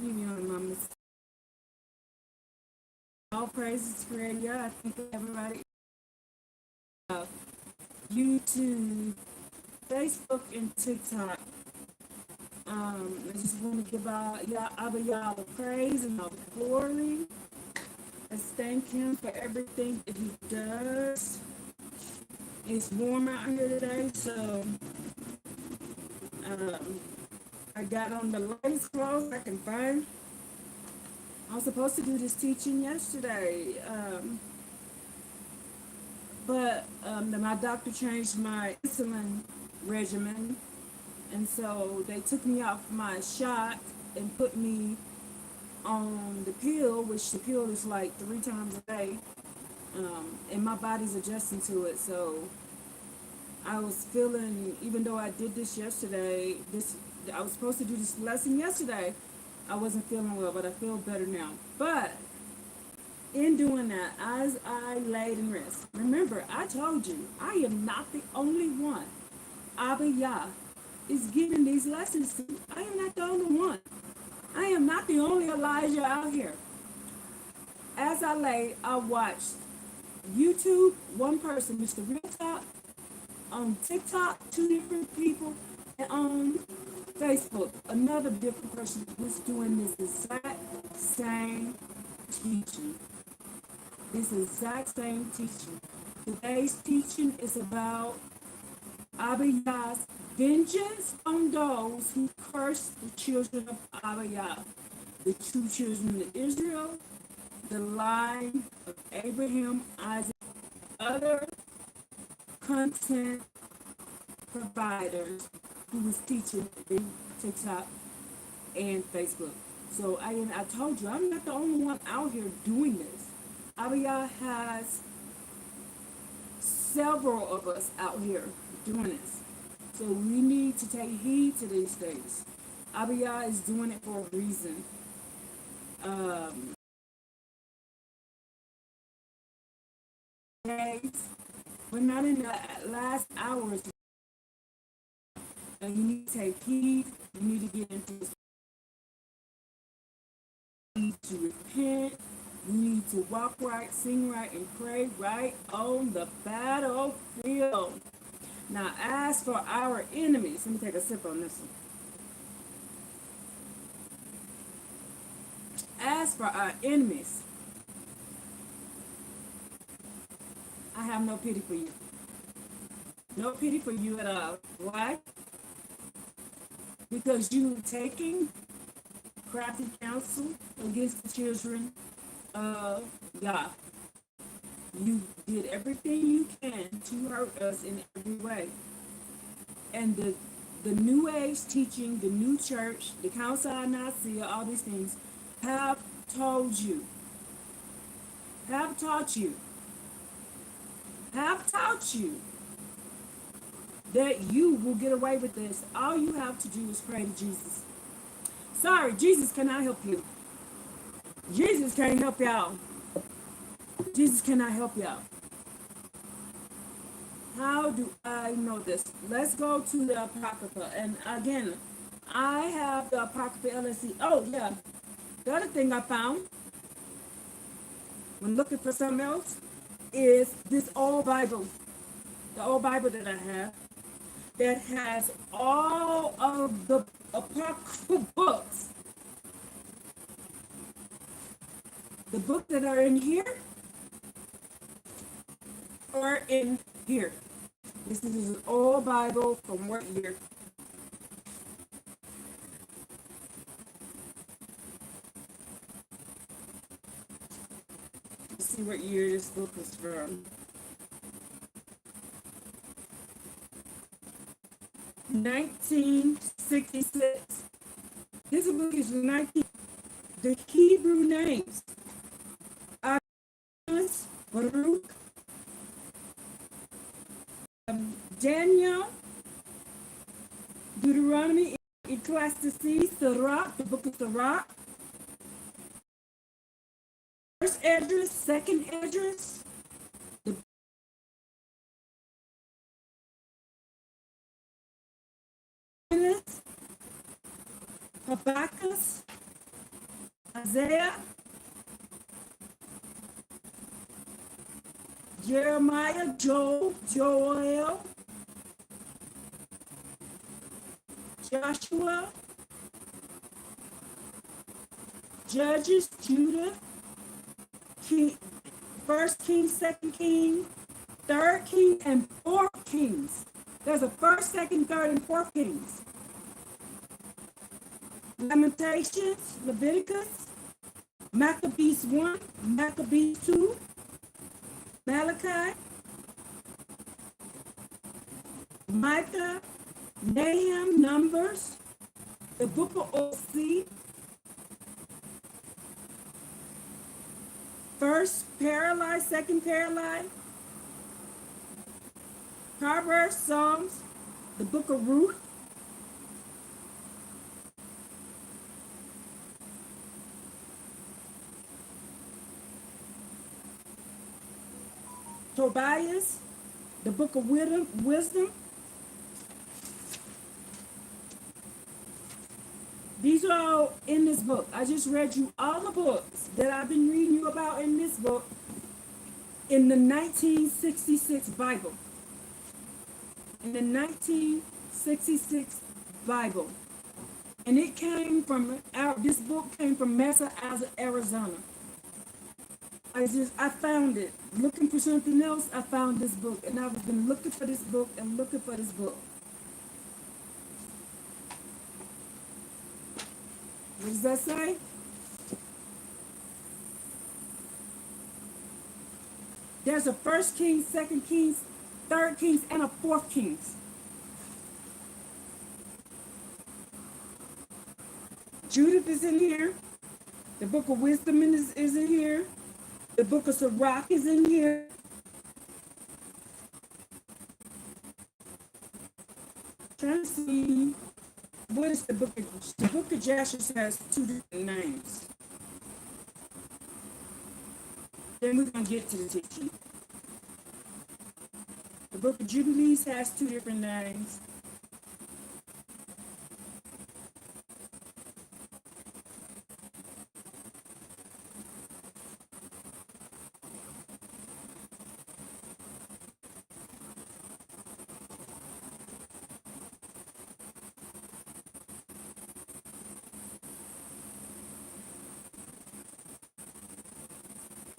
You know, Mama. All praises to Radio. I think everybody, YouTube, Facebook, and TikTok. I just want to give Abbba Yah the praise and all the glory. Let's thank him for everything that he does. It's warm out here today, so um, I got on the lightest clothes I can find. I was supposed to do this teaching yesterday, but my doctor changed my insulin regimen, and so they took me off my shot and put me on the pill, which the pill is like 3 times a day, and my body's adjusting to it. So I was feeling, even though I did this yesterday, I was supposed to do this lesson yesterday. I wasn't feeling well, but I feel better now. But in doing that, as I laid in rest, remember, I told you, I am not the only one. Abbba Yah is giving these lessons to me. I am not the only one. I am not the only Elijah out here. As I lay, I watched YouTube, one person, Mr. Real Talk, on TikTok, 2 different people, and on Facebook, another different person was doing this exact same teaching. This exact same teaching. Today's teaching is about Abbba Yah's vengeance on those who curse the children of Abbba Yah, the true children of Israel, the line of Abraham, Isaac, other content providers who was teaching in TikTok and Facebook. So I told you, I'm not the only one out here doing this. Abbba Yah has several of us out here doing this. So we need to take heed to these things. Abbba Yah is doing it for a reason. Days, we're not in the last hours. And you need to take heed. You need to get into this. You need to repent. You need to walk right, sing right, and pray right on the battlefield. Now, as for our enemies, let me take a sip on this one. As for our enemies, I have no pity for you. No pity for you at all. Why? Because you are taking crafty counsel against the children of God. You did everything you can to hurt us in every way. And the New Age teaching, the new church, the Council of Nicaea, all these things have told you, have taught you, have taught you that you will get away with this. All you have to do is pray to Jesus. Sorry, Jesus cannot help you. Jesus can't help y'all. Jesus cannot help y'all. How do I know this? Let's go to the Apocrypha. And again, I have the Apocrypha LSE. Oh, yeah. The other thing I found when looking for something else is this old Bible. The old Bible that I have that has all of the Apocrypha books. The books that are in here are in here. This is an old Bible from what year? Let's see what year this book is from. 1966. This book is 19. The Hebrew names: Baruch, Daniel, Deuteronomy, Ecclesiastes, Sirach, the book of Sirach, First Esdras, Second Esdras, the Habakkuk, Isaiah, Jeremiah, Joel, Joshua, Judges, Judah, King, First King, Second King, Third King, and Fourth Kings. There's a first, second, third, and fourth Kings. Lamentations, Leviticus, Maccabees 1, Maccabees 2, Malachi, Micah, Nahum, Numbers, the book of OC, first Paralyzed, second Paralyzed, Proverbs, Psalms, the book of Ruth, Tobias, the book of wisdom. These are all in this book. I just read you all the books that I've been reading you about in this book in the 1966 Bible. In the 1966 Bible. And it came from, this book came from Mesa, Arizona. I found it. Looking for something else, I found this book. And I've been looking for this book and looking for this book. What does that say? There's a first Kings, second Kings, third Kings, and a fourth Kings. Judith is in here. The book of wisdom is in here. The book of Sirach is in here. Trying to see what is the book of Joshua has two different names. Then we're gonna get to the teaching. The book of Jubilees has two different names.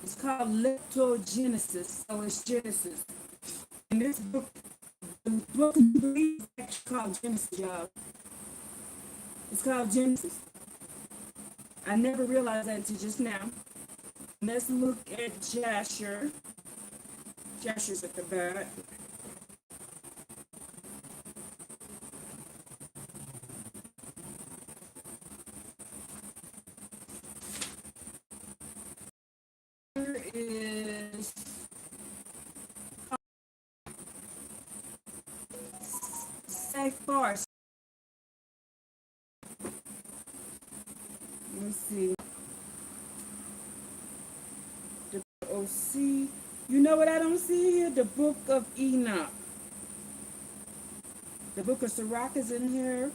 It's called Leptogenesis, so it's Genesis. And this book, the book of Jubilees is actually called Genesis, y'all. It's called Genesis. I never realized that until just now. Let's look at Jasher. Jasher's at the back. Here is Sephar. Let me see. The OC. You know what I don't see here? The book of Enoch. The book of Sirach is in here.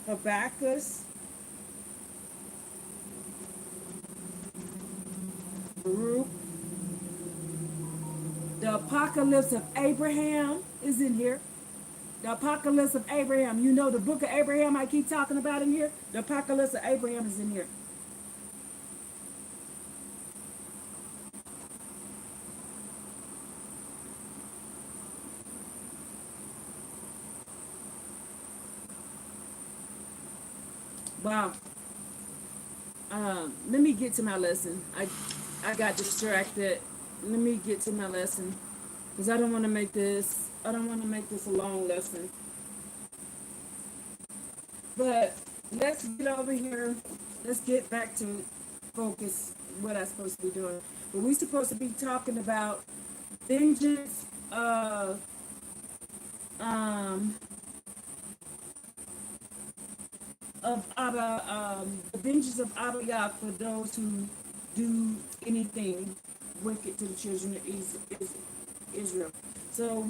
Habakkuk. Baruch. The Apocalypse of Abraham is in here. The Apocalypse of Abraham. You know the book of Abraham I keep talking about in here? The Apocalypse of Abraham is in here. Wow. Let me get to my lesson. I got distracted. Let me get to my lesson. Because I don't want to make this a long lesson. But let's get over here. Let's get back to focus what I'm supposed to be doing. But we're supposed to be talking about vengeance of Abbba, the vengeance of Abbba Yah for those who do anything wicked to the children of Israel. So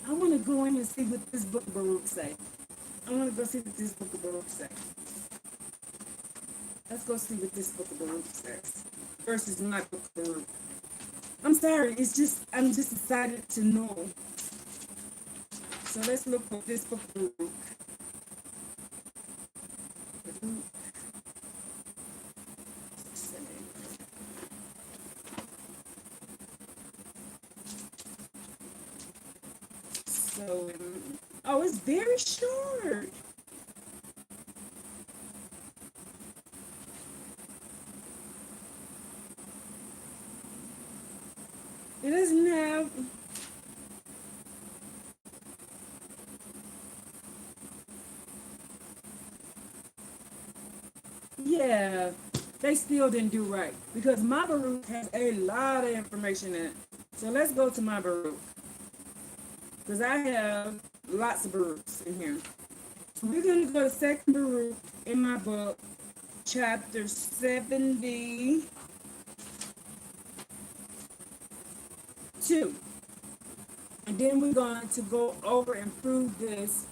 I want to go in and see what this book of Baruch say. I want to go see what this book of Baruch say. Let's go see what this book of Baruch says versus my book of Baruch. I'm sorry, I'm just excited to know. So let's look for this book of Baruch. So, oh, it's very short. It doesn't have. Yeah, they still didn't do right because my Baruch has a lot of information in it. So let's go to my Baruch because I have lots of Baruchs in here. So we're going to go to second Baruch in my book, chapter 72. And then we're going to go over and prove this,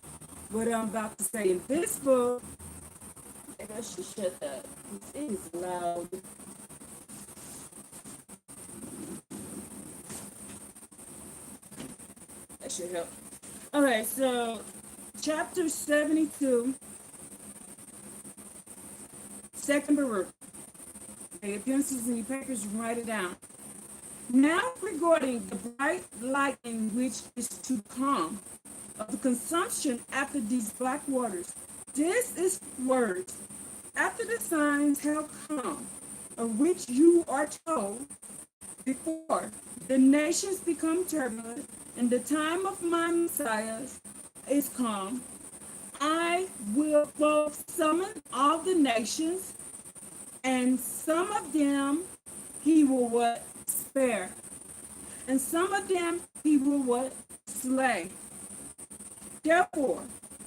what I'm about to say in this book. Maybe I should shut that. It is loud. That should help. Okay, so chapter 72, second Baruch. Okay, your pencils and your papers, write it down. Now regarding the bright lightning which is to come of the consumption after these black waters, this is words. After the signs have come, of which you are told before, the nations become turbulent, and the time of my Messiah is come. I will both summon all the nations, and some of them he will what? Spare. And some of them he will what? Slay. Therefore,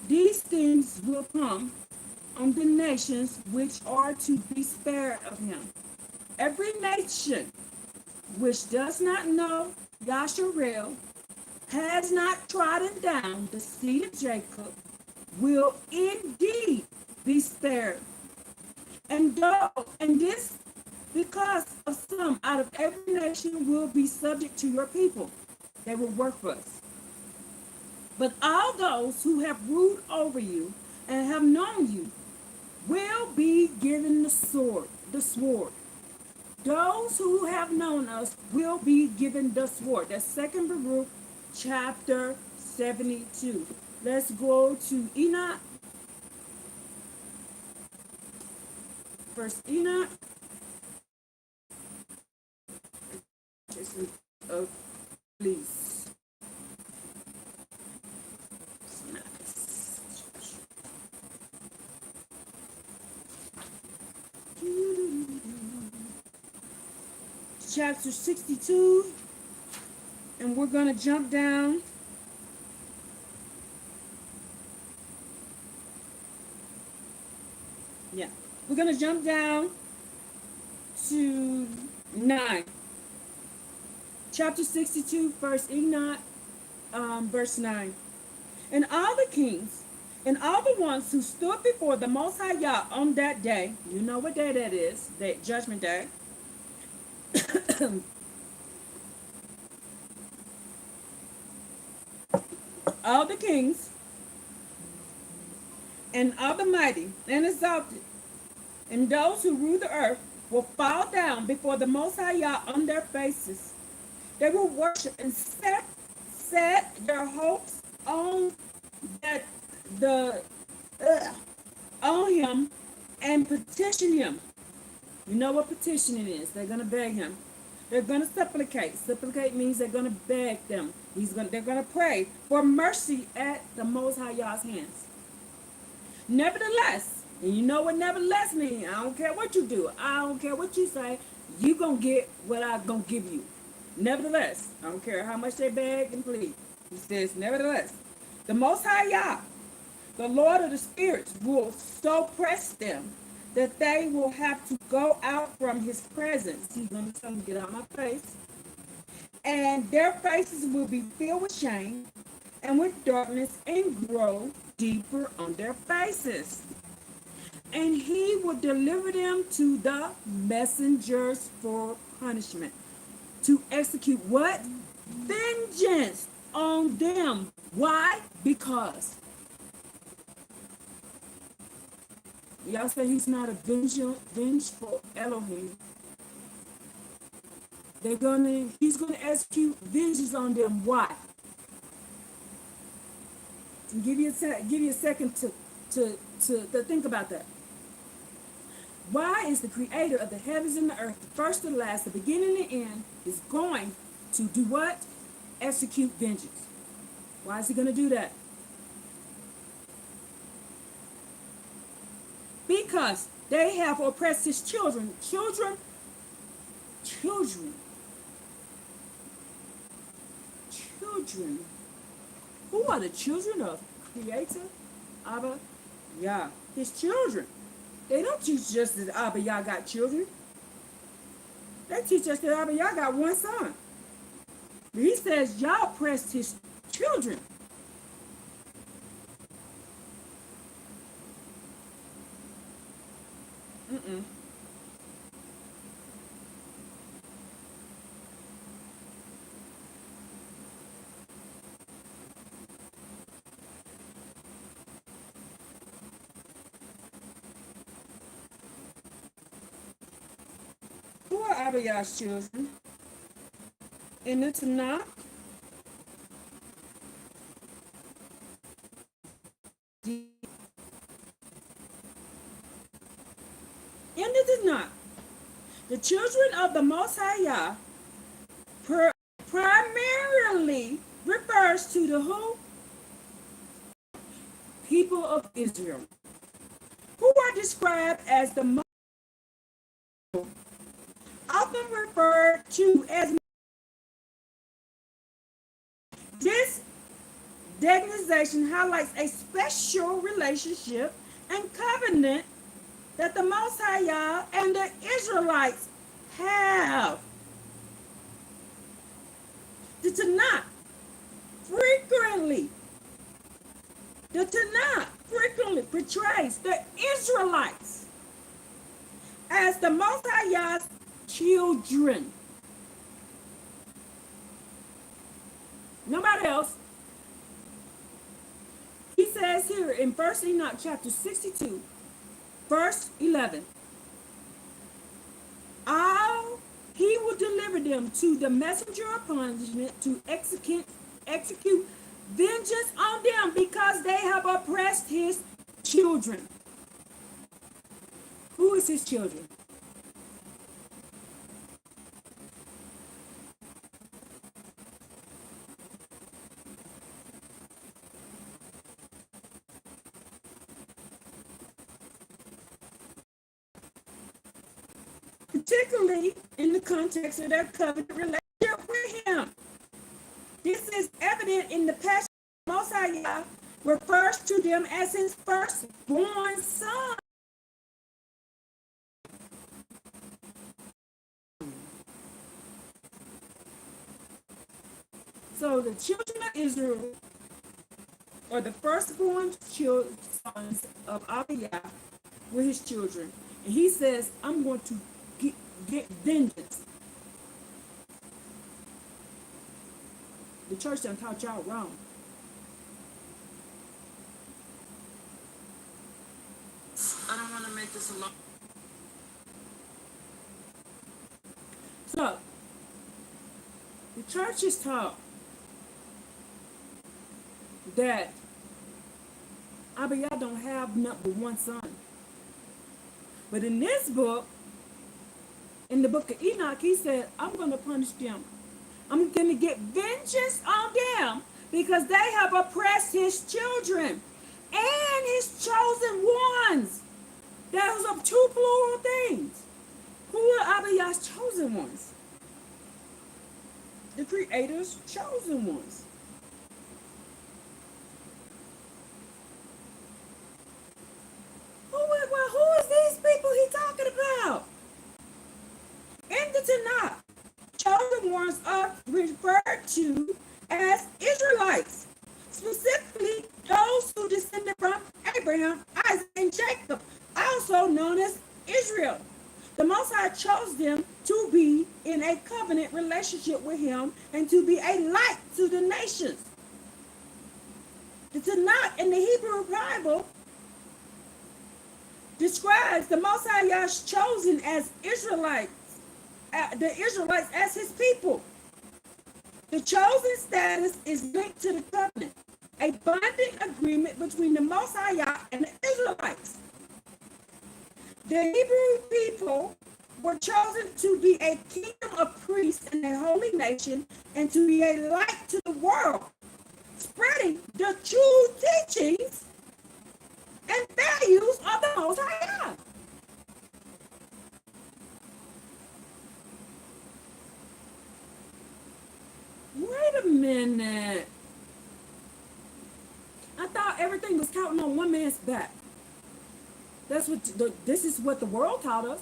these things will come on the nations which are to be spared of him. Every nation which does not know Yasharel, has not trodden down the seed of Jacob, will indeed be spared. And this because of some out of every nation will be subject to your people. They will work for us. But all those who have ruled over you and have known you will be given the sword, Those who have known us will be given the sword. That's second Baruch, chapter 72. Let's go to Enoch. First Enoch. Oh, please. Chapter 62, and we're going to jump down. Yeah, we're going to jump down to 9. Chapter 62, verse Enoch, verse 9. And all the kings and all the ones who stood before the Most High Yah on that day, you know what day that is, that judgment day. All the kings and all the mighty and exalted and those who rule the earth will fall down before the Most High Yah on their faces. They will worship and set their hopes on that the on him and petition him. You know what petitioning is? They're gonna beg him. They're gonna supplicate. Supplicate means they're gonna beg them. They're gonna pray for mercy at the Most High Yah's hands. Nevertheless, and you know what nevertheless means. I don't care what you do. I don't care what you say. You gonna get what I'm gonna give you. Nevertheless, I don't care how much they beg and plead. He says, nevertheless, the Most High Yah, the Lord of the spirits, will so press them that they will have to go out from his presence. He's going to tell them, get out of my face. And their faces will be filled with shame and with darkness and grow deeper on their faces. And he would deliver them to the messengers for punishment. To execute what? Vengeance on them. Why? Because y'all say he's not a vengeful Elohim. He's gonna execute vengeance on them. Why? And give you a second to think about that. Why is the creator of the heavens and the earth, the first and the last, the beginning and the end, is going to do what? Execute vengeance. Why is he going to do that? Because they have oppressed his children. Children. Who are the children of Creator Abbba Yah? His children. They don't teach us that Abbba Yah got children. They teach us that Abbba Yah got one son. But he says y'all oppressed his children. Mm-mm. Who are Abbba Yah's children? In the Tanakh, the children of the Most High Yah primarily refers to the who? People of Israel, who are described as the most often referred to as. This designation highlights a special relationship and covenant that the Most High Yah and the Israelites have. The Tanakh frequently portrays the Israelites as the Most High Yah's children. Nobody else. He says here in 1 Enoch chapter 62, verse 11, he will deliver them to the messenger of punishment to execute vengeance on them because they have oppressed his children. Who is his children? Particularly in the context of their covenant relationship with him. This is evident in the passage Most High Yah refers to them as his firstborn son. So the children of Israel are the firstborn sons of Abbba Yah were his children. And he says, I'm going to get vengeance. The church done taught y'all wrong. I don't want to make this a long. So, the church is taught that Abbba Yah don't have nothing but one son. But in this book, in the book of Enoch, he said, I'm going to punish them. I'm going to get vengeance on them because they have oppressed his children and his chosen ones. Those are two plural things. Who are Abbba Yah's chosen ones? The Creator's chosen ones. Who is these people he talking about? In the Tanakh, chosen ones are referred to as Israelites, specifically those who descended from Abraham, Isaac, and Jacob. Also known as Israel. The Most High chose them to be in a covenant relationship with Him and to be a light to the nations. The Tanakh in the Hebrew Bible describes the Most High Yah's chosen as Israelites, the Israelites as His people. The chosen status is linked to the covenant, a binding agreement between the Most High Yah and the Israelites. The Hebrew people were chosen to be a kingdom of priests and a holy nation and to be a light to the world, spreading the true teachings and values of the Most High Yah. Wait a minute. I thought everything was counting on one man's back. This is what the world taught us.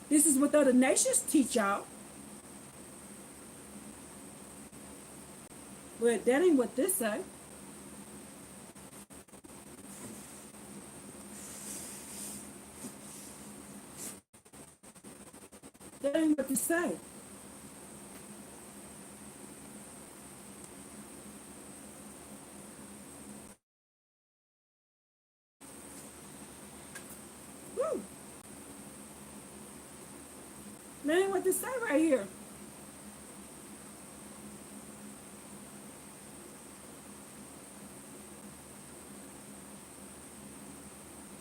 This is what the other nations teach y'all. But that ain't what this say. That ain't what this say. Woo. That ain't what this say right here.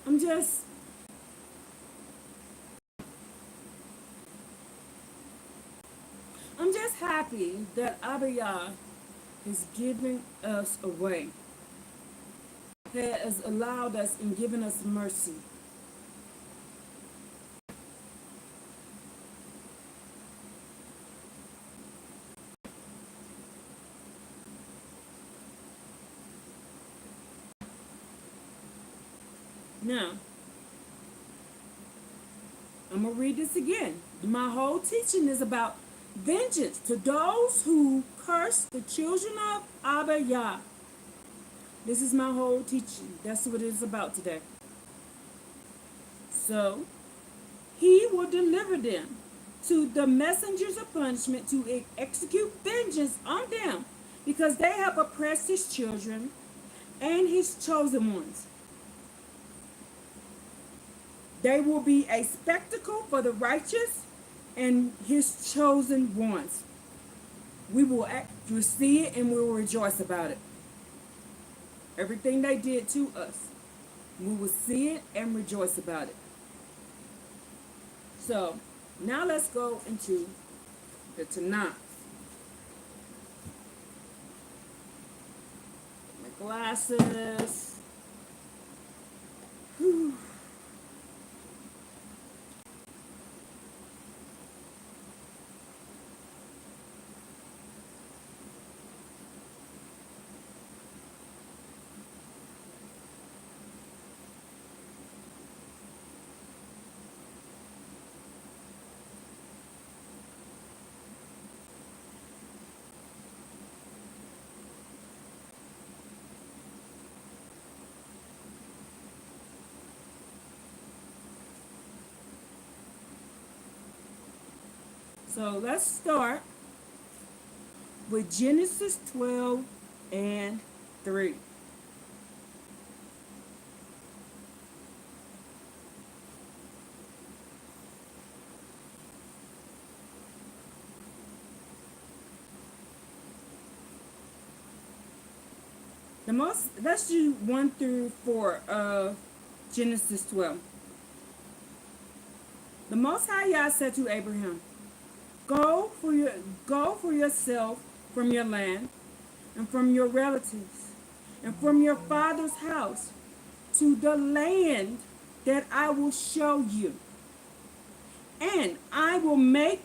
I'm just happy that Abbba Yah is giving us away, has allowed us and given us mercy. Now, I'm going to read this again. My whole teaching is about vengeance to those who curse the children of Abbba Yah. This is my whole teaching. That's what it is about today. So, He will deliver them to the messengers of punishment to execute vengeance on them because they have oppressed His children and His chosen ones. They will be a spectacle for the righteous and His chosen ones. We will see it and we will rejoice about it. Everything they did to us, we will see it and rejoice about it. So, now let's go into the Tanakh. My glasses. Whew. So let's start with Genesis 12 and 3. Let's do 1 through 4 of Genesis 12. The Most High Yah said to Abraham, Go for yourself from your land and from your relatives and from your father's house to the land that I will show you. And I will make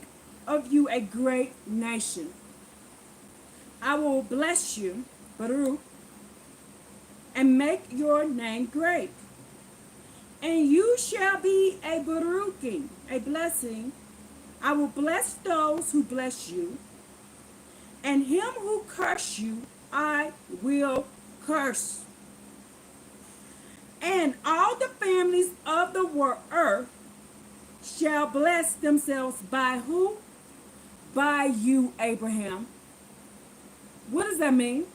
of you a great nation. I will bless you, Baruch, and make your name great. And you shall be a Baruching, a blessing. I will bless those who bless you, and him who curse you, I will curse. And all the families of the earth shall bless themselves by who? By you, Abraham. What does that mean?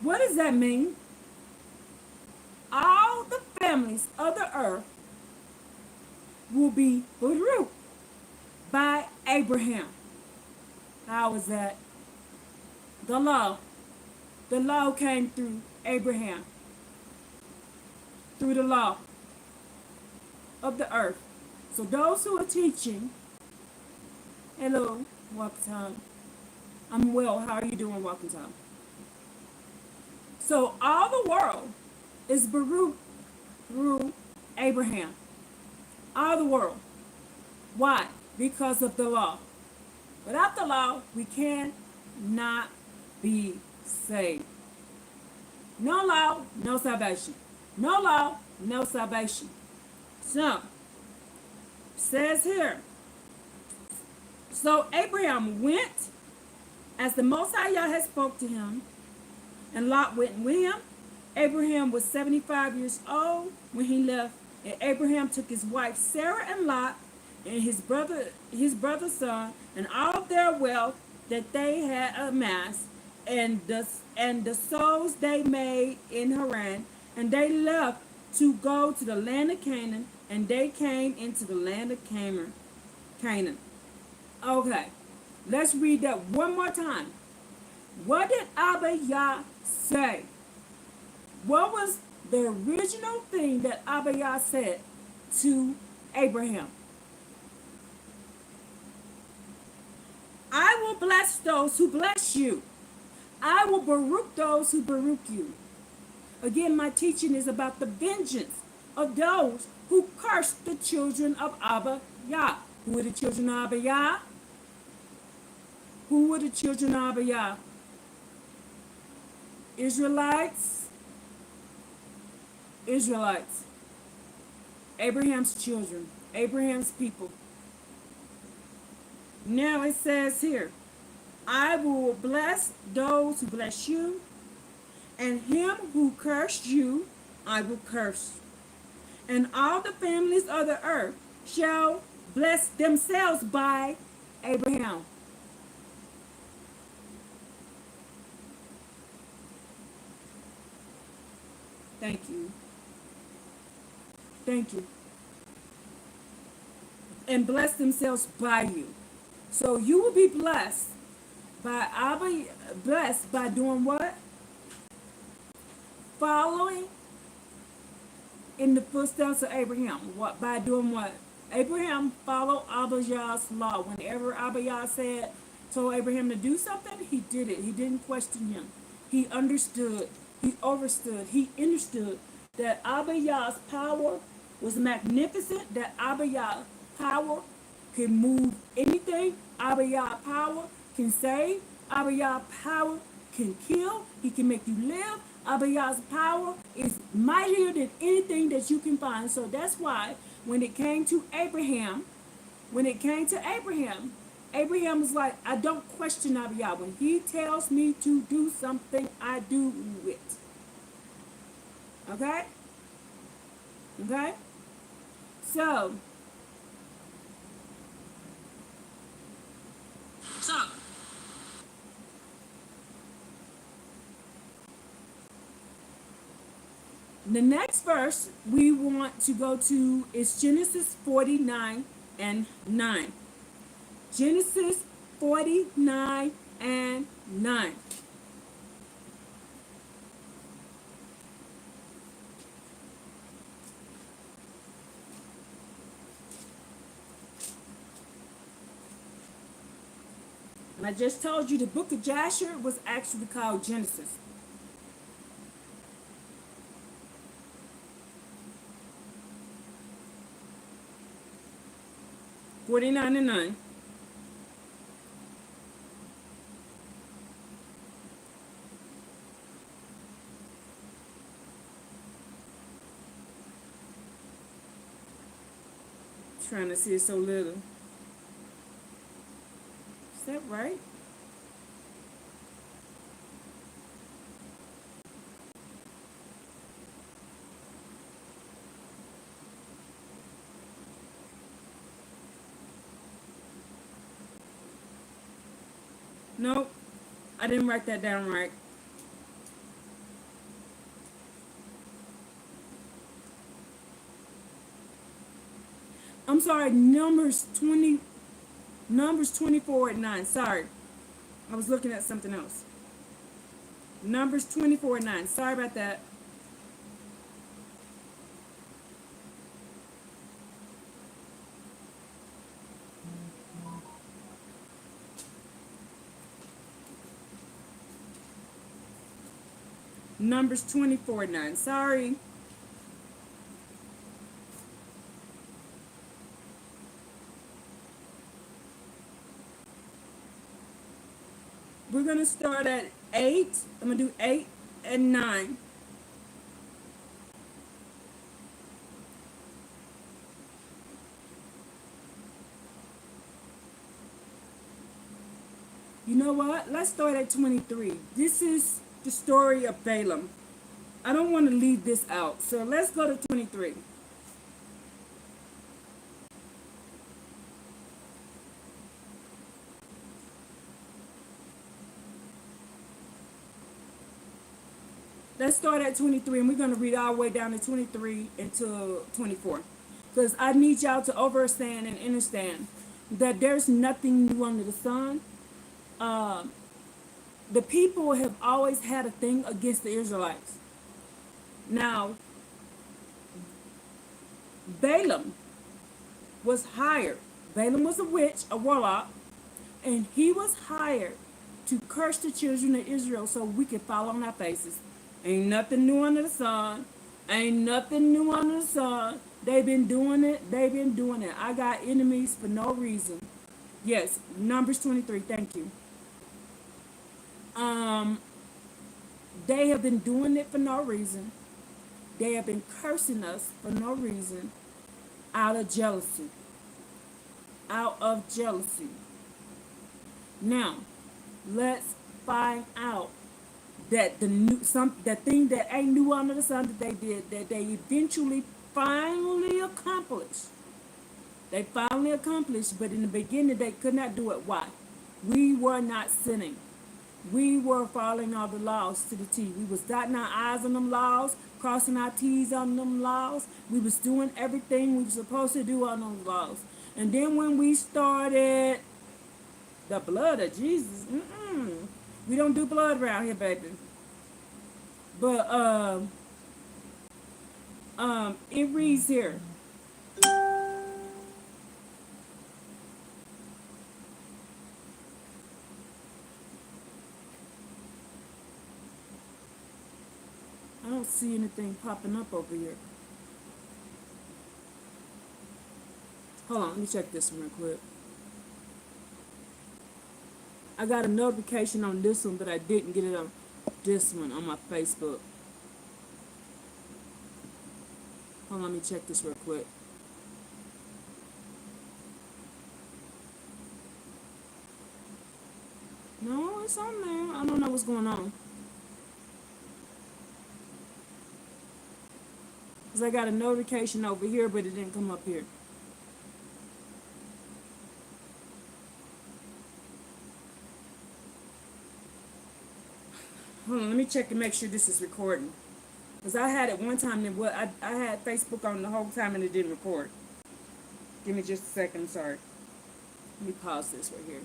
What does that mean? All the families of the earth will be Baruch by Abraham. How is that? The law. The law came through Abraham. Through the law of the earth. So those who are teaching, hello, welcome time. I'm well. How are you doing, welcome time? So all the world is Baruch through Abraham. All the world. Why? Because of the law. Without the law, we cannot be saved. No law, no salvation. No law, no salvation. So, says here, so Abraham went as the Most High Yah had spoke to him, and Lot went with him. Abraham was 75 years old when he left, and Abraham took his wife Sarah and Lot and his brother's son and all of their wealth that they had amassed, and the souls they made in Haran, and they left to go to the land of Canaan, and they came into the land of Canaan. Okay, let's read that one more time. What did Abbba Yah say? What was the original thing that Abbba Yah said to Abraham? I will bless those who bless you. I will Baruch those who Baruch you. Again, my teaching is about the vengeance of those who curse the children of Abbba Yah. Who are the children of Abbba Yah? Who were the children of Abbba Yah? Israelites. Israelites. Abraham's children. Abraham's people. Now it says here, I will bless those who bless you, and him who cursed you, I will curse. And all the families of the earth shall bless themselves by Abraham. Thank you. Thank you. And bless themselves by you. So you will be blessed by Abba, blessed by doing what? Following in the footsteps of Abraham. What? By doing what? Abraham followed Abba Yah's law. Whenever Abba Yah told Abraham to do something, he did it. He didn't question him. He understood. He overstood. He understood that Abba Yah's power was magnificent, that Abba Yah's power can move anything. Abbba Yah power can save. Abbba Yah power can kill. He can make you live. Abbba Yah's power is mightier than anything that you can find. So that's why when it came to Abraham, Abraham was like, I don't question Abbba Yah. When he tells me to do something, I do it. Okay? Okay? So, the next verse we want to go to is Genesis 49 and 9. Genesis 49 and 9. And I just told you the book of Jasher was actually called Genesis. $49 and 9. Trying to see it so little. Is that right? Nope, I didn't write that down right. I'm sorry, Numbers 24:9. Sorry, I was looking at something else. Numbers 24:9. Sorry about that. Numbers 24:9. Sorry. We're gonna start at 8. I'm gonna do 8 and 9. You know what? Let's start at 23. This is the story of Balaam. I don't want to leave this out, so let's go to 23. Let's start at 23, and we're going to read all the way down to 23 until 24. Because I need y'all to understand and understand that there's nothing new under the sun. Um, the people have always had a thing against the Israelites. Now, Balaam was hired. Balaam was a witch, a warlock, and he was hired to curse the children of Israel so we could fall on our faces. Ain't nothing new under the sun. Ain't nothing new under the sun. They've been doing it. They've been doing it. I got enemies for no reason. Yes, Numbers 23. Thank you. Um, they have been doing it for no reason. They have been cursing us for no reason, out of jealousy. Out of jealousy. Now, let's find out that the thing that ain't new under the sun that they did, that they eventually finally accomplished. They finally accomplished, but in the beginning they could not do it. Why? We were not sinning. We were following all the laws to the T. We was dotting our I's on them laws, crossing our T's on them laws. We was doing everything we were supposed to do on those laws. And then when we started the blood of Jesus, we don't do blood around here, baby. But it reads here. I don't see anything popping up over here. Hold on, let me check this one real quick. I got a notification on this one, but I didn't get it on this one on my Facebook. Hold on, let me check this real quick. No, it's on there. I don't know what's going on. Because I got a notification over here, but it didn't come up here. Hold on, let me check and make sure this is recording. Because I had it one time, and I had Facebook on the whole time and it didn't record. Give me just a second, I'm sorry. Let me pause this right here.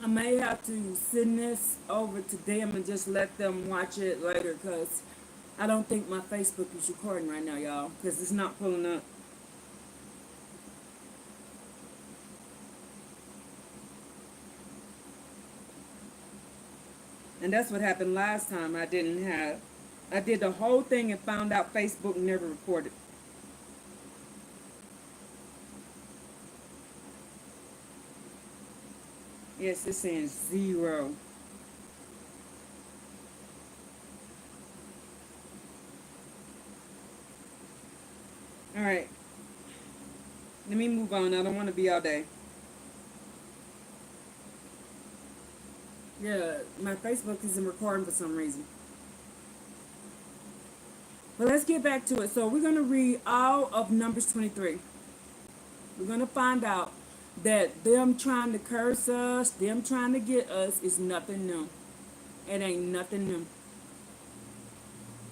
I may have to send this over to them and just let them watch it later because I don't think my Facebook is recording right now, y'all, because it's not pulling up. And that's what happened last time. I did the whole thing and found out Facebook never reported. Yes, it's saying 0. All right, let me move on. I don't want to be all day. Yeah, my Facebook isn't recording for some reason. But let's get back to it. So we're going to read all of Numbers 23. We're going to find out that them trying to curse us, them trying to get us is nothing new. It ain't nothing new.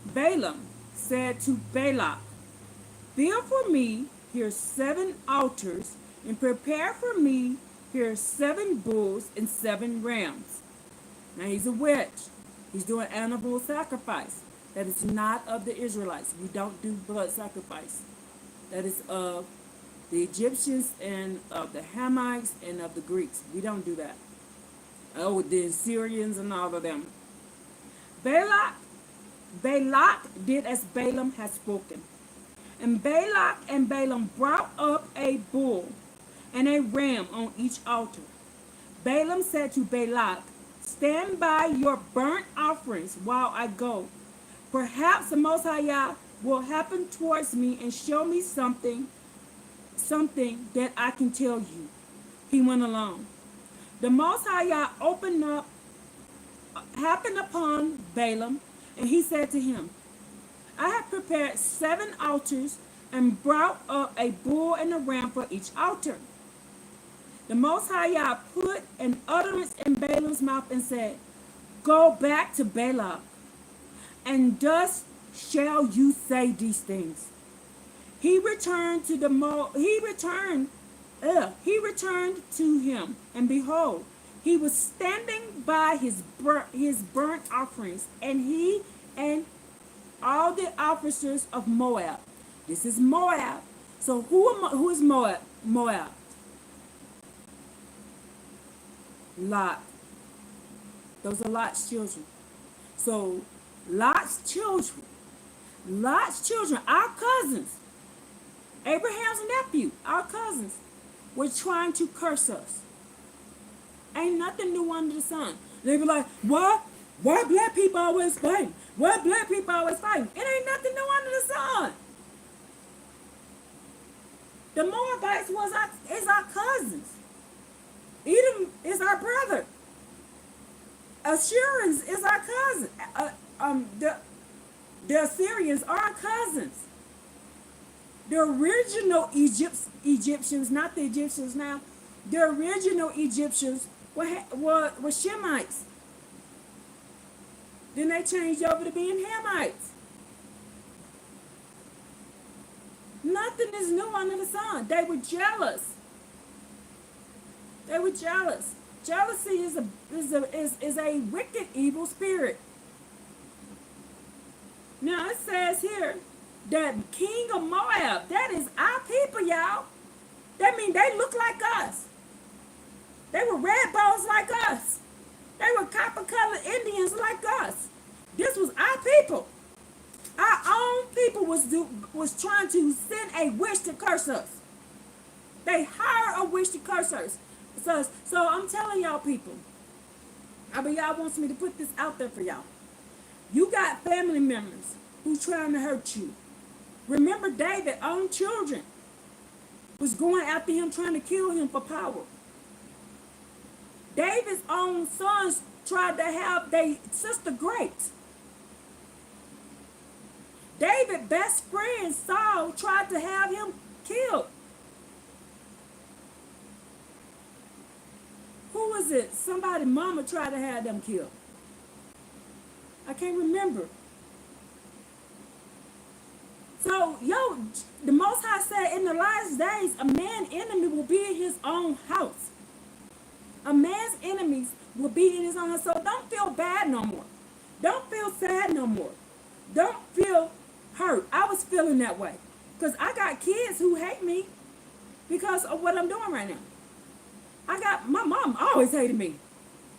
Balaam said to Balak, build for me here 7 altars, and prepare for me here 7 bulls and 7 rams. Now he's a witch. He's doing animal sacrifice. That is not of the Israelites. We don't do blood sacrifice. That is of the Egyptians and of the Hamites and of the Greeks. We don't do that. Oh, the Assyrians and all of them. Balak did as Balaam had spoken. And Balak and Balaam brought up a bull and a ram on each altar. Balaam said to Balak, stand by your burnt offerings while I go. Perhaps the Most High Yah will happen towards me and show me something that I can tell you. He went along. The Most High Yah happened upon Balaam, and he said to him, I have prepared 7 altars and brought up a bull and a ram for each altar. The Most High Yah put an utterance in Balaam's mouth and said, go back to Balak, and thus shall you say these things. He returned to him, and behold, he was standing by his burnt offerings, and he and all the officers of Moab. This is Moab. So who is Moab? Moab. Lot. Those are Lot's children. So Lot's children, our cousins, Abraham's nephew, our cousins, were trying to curse us. Ain't nothing new under the sun. They be like, what? Why black people always fighting? Why black people always fighting? It ain't nothing new under the sun. The Moabites is our cousins. Edom is our brother. Assyrians is our cousin. The Assyrians are our cousins. The original Egyptians, not the Egyptians now, the original Egyptians were Shemites. Then they changed over to being Hamites. Nothing is new under the sun. They were jealous. They were jealous. Jealousy is a wicked, evil spirit. Now it says here that king of Moab, that is our people, y'all. That means they look like us. They were red balls like us. They were copper-colored Indians like us. This was our people. Our own people was trying to send a witch to curse us. They hired a witch to curse us. So I'm telling y'all people, Abbba Yah wants me to put this out there for y'all. You got family members who's trying to hurt you. Remember David's own children was going after him, trying to kill him for power. David's own sons tried to have their sister great. David's best friend Saul tried to have him killed. Who was it? Somebody mama tried to have them killed. I can't remember. So, the Most High said in the last days, a man's enemy will be in his own house. A man's enemies will be in his own house. So don't feel bad no more. Don't feel sad no more. Don't feel hurt. I was feeling that way. Because I got kids who hate me because of what I'm doing right now. My mom always hated me.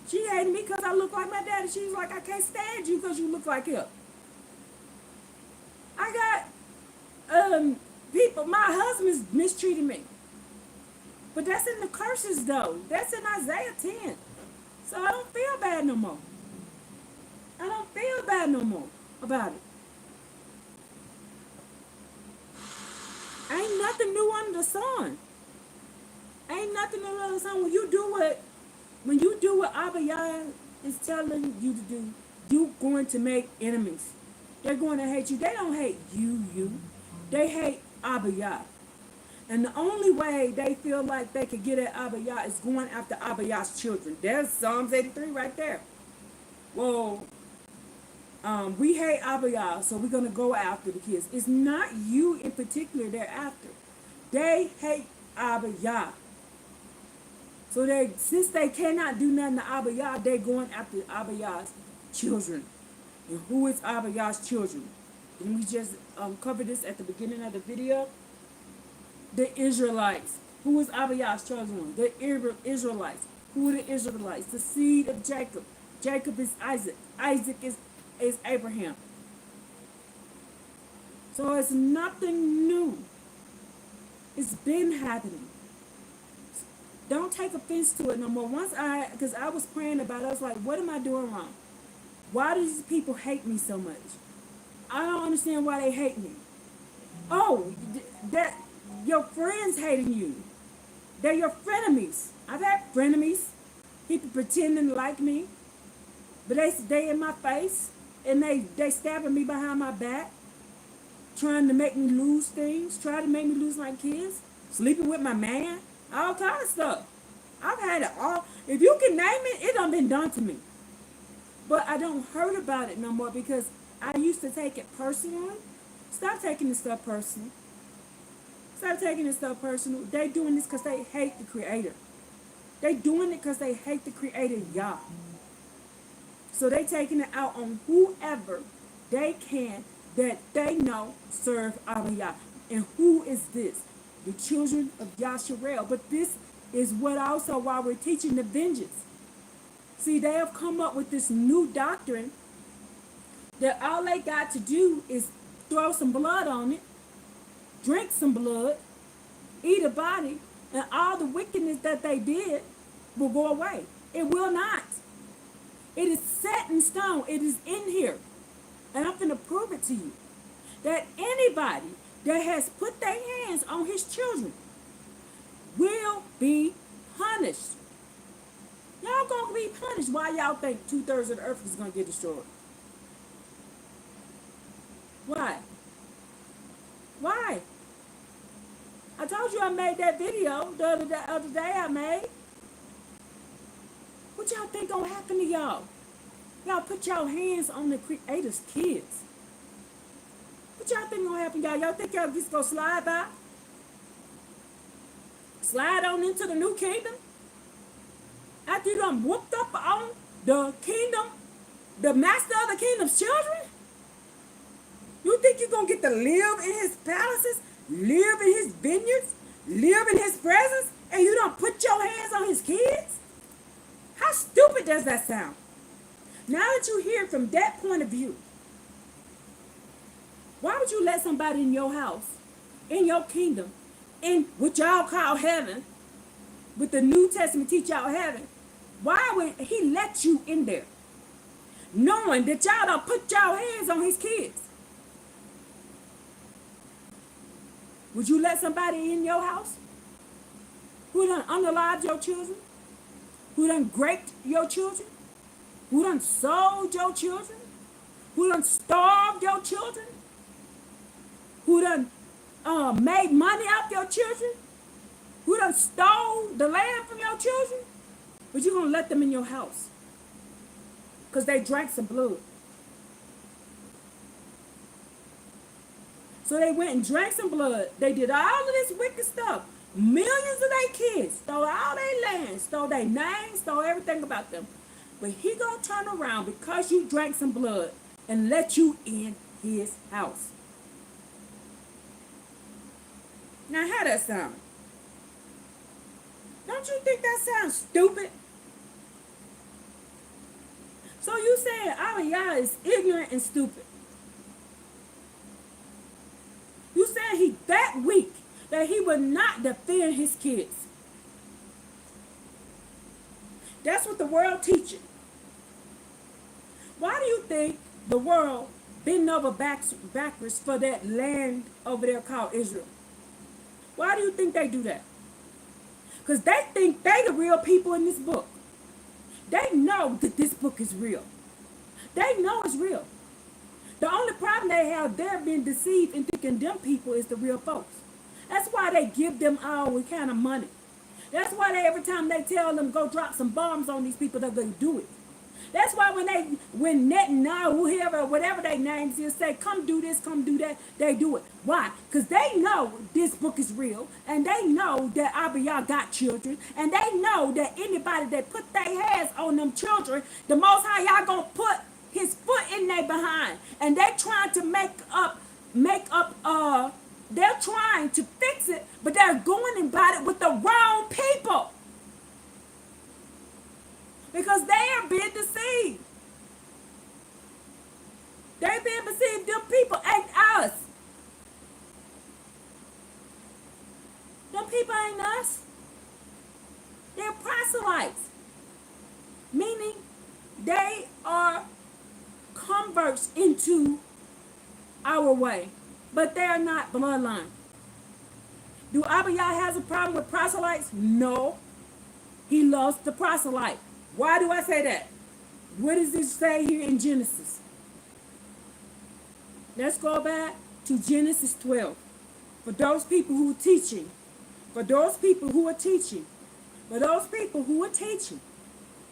She hated me because I look like my daddy. She was like, I can't stand you because you look like him. I got people, my husband's mistreating me. But that's in the curses though. That's in Isaiah 10. So I don't feel bad no more. I don't feel bad no more about it. Ain't nothing new under the sun. Ain't nothing new under the sun. When you do what Abbba Yah is telling you to do, you're going to make enemies. They're going to hate you. They don't hate you. They hate Abbba Yah. And the only way they feel like they could get at Abbba Yah is going after Abbba Yah's children. There's Psalms 83 right there. Well, we hate Abbba Yah, so we're going to go after the kids. It's not you in particular they're after. They hate Abbba Yah. So since they cannot do nothing to Abbba Yah, they're going after Abbba Yah's children. And who is Abbba Yah's children? And we just covered this at the beginning of the video. The Israelites. Who is Abbba Yah's children? The Israelites. Who are the Israelites? The seed of Jacob. Jacob is Isaac. Isaac is Abraham. So it's nothing new. It's been happening. Don't take offense to it no more. Because I was praying about it, I was like, what am I doing wrong? Why do these people hate me so much? I don't understand why they hate me. Oh, that your friends hating you. They're your frenemies. I've had frenemies. People pretending to like me. But they in my face. And they stabbing me behind my back. Trying to make me lose things. Trying to make me lose my kids. Sleeping with my man. All kind of stuff. I've had it all. If you can name it, it done been done to me. But I don't hurt about it no more because I used to take it personally. Stop taking this stuff personal. Stop taking this stuff personal. They doing this because they hate the Creator. They doing it because they hate the Creator, Yah. So they taking it out on whoever they can that they know serve Abbba Yah. And who is this? The children of Yasharel. But this is what also why we're teaching the vengeance. See, they have come up with this new doctrine that all they got to do is throw some blood on it, drink some blood, eat a body, and all the wickedness that they did will go away. It will not. It is set in stone. It is in here. And I'm going to prove it to you. That anybody that has put their hands on his children will be punished. Y'all going to be punished. Why y'all think 2/3 of the earth is going to get destroyed? Why? Why? I told you I made that video the other day I made. What y'all think gonna happen to y'all? Y'all put y'all hands on the Creator's kids. What y'all think gonna happen, y'all? Y'all think y'all just gonna slide by? Slide on into the new kingdom? After you done whooped up on the kingdom, the master of the kingdom's children? You think you're going to get to live in his palaces, live in his vineyards, live in his presence, and you don't put your hands on his kids? How stupid does that sound? Now that you hear from that point of view, why would you let somebody in your house, in your kingdom, in what y'all call heaven, with the New Testament teach y'all heaven, why would he let you in there, knowing that y'all don't put y'all hands on his kids? Would you let somebody in your house who done unalived your children, who done raped your children, who done sold your children, who done starved your children, who done made money off your children, who done stole the land from your children? But you're going to let them in your house because they drank some blood. So they went and drank some blood. They did all of this wicked stuff. Millions of their kids stole all their land, stole their names, stole everything about them. But he gonna turn around because you drank some blood and let you in his house. Now how that sound? Don't you think that sounds stupid? So you saying Abbba Yah is ignorant and stupid. You saying he that weak that he would not defend his kids. That's what the world teaches. Why do you think the world bending over backwards for that land over there called Israel? Why do you think they do that? Because they think they the real people in this book. They know that this book is real. They know it's real. The only problem they have, they're being deceived into thinking them people is the real folks. That's why they give them all kind of money. That's why they, every time they tell them go drop some bombs on these people, they're going to do it. That's why when Netanyahu, whoever, whatever their names is, say, come do this, come do that, they do it. Why? Because they know this book is real, and they know that Abbba Yah got children, and they know that anybody that put their hands on them children, the Most High Yah gonna put his foot in their behind. And they're trying to they're trying to fix it, but they're going about it with the wrong people. Because they are being deceived. They're being deceived. Them people ain't us. Them people ain't us. They're proselytes. Meaning they are converts into our way. But they are not bloodline. Do Abbba Yah has a problem with proselytes? No. He loves the proselyte. Why do I say that? What does this say here in Genesis? Let's go back to Genesis 12. For those people who are teaching, for those people who are teaching, for those people who are teaching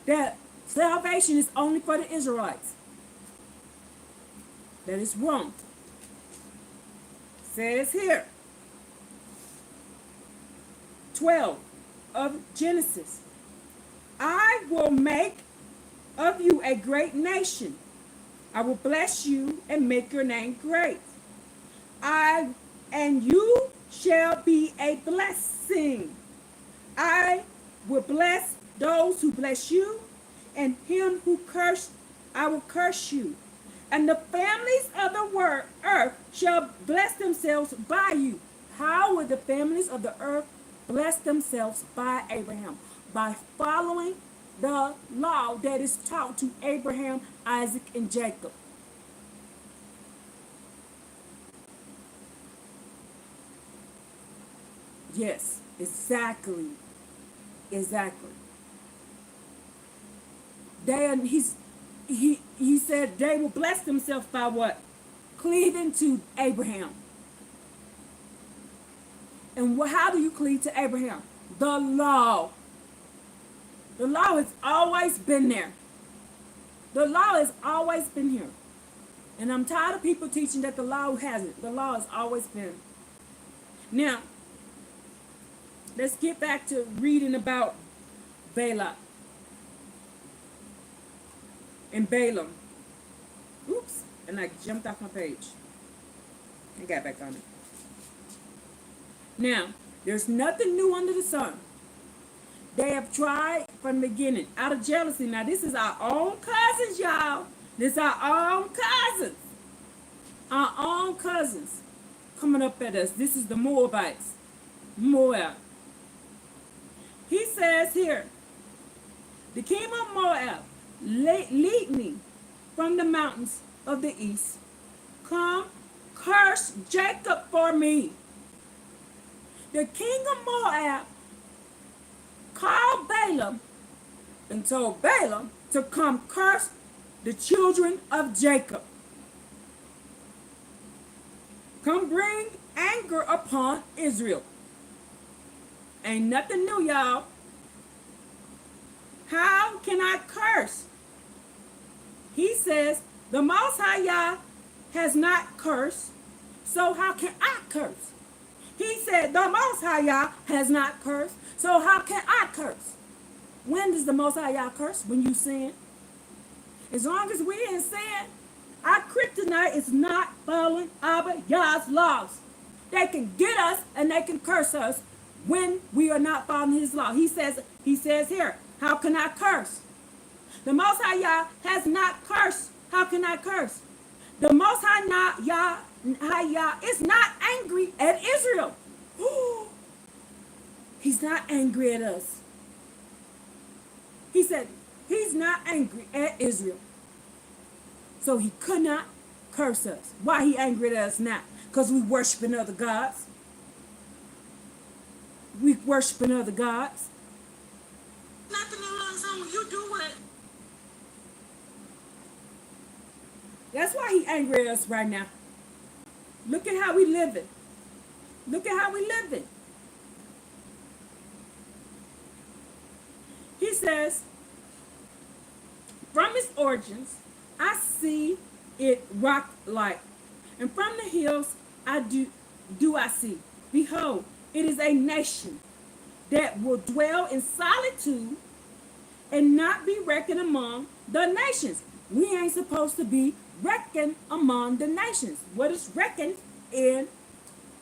that salvation is only for the Israelites. That is wrong. It says here, 12 of Genesis. I will make of you a great nation. I will bless you and make your name great. And you shall be a blessing. I will bless those who bless you, and him who cursed, I will curse you. And the families of the earth shall bless themselves by you. How will the families of the earth bless themselves by Abraham? By following the law that is taught to Abraham, Isaac, and Jacob. Yes, exactly. Exactly. He said they will bless themselves by what? Cleaving to Abraham. And how do you cleave to Abraham? The law. The law has always been there. The law has always been here. And I'm tired of people teaching that the law hasn't. The law has always been. Now, let's get back to reading about Balak and Balaam. Oops, and I jumped off my page. I got back on it. Now, there's nothing new under the sun. They have tried from the beginning, out of jealousy. Now, this is our own cousins, y'all. This is our own cousins. Our own cousins coming up at us. This is the Moabites. Moab. He says here, the king of Moab, lead me from the mountains of the east. Come, curse Jacob for me. The king of Moab called Balaam and told Balaam to come curse the children of Jacob. Come bring anger upon Israel. Ain't nothing new, y'all. How can I curse? He says, the Most High Yah has not cursed, so how can I curse? He said, the Most High Yah has not cursed, so how can I curse? When does the Most High Yah curse? When you sin. As long as we in sin, our kryptonite is not following Abbba Yah's laws. They can get us and they can curse us when we are not following his law. He says here, how can I curse? The Most High Yah has not cursed. How can I curse? The Most High Yah is not angry at Israel. He's not angry at us. He said he's not angry at Israel. So he could not curse us. Why he angry at us now? Because we worshiping other gods. We worshiping other gods. Nothing along when you do it. That's why he angry at us right now. Look at how we living. Look at how we living. He says, from its origins, I see it rock like, and from the hills I do I see. Behold, it is a nation that will dwell in solitude and not be reckoned among the nations. We ain't supposed to be reckoned among the nations. What is reckoned in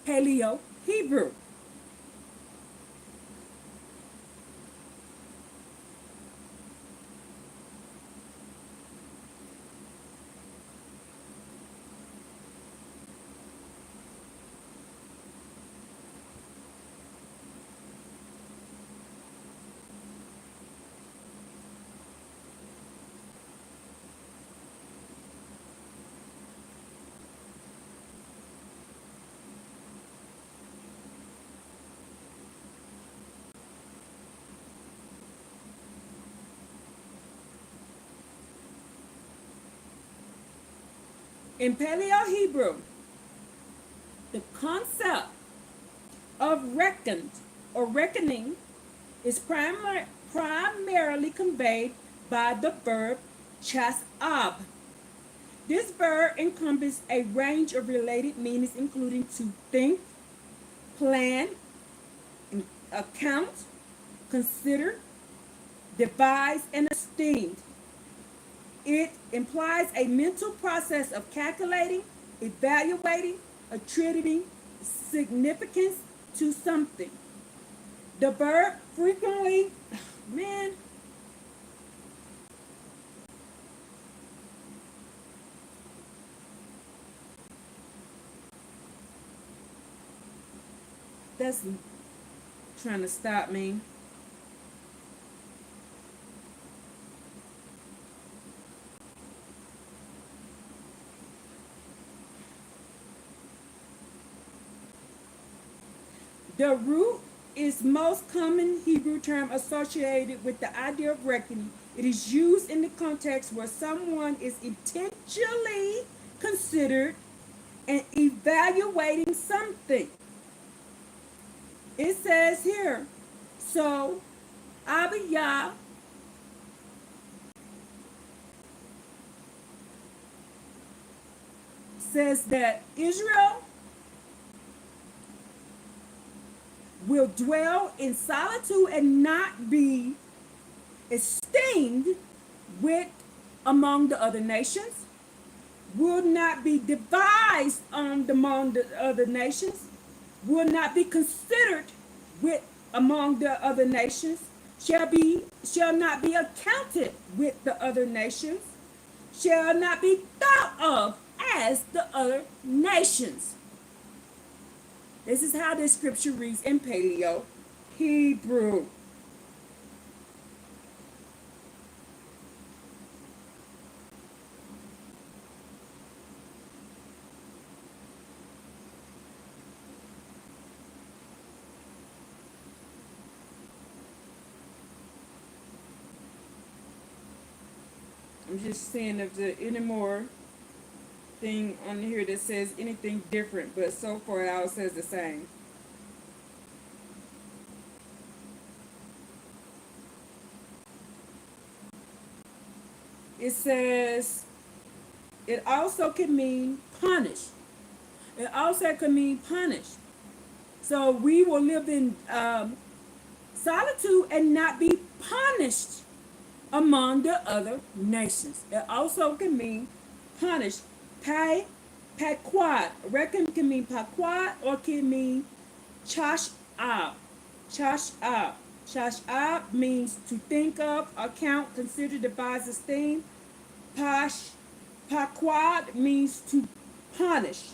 Paleo Hebrew? In Paleo Hebrew, the concept of reckoned or reckoning is primarily conveyed by the verb chasab. This verb encompasses a range of related meanings, including to think, plan, account, consider, devise, and esteem. It implies a mental process of calculating, evaluating, attributing significance to something. The verb frequently, man, that's trying to stop me. The root is most common Hebrew term associated with the idea of reckoning. It is used in the context where someone is intentionally considered and evaluating something. It says here, so Abbba Yah says that Israel will dwell in solitude and not be esteemed with among the other nations, will not be devised among the other nations, will not be considered with among the other nations, shall not be accounted with the other nations, shall not be thought of as the other nations. This is how this scripture reads in Paleo Hebrew. I'm just seeing if there's any more thing on here that says anything different, but so far it all says the same. It says it also can mean punish. It also can mean punish. So we will live in solitude and not be punished among the other nations. It also can mean punish. Paquad. Reckon can mean paquad or can mean chash ab. Chash ab. Shash'ab means to think of, account, consider, devise, esteem. Pash, Paquad means to punish,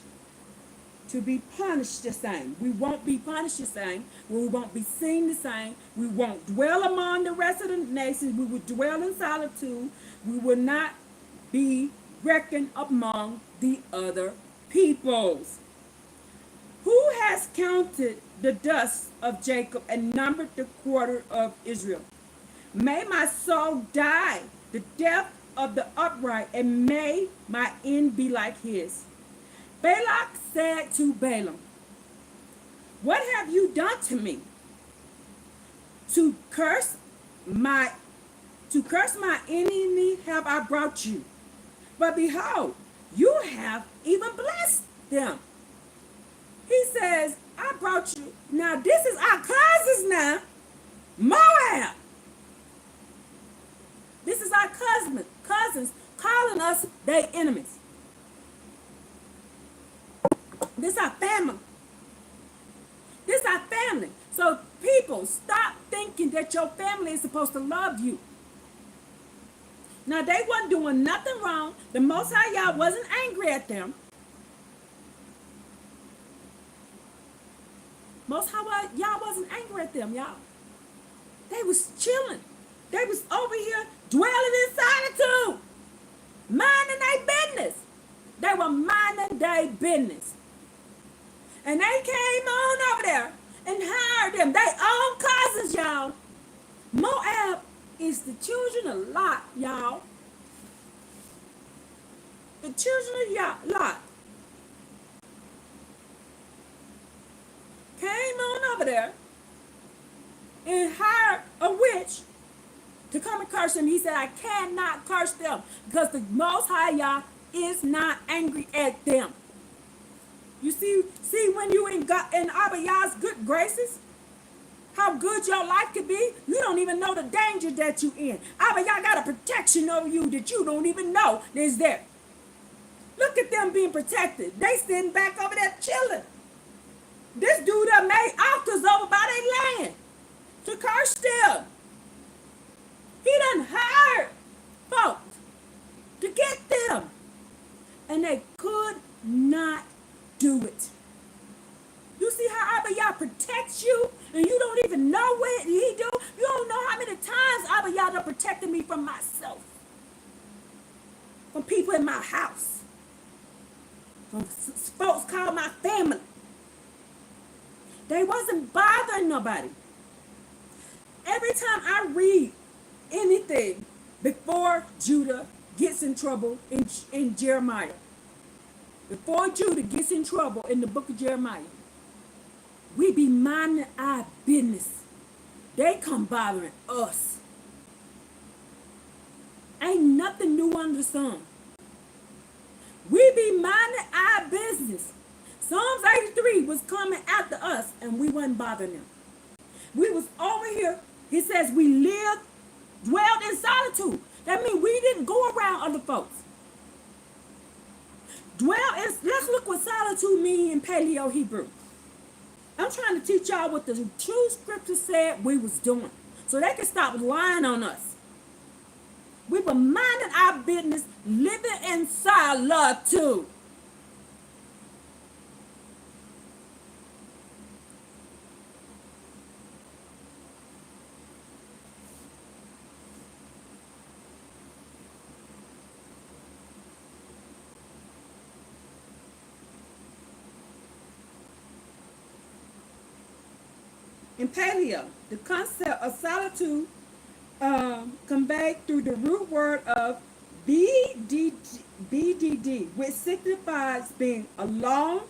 to be punished the same. We won't be punished the same. We won't be seen the same. We won't dwell among the rest of the nations. We will dwell in solitude. We will not be reckoned among the other peoples. Who has counted the dust of Jacob and numbered the quarter of Israel? May my soul die the death of the upright, and may my end be like his. Balak said to Balaam, what have you done to me? To curse my enemy have I brought you. But behold, you have even blessed them. He says, I brought you. Now this is our cousins now. Moab. This is our cousins calling us their enemies. This our family. This our family. So people, stop thinking that your family is supposed to love you. Now they wasn't doing nothing wrong. The Most High Yah wasn't angry at them. Most High Yah wasn't angry at them, y'all. They was chilling. They was over here dwelling in solitude, minding their business. They were minding their business. And they came on over there and hired them. They own cousins, y'all. Moab is the children of Lot, y'all. The children of Lot came on over there and hired a witch to come and curse them. He said, I cannot curse them because the Most High Yah is not angry at them. You see when you in Abbba Yah's good graces, how good your life could be. You don't even know the danger that you in. Abbba Yah got a protection over you that you don't even know is there. Look at them being protected. They sitting back over there chilling. This dude done made altars over by their land to curse them. He done hired folks to get them. And they could not do it. You see how Abbba Yah protects you and you don't even know what he do? You don't know how many times Abbba Yah done protected me from myself. From people in my house. From folks called my family. They wasn't bothering nobody. Every time I read anything before Judah gets in trouble in Jeremiah, before Judah gets in trouble in the book of Jeremiah, we be minding our business. They come bothering us. Ain't nothing new under the sun. We be minding our business. Psalms 83 was coming after us and we wasn't bothering them. We was over here. He says we dwelled in solitude. That means we didn't go around other folks. Let's look what solitude means in Paleo Hebrew. I'm trying to teach y'all what the true scripture said we was doing. So they can stop lying on us. We were minding our business, living in solitude. In Paleo, the concept of solitude conveyed through the root word of BDD, which signifies being alone,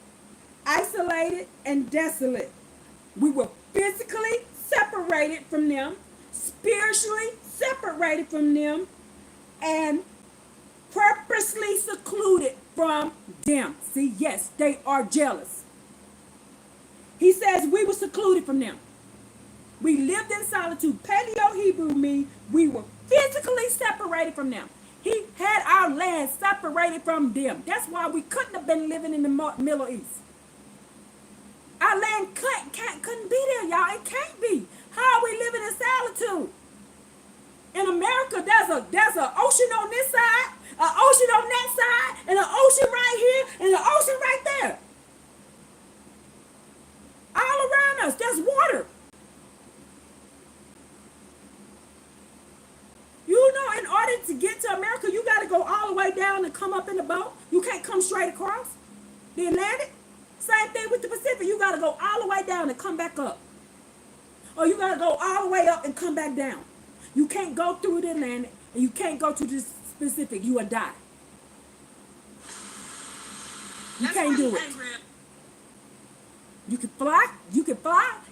isolated, and desolate. We were physically separated from them, spiritually separated from them, and purposely secluded from them. See, yes, they are jealous. He says we were secluded from them. We lived in solitude. Paleo Hebrew means we were physically separated from them. He had our land separated from them. That's why we couldn't have been living in the Middle East. Our land couldn't be there, y'all. It can't be. How are we living in solitude? In America, there's an ocean on this side, an ocean on that side, and an ocean right here, and an ocean right there. All around us, there's water. You know, in order to get to America, you got to go all the way down and come up in the boat. You can't come straight across the Atlantic. Same thing with the Pacific. You got to go all the way down and come back up. Or you got to go all the way up and come back down. You can't go through the Atlantic and you can't go to the Pacific. You will die. You can't do it. You can fly,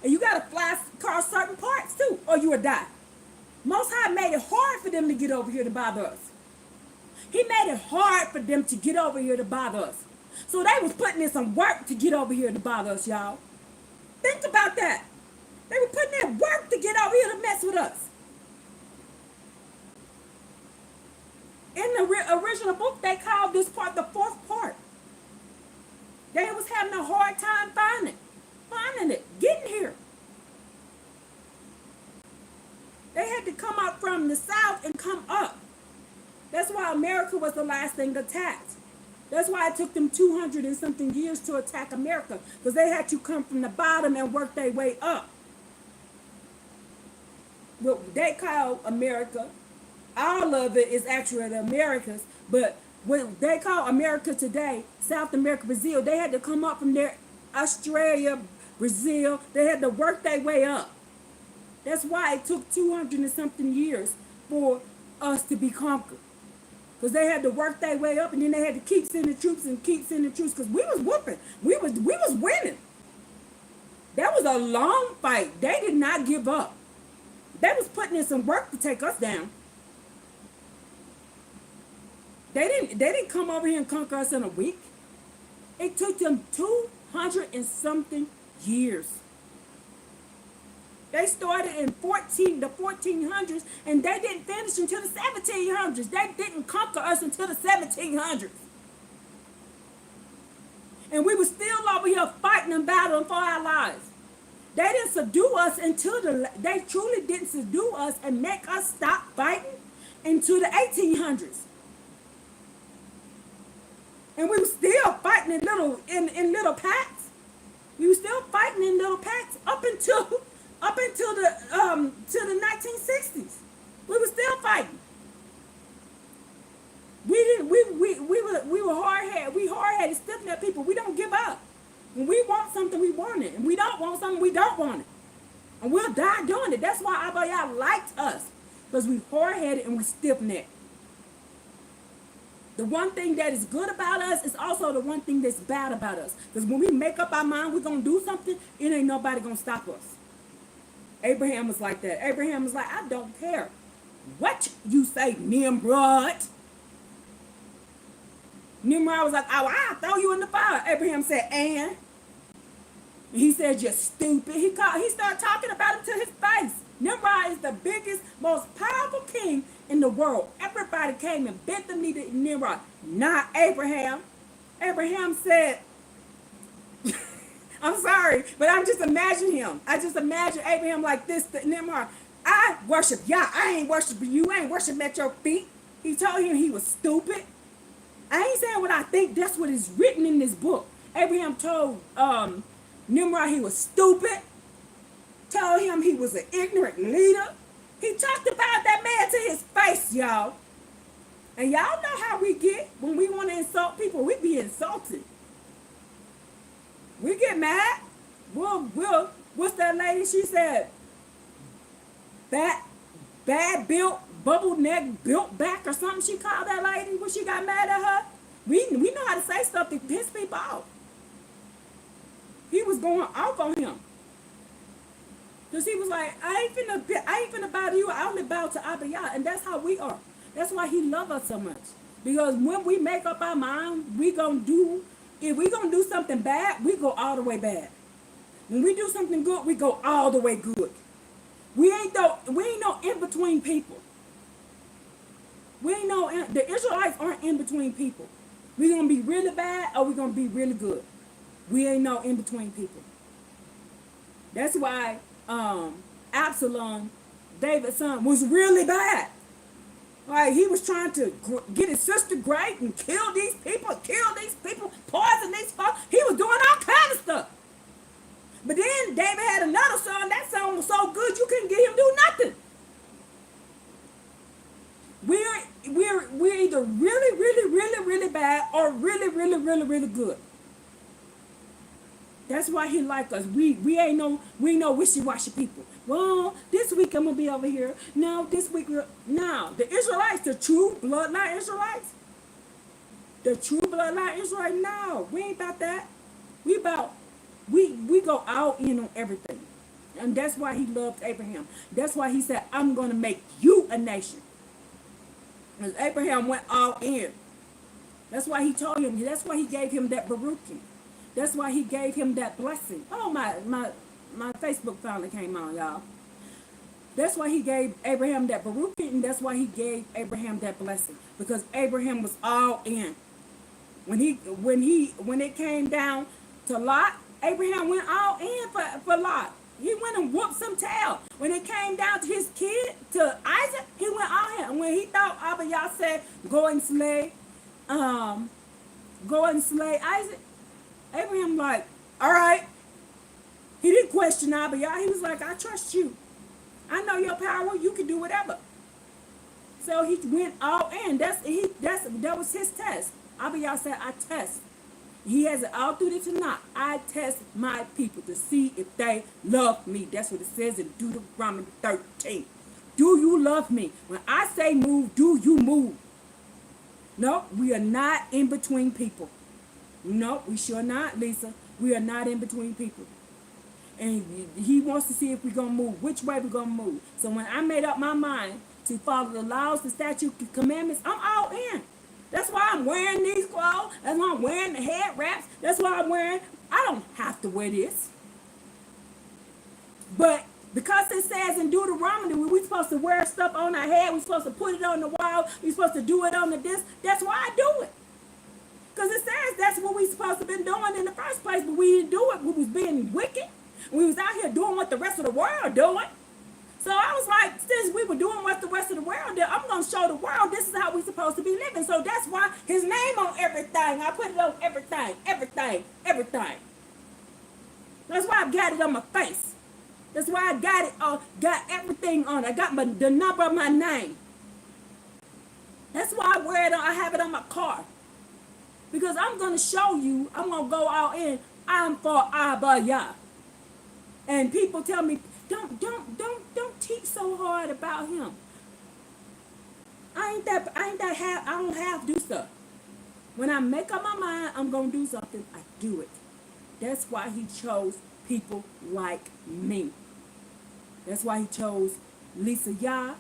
and you got to fly across certain parts too, or you will die. Most High made it hard for them to get over here to bother us. He made it hard for them to get over here to bother us. So they was putting in some work to get over here to bother us, y'all. Think about that. They were putting in work to get over here to mess with us. In the original book, they called this part the fourth part. They was having a hard time finding it, getting here. They had to come up from the south and come up. That's why America was the last thing attacked. That's why it took them 200 and something years to attack America, because they had to come from the bottom and work their way up. What they call America, all of it is actually the Americas, but what they call America today, South America, Brazil, they had to come up from there, Australia, Brazil, they had to work their way up. That's why it took 200 and something years for us to be conquered. Because they had to work their way up, and then they had to keep sending troops and keep sending troops, because we was whooping. We was winning. That was a long fight. They did not give up. They was putting in some work to take us down. They didn't come over here and conquer us in a week. It took them 200 and something years. They started in the 1400s, and they didn't finish until the 1700s. They didn't conquer us until the 1700s. And we were still over here fighting and battling for our lives. They didn't subdue us they truly didn't subdue us and make us stop fighting until the 1800s. And we were still fighting in little packs. We were still fighting in little packs up until the 1960s. We were still fighting. We were hard-headed. We hard-headed, stiff-necked people. We don't give up. When we want something, we want it. And we don't want something, we don't want it. And we'll die doing it. That's why Abbba Yah liked us. Because we hard-headed and we stiff-necked. The one thing that is good about us is also the one thing that's bad about us. Because when we make up our mind we're going to do something, it ain't nobody going to stop us. Abraham was like that. Abraham was like, I don't care what you say, Nimrod. Nimrod was like, oh, I'll throw you in the fire. Abraham said, and he said, you're stupid. He started talking about him to his face. Nimrod is the biggest, most powerful king in the world. Everybody came and bent the knee to Nimrod. Not Abraham. Abraham said, I'm sorry, but I'm just imagining him. I just imagine Abraham like this to Nimrod. I worship Yah. I ain't worshiping you. I ain't worshiping at your feet. He told him he was stupid. I ain't saying what I think. That's what is written in this book. Abraham told Nimrod he was stupid. Told him he was an ignorant leader. He talked about that man to his face, y'all. And y'all know how we get when we want to insult people. We be insulted. We get mad. What's that lady? She said, bad built, bubble neck, built back or something. She called that lady when she got mad at her. We know how to say stuff to piss people off. He was going off on him. Because he was like, I ain't finna bow to you. I only bow to Abbba Yah. And that's how we are. That's why he loves us so much. Because when we make up our mind, if we gonna do something bad, we go all the way bad. When we do something good, we go all the way good. We ain't no in-between people. The Israelites aren't in-between people. We gonna be really bad or we gonna be really good. We ain't no in-between people. That's why Absalom, David's son, was really bad. Like he was trying to get his sister great and kill these people, poison these folks. He was doing all kind of stuff. But then David had another son. That son was so good you couldn't get him to do nothing. We're either really bad or really good. That's why he like us. We ain't no wishy-washy people. Well, this week I'm gonna be over here. No, this week no. The Israelites, the true bloodline Israelites. The true bloodline Israelites, no. We ain't about that. We go all in on everything. And that's why he loved Abraham. That's why he said, I'm gonna make you a nation. Because Abraham went all in. That's why he told him, that's why he gave him that Baruch. That's why he gave him that blessing. Oh, my Facebook finally came on, y'all. That's why he gave Abraham that Baruch, and that's why he gave Abraham that blessing. Because Abraham was all in. When it came down to Lot, Abraham went all in for Lot. He went and whooped some tail. When it came down to his kid, to Isaac, he went all in. When he thought Abbba Yah said, go and slay Isaac, Abraham like, all right. He didn't question Abbba Yah. He was like, I trust you. I know your power. You can do whatever. So he went all in. That was his test. Abbba Yah said, I test. He has it all through the Tanakh. I test my people to see if they love me. That's what it says in Deuteronomy 13. Do you love me? When I say move, do you move? No, we are not in between people. No, we sure not, Lisa. We are not in between people. And he wants to see if we're going to move, which way we're going to move. So when I made up my mind to follow the laws, the statutes, the commandments, I'm all in. That's why I'm wearing these clothes. That's why I'm wearing the head wraps. That's why I'm wearing, I don't have to wear this. But because it says in Deuteronomy, we're supposed to wear stuff on our head, we're supposed to put it on the wall, we're supposed to do it on the disc, that's why I do it. Because it says that's what we're supposed to have been doing in the first place, but we didn't do it. We was being wicked. We was out here doing what the rest of the world doing. So I was like, since we were doing what the rest of the world did, I'm going to show the world this is how we're supposed to be living. So that's why his name on everything. I put it on everything. That's why I got it on my face. That's why I got it got everything on. I got the number of my name. That's why I wear it on, I have it on my car. Because I'm going to show you, I'm going to go out in, I'm for Abbba Yah. And people tell me, don't teach so hard about him. I don't have to do stuff. When I make up my mind, I'm going to do something, I do it. That's why he chose people like me. That's why he chose Lisa Yah,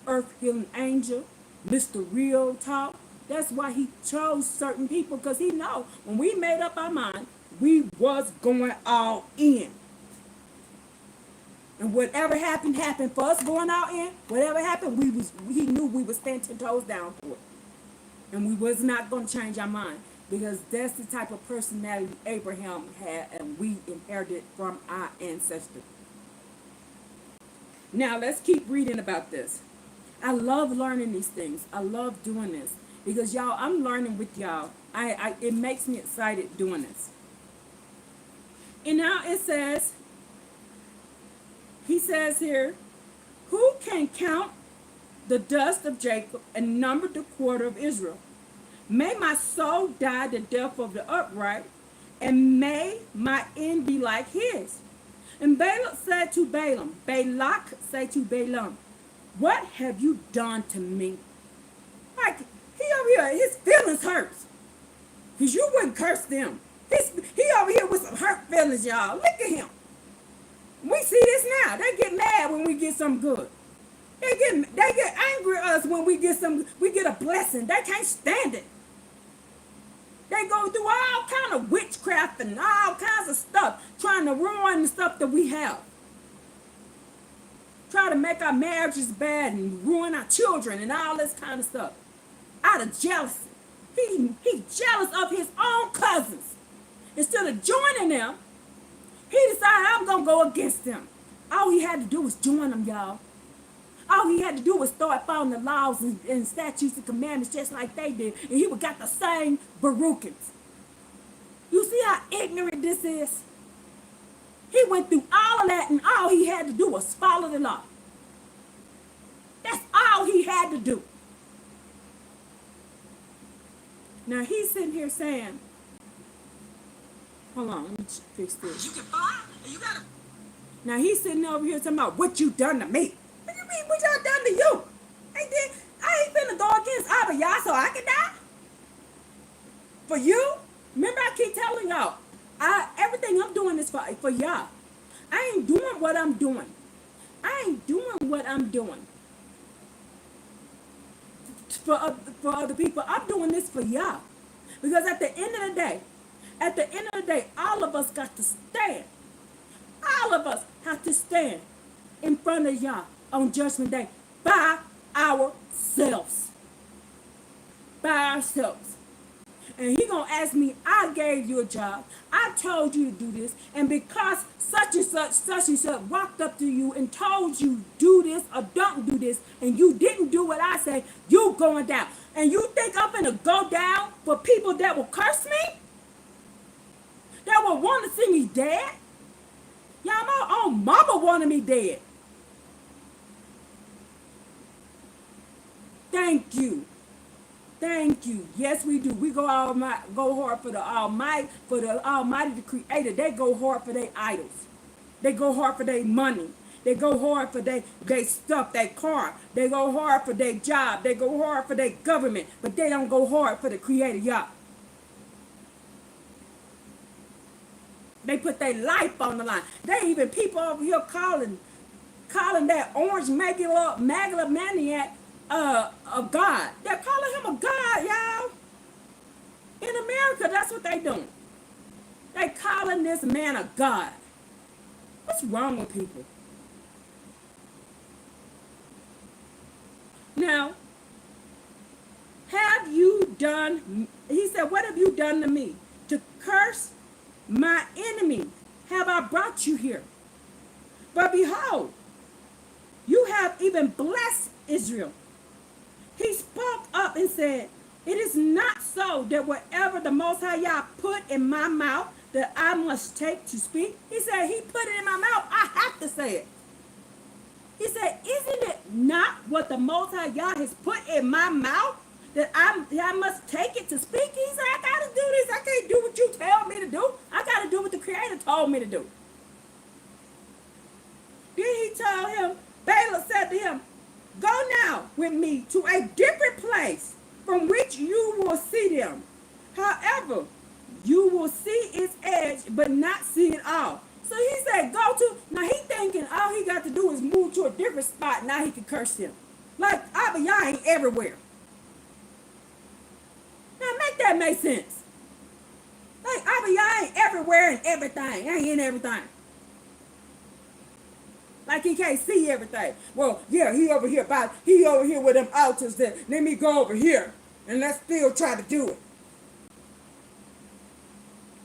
Earth Healing Angel, Mr. Real Talk. That's why he chose certain people, because he know when we made up our mind, we was going all in. And whatever happened for us going all in. Whatever happened, he knew we would stand 10 toes down for it. And we was not going to change our mind, because that's the type of personality Abraham had, and we inherited from our ancestors. Now let's keep reading about this. I love learning these things. I love doing this. Because y'all, I'm learning with y'all. It makes me excited doing this. And now it says, he says here, who can count the dust of Jacob and number the quarter of Israel? May my soul die the death of the upright, and may my end be like his. And Balak said to Balaam, Balak said to Balaam, what have you done to me? Like, he over here, his feelings hurts. Because you wouldn't curse them. He over here with some hurt feelings, y'all. Look at him. We see this now. They get mad when we get something good. They get angry at us when we get a blessing. They can't stand it. They go through all kind of witchcraft and all kinds of stuff, trying to ruin the stuff that we have. Try to make our marriages bad and ruin our children and all this kind of stuff. Out of jealousy. He's jealous of his own cousins. Instead of joining them, he decided, I'm going to go against them. All he had to do was join them, y'all. All he had to do was start following the laws and statutes and commandments just like they did, and he would got the same Baruchans. You see how ignorant this is? He went through all of that, and all he had to do was follow the law. That's all he had to do. Now he's sitting here saying, hold on, let me fix this. You can fly, and you gotta. Now he's sitting over here talking about what you done to me. What you mean, what y'all done to you? I ain't finna go against Abbba Yah so I can die. For you? Remember I keep telling y'all, everything I'm doing is for y'all. I ain't doing what I'm doing. I ain't doing what I'm doing for other people. I'm doing this for y'all. Because at the end of the day, all of us got to stand. All of us have to stand in front of y'all on Judgment Day by ourselves. By ourselves. And he gonna ask me, I gave you a job. I told you to do this. And because such and such walked up to you and told you do this or don't do this, and you didn't do what I say, you going down. And you think I'm gonna go down for people that will curse me? That will want to see me dead? Y'all, my own mama wanted me dead. Thank you. Thank you. Yes, we do. We go hard for the Almighty, the Creator. They go hard for their idols. They go hard for their money. They go hard for their stuff, their car. They go hard for their job. They go hard for their government. But they don't go hard for the Creator, y'all. They put their life on the line. They even people over here calling that orange megalomaniac a God. They're calling him a God, y'all. In America, that's what they doing. They calling this man a God. What's wrong with people? Now, he said, what have you done to me? To curse my enemy have I brought you here. But behold, you have even blessed Israel. He spoke up and said, it is not so that whatever the Most High Yah put in my mouth that I must take to speak. He said, he put it in my mouth. I have to say it. He said, isn't it not what the Most High Yah has put in my mouth that I must take it to speak? He said, I got to do this. I can't do what you tell me to do. I got to do what the Creator told me to do. Then he told him, Balaam said to him, go now with me to a different place from which you will see them. However, you will see its edge, but not see it all. So he said, now he thinking all he got to do is move to a different spot. Now he can curse him. Like Abbba Yah ain't everywhere. Now make that make sense. Like Abbba Yah ain't everywhere and everything. Ain't in everything. Like he can't see everything. Well, yeah, he over here with them altars that let me go over here and let's still try to do it.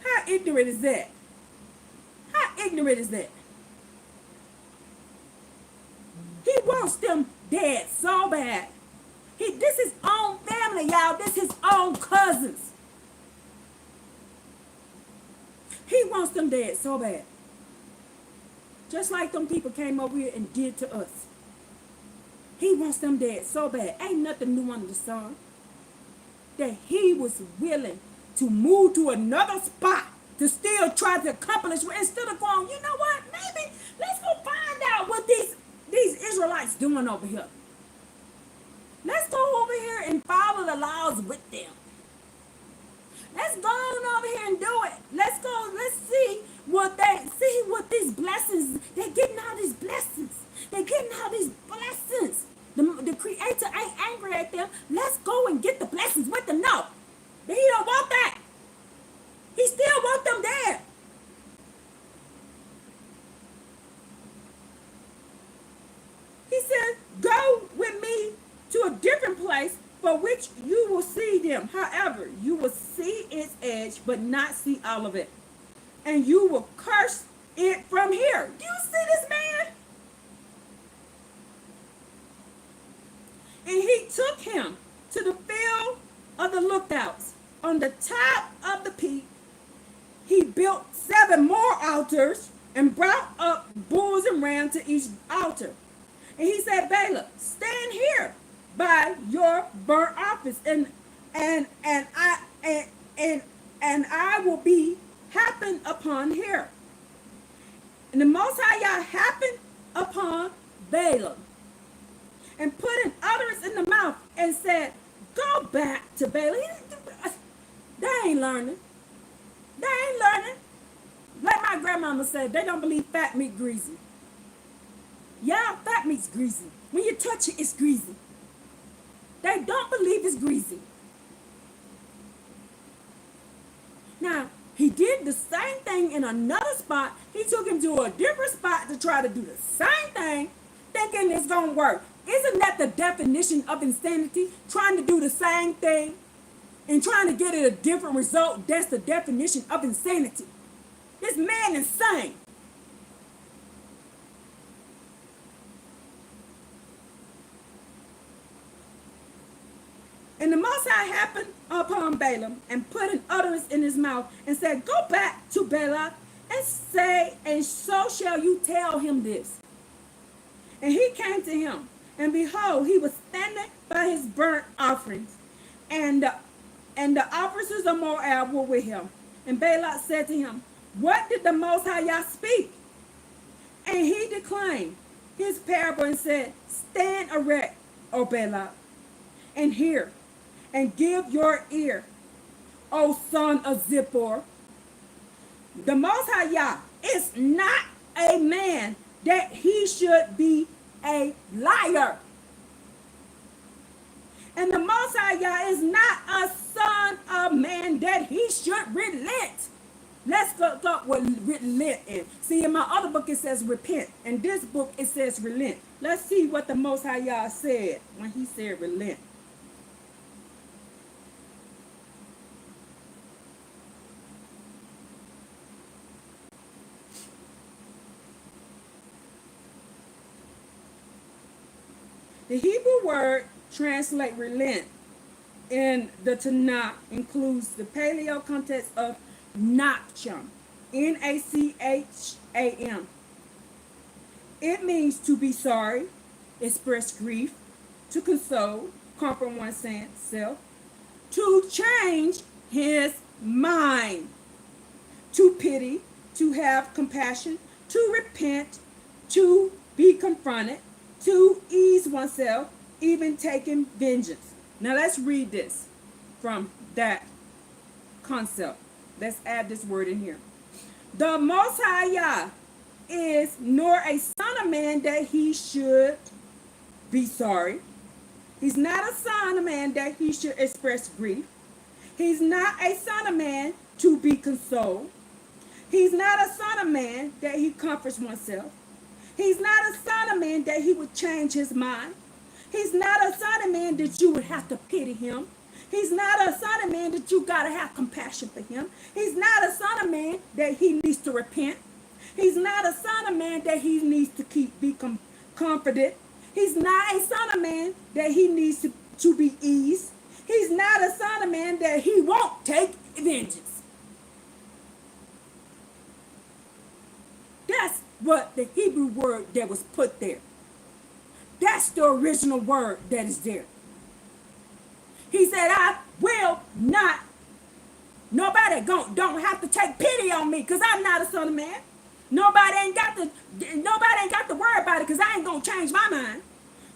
How ignorant is that? How ignorant is that? He wants them dead so bad. This is his own family, y'all. This is his own cousins. He wants them dead so bad. Just like them people came over here and did to us. He wants them dead so bad. Ain't nothing new under the sun. That he was willing to move to another spot to still try to accomplish, instead of going, you know what, maybe let's go find out what these Israelites doing over here. Let's go over here and follow the laws with them. Let's go on over here and do it. Let's see what these blessings, they're getting all these blessings. They're getting all these blessings. The Creator ain't angry at them. Let's go and get the blessings with them. No, he don't want that. He still wants them there. He said, go with me to a different place for which you will see them. However, you will see its edge, but not see all of it. And you will curse it from here. Do you see this man? And he took him to the field of the lookouts. On the top of the peak, he built 7 more altars and brought up bulls and rams to each altar. And he said, Balaam, stand here by your burnt office, and I will be happen upon here. And the Most High Yah happened upon Balaam and put an utterance in the mouth and said, go back to Balaam. They ain't learning. They ain't learning. Like my grandmama said, they don't believe fat meat greasy. Yeah, fat meat's greasy. When you touch it, it's greasy. They don't believe it's greasy. Now, he did the same thing in another spot. He took him to a different spot to try to do the same thing, thinking it's going to work. Isn't that the definition of insanity? Trying to do the same thing and trying to get a different result. That's the definition of insanity. This man is insane. And the Most High happened upon Balaam and put an utterance in his mouth and said, go back to Balak and say, and so shall you tell him this. And he came to him, and behold, he was standing by his burnt offerings, and the officers of Moab were with him. And Balak said to him, what did the Most High Yah speak? And he declaimed his parable and said, stand erect, O Balak, and hear, and give your ear, O son of Zippor. The Most High Yah is not a man that he should be a liar. And the Most High Yah is not a son of man that he should relent. Let's look up what relent is. See, in my other book it says repent. In this book it says relent. Let's see what the Most High Yah said when he said relent. The Hebrew word translate relent in the Tanakh includes the paleo context of nacham, N-A-C-H-A-M. It means to be sorry, express grief, to console, comfort oneself, to change his mind, to pity, to have compassion, to repent, to be confronted, to ease oneself, even taking vengeance. Now let's read this from that concept. Let's add this word in here. The Most High Yah is nor a son of man that he should be sorry. He's not a son of man that he should express grief. He's not a son of man to be consoled. He's not a son of man that he comforts oneself. He's not a son of man that he would change his mind. He's not a son of man that you would have to pity him. He's not a son of man that you got to have compassion for him. He's not a son of man that he needs to repent. He's not a son of man that he needs to be comforted. He's not a son of man that he needs to be eased. He's not a son of man that he won't take vengeance. That's what the Hebrew word that was put there. That's the original word that is there. He said, I will not. Nobody don't have to take pity on me because I'm not a son of man. Nobody ain't got to worry about it because I ain't going to change my mind.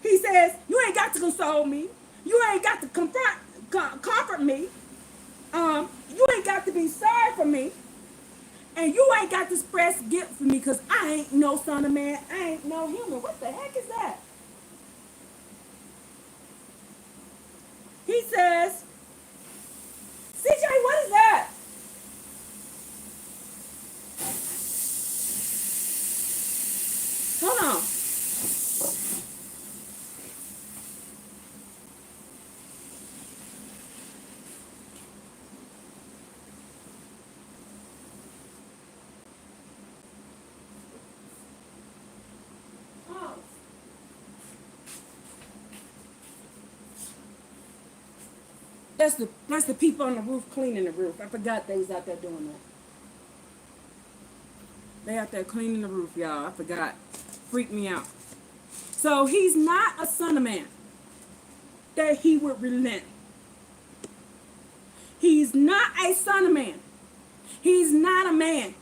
He says, you ain't got to console me. You ain't got to comfort me. You ain't got to be sorry for me. And you ain't got to express guilt for me because I ain't no son of man. I ain't no human. What the heck is that? He says, CJ, what is that? Hold on. That's the people on the roof cleaning the roof. I forgot they was out there doing that. They out there cleaning the roof, y'all. I forgot. Freaked me out. So he's not a son of man that he would relent. He's not a son of man. He's not a man.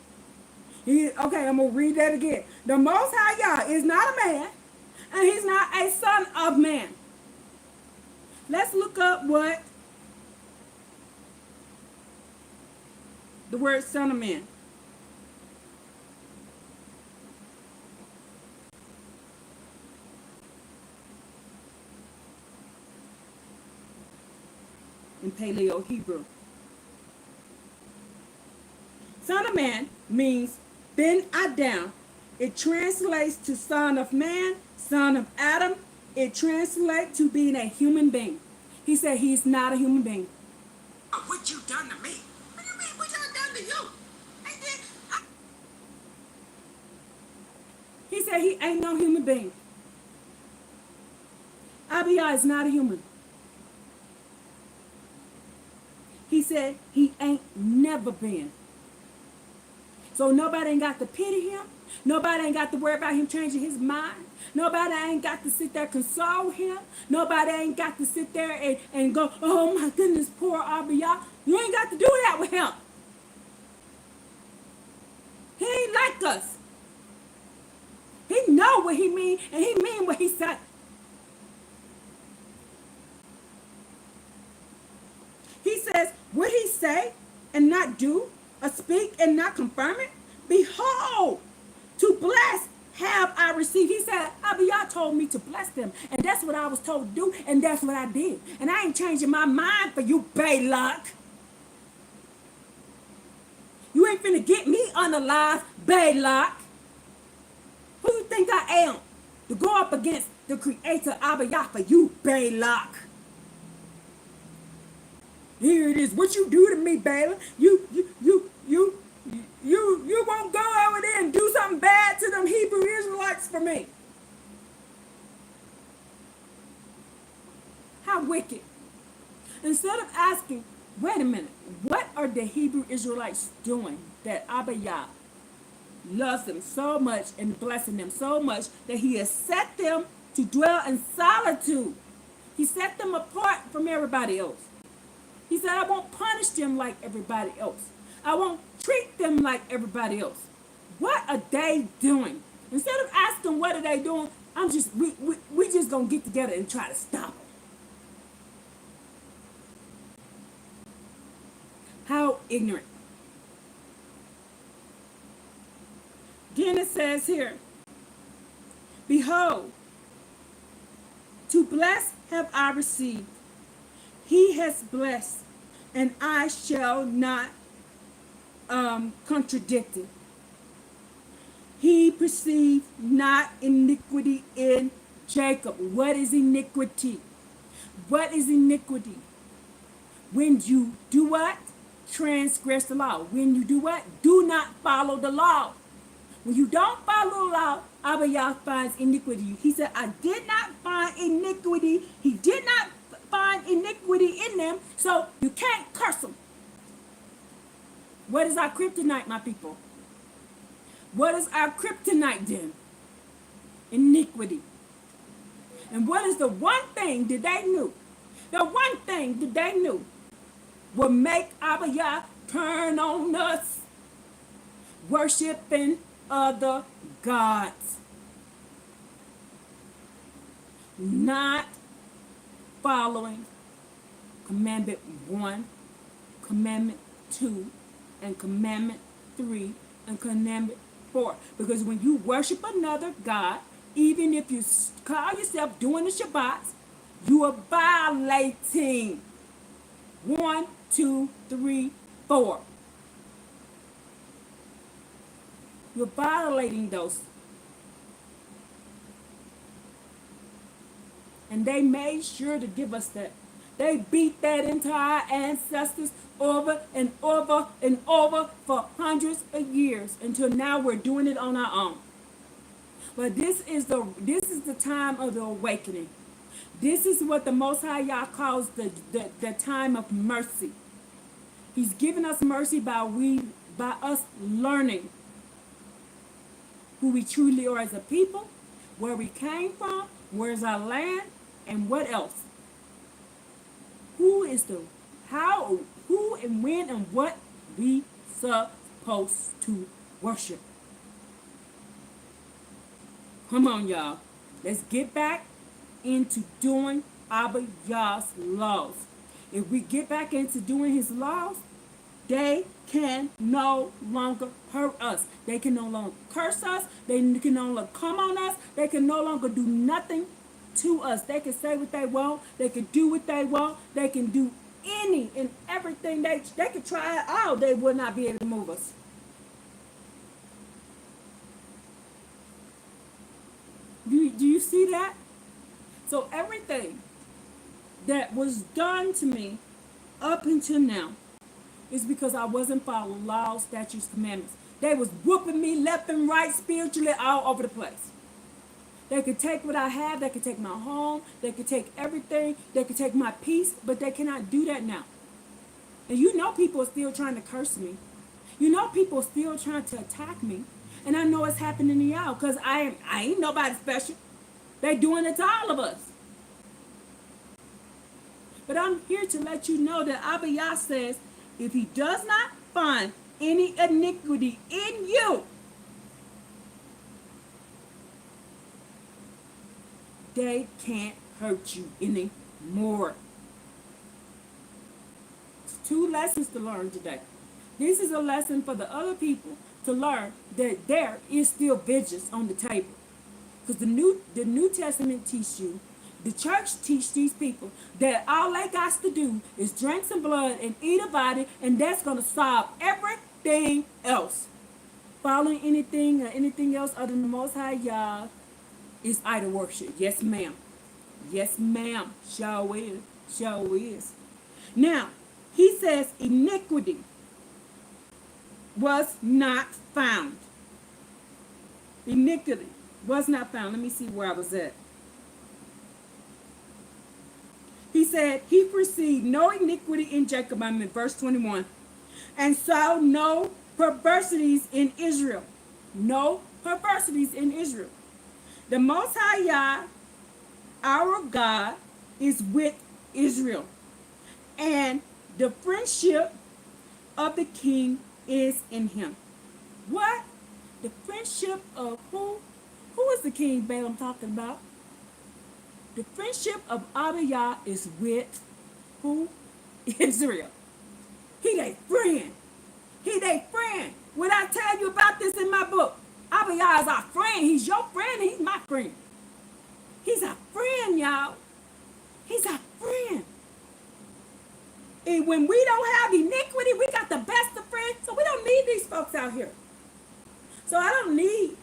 Okay, I'm going to read that again. The Most High Yah is not a man, and he's not a son of man. Let's look up what the word son of man. In Paleo Hebrew. Son of man means Ben Adam. It translates to son of man, son of Adam. It translates to being a human being. He said he's not a human being. What you done to me? What do you mean, what I done to you? He said he ain't no human being. Abbba Yah is not a human. He said he ain't never been. So nobody ain't got to pity him. Nobody ain't got to worry about him changing his mind. Nobody ain't got to sit there console him. Nobody ain't got to sit there and go, oh my goodness, poor Abbba Yah. You ain't got to do that with him. He ain't like us. He know what he mean, and he mean what he said. He says, would he say and not do, or speak and not confirm it? Behold, to bless have I received. He said, Abbba Yah told me to bless them, and that's what I was told to do, and that's what I did. And I ain't changing my mind for you, Balak. You ain't finna get me unalive, Balak. Who you think I am to go up against the creator Abbba Yah for you, Balak? Here it is. What you do to me, Balak? You won't go over there and do something bad to them Hebrew Israelites for me. How wicked. Instead of asking, wait a minute, what are the Hebrew Israelites doing that Abbba Yah loves them so much and blessing them so much that he has set them to dwell in solitude? He set them apart from everybody else. He said, I won't punish them like everybody else. I won't treat them like everybody else. What are they doing? Instead of asking what are they doing, we just gonna get together and try to stop them. How ignorant. Again it says here, behold, to bless have I received. He has blessed, and I shall not contradict it. He perceived not iniquity in Jacob. What is iniquity? What is iniquity? When you do what? Transgress the law. When you do what? Do not follow the law. When you don't follow the law, Abbba Yah finds iniquity. He said, I did not find iniquity. He did not find iniquity in them, so you can't curse them. What is our kryptonite, my people? What is our kryptonite then? Iniquity. And what is the one thing that they knew? The one thing that they knew will make Abbba Yah turn on us, worshiping other gods. Not following commandment 1, commandment 2, and commandment 3, and commandment 4. Because when you worship another God, even if you call yourself doing the Shabbats, you are violating 1, 2, 3, 4. You're violating those. And they made sure to give us that. They beat that into our ancestors over and over and over for hundreds of years until now we're doing it on our own. But this is the time of the awakening. This is what the Most High Yah calls the time of mercy. He's given us mercy by us learning who we truly are as a people, where we came from, where's our land, and what else. Who and when and what we supposed to worship. Come on, y'all. Let's get back into doing Abbba Yah's laws. If we get back into doing his laws, they can no longer hurt us. They can no longer curse us. They can no longer come on us. They can no longer do nothing to us. They can say what they want. They can do what they want. They can do any and everything. They can try it out. They will not be able to move us. Do you see that? So everything that was done to me up until now is because I wasn't following laws, statutes, commandments. They was whooping me left and right spiritually all over the place. They could take what I have. They could take my home. They could take everything. They could take my peace, but they cannot do that now. And you know people are still trying to curse me. You know people are still trying to attack me. And I know it's happening to y'all because I ain't nobody special. They doing it to all of us. But I'm here to let you know that Abbba Yah says, if he does not find any iniquity in you, they can't hurt you anymore. It's 2 lessons to learn today. This is a lesson for the other people to learn that there is still vengeance on the table. Because the New Testament teaches you, the church teach these people that all they got to do is drink some blood and eat a body, and that's going to solve everything else. Following anything or anything else other than the Most High Yah is idol worship. Yes, ma'am. Yes, ma'am. Sure is. Sure is. Now, he says iniquity was not found. Iniquity was not found. Let me see where I was at. He said, he perceived no iniquity in Jacob, I'm in verse 21, and saw no perversities in Israel. No perversities in Israel. The Most High Yah, our God, is with Israel, and the friendship of the king is in him. What? The friendship of who? Who is the king Balaam talking about? The friendship of Abbba Yah is with who? Israel. He they friend. He they friend. When I tell you about this in my book, Abbba Yah is our friend. He's your friend. He's my friend. He's our friend, y'all. He's our friend. And when we don't have iniquity, we got the best of friends. So we don't need these folks out here. So I don't need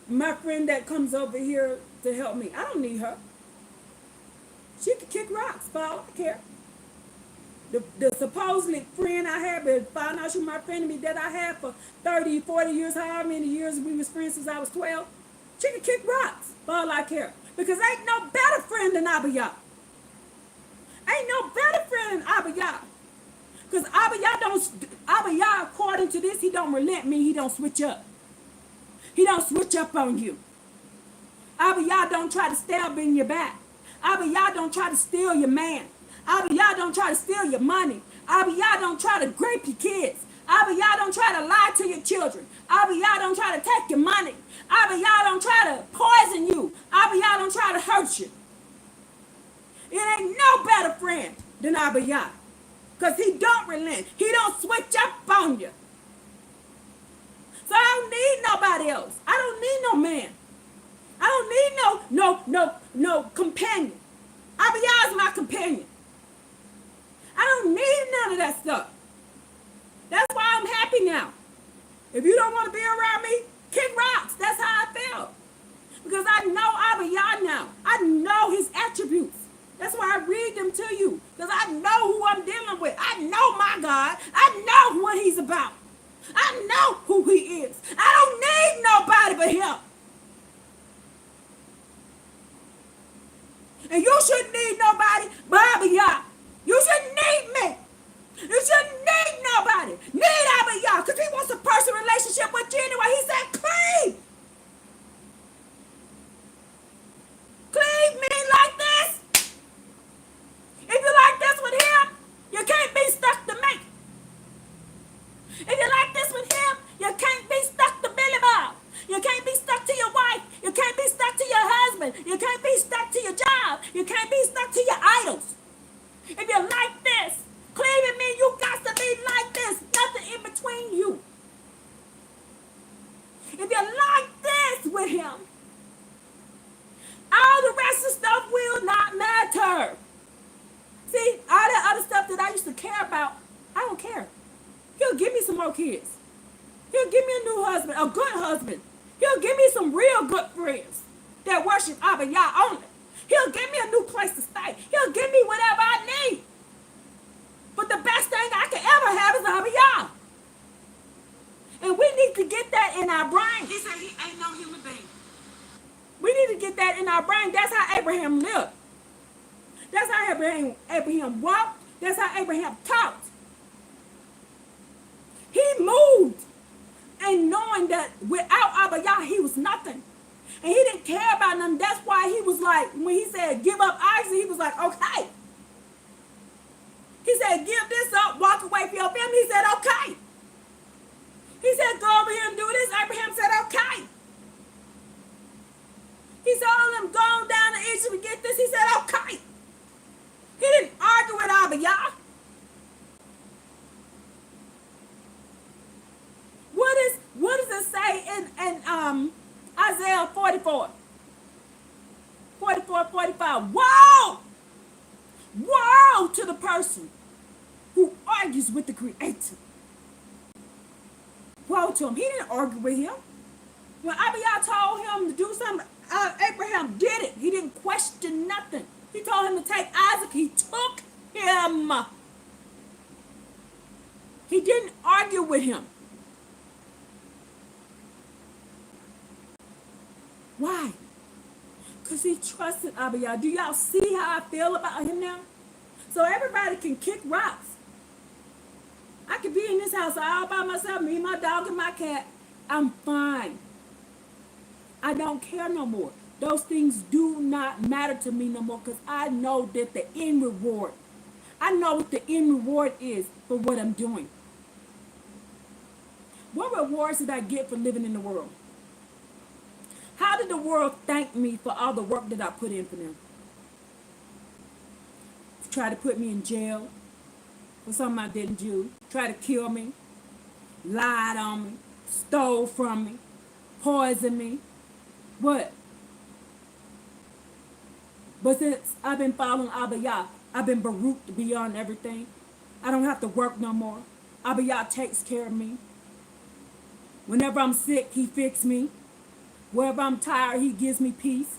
my friend that comes over here to help me. I don't need her. She could kick rocks, but I don't care. The supposedly friend I had, but found out she my friend to me that I had for 30, 40 years, however many years we was friends since I was 12. She could kick rocks, but all I care. Because ain't no better friend than Abbba Yah. Ain't no better friend than Abbba Yah. Because Abbba Yah, according to this, he don't relent me, he don't switch up. He don't switch up on you. Abbba Yah don't try to stab in your back. Abbba Yah don't try to steal your man. Abbba Yah don't try to steal your money. Abbba Yah don't try to grape your kids. Abbba Yah don't try to lie to your children. Abbba Yah don't try to take your money. Abbba Yah don't try to poison you. Abbba Yah don't try to hurt you. It ain't no better friend than Abbba Yah. Because he don't relent. He don't switch up on you. So I don't need nobody else. I don't need no man. I don't need no companion. Abbba Yah is my companion. I don't need none of that stuff. That's why I'm happy now. If you don't want to be around me, kick rocks. That's how I feel. Because I know Abbba Yah now. I know his attributes. That's why I read them to you. Because I know who I'm dealing with. I know my God. I know what he's about. I know who he is. I don't need nobody but him. And you shouldn't need nobody but Abbba Yah. You shouldn't need me. You shouldn't need nobody. Need Abbba Yah, because he wants a personal relationship with you anyway. He said, cleave. Cleave me like this. If you like this with him, you can't be stuck to me. If you like this with him, you can't be stuck to Billy Bob. You can't be stuck to your wife. You can't be stuck to your husband. You can't be stuck to your job. You can't be stuck to your idols. If you like this, cleaving me, you got to be like this. Nothing in between you. If you like this with him, all the rest of stuff will not matter. See, all that other stuff that I used to care about, I don't care. He'll give me some more kids. He'll give me a new husband, a good husband. He'll give me some real good friends that worship Abbba Yah only. He'll give me a new place to stay. He'll give me whatever I need. But the best thing I can ever have is Abbba Yah. And we need to get that in our brain. He said he ain't no human being. We need to get that in our brain. That's how Abraham lived. That's how Abraham walked. That's how Abraham talked. He moved and knowing that without Abbba Yah, he was nothing. And he didn't care about them. That's why he was like, when he said, give up Isaac, he was like, okay. He said, give this up, walk away from your family. He said, okay. He said, go over here and do this. Abraham said, okay. He told him, go down to Egypt and get this. He said, okay. He didn't argue with Abbba Yah. What does it say in Isaiah 44? 45. Woe! Woe to the person who argues with the Creator. Woe to him. He didn't argue with him. When Abbba Yah told him to do something, Abraham did it. He didn't question nothing. He told him to take Isaac. He took him. He didn't argue with him. Why? Because he trusted Abbba Yah. Do y'all see how I feel about him now? So everybody can kick rocks. I could be in this house all by myself, me, my dog, and my cat. I'm fine. I don't care no more. Those things do not matter to me no more because I know that the end reward, I know what the end reward is for what I'm doing. What rewards did I get for living in the world? How did the world thank me for all the work that I put in for them? Try to put me in jail for something I didn't do. Try to kill me. Lied on me. Stole from me. Poisoned me. What? But since I've been following Abbba Yah, I've been baruched beyond everything. I don't have to work no more. Abbba Yah takes care of me. Whenever I'm sick, he fixes me. Wherever I'm tired, he gives me peace.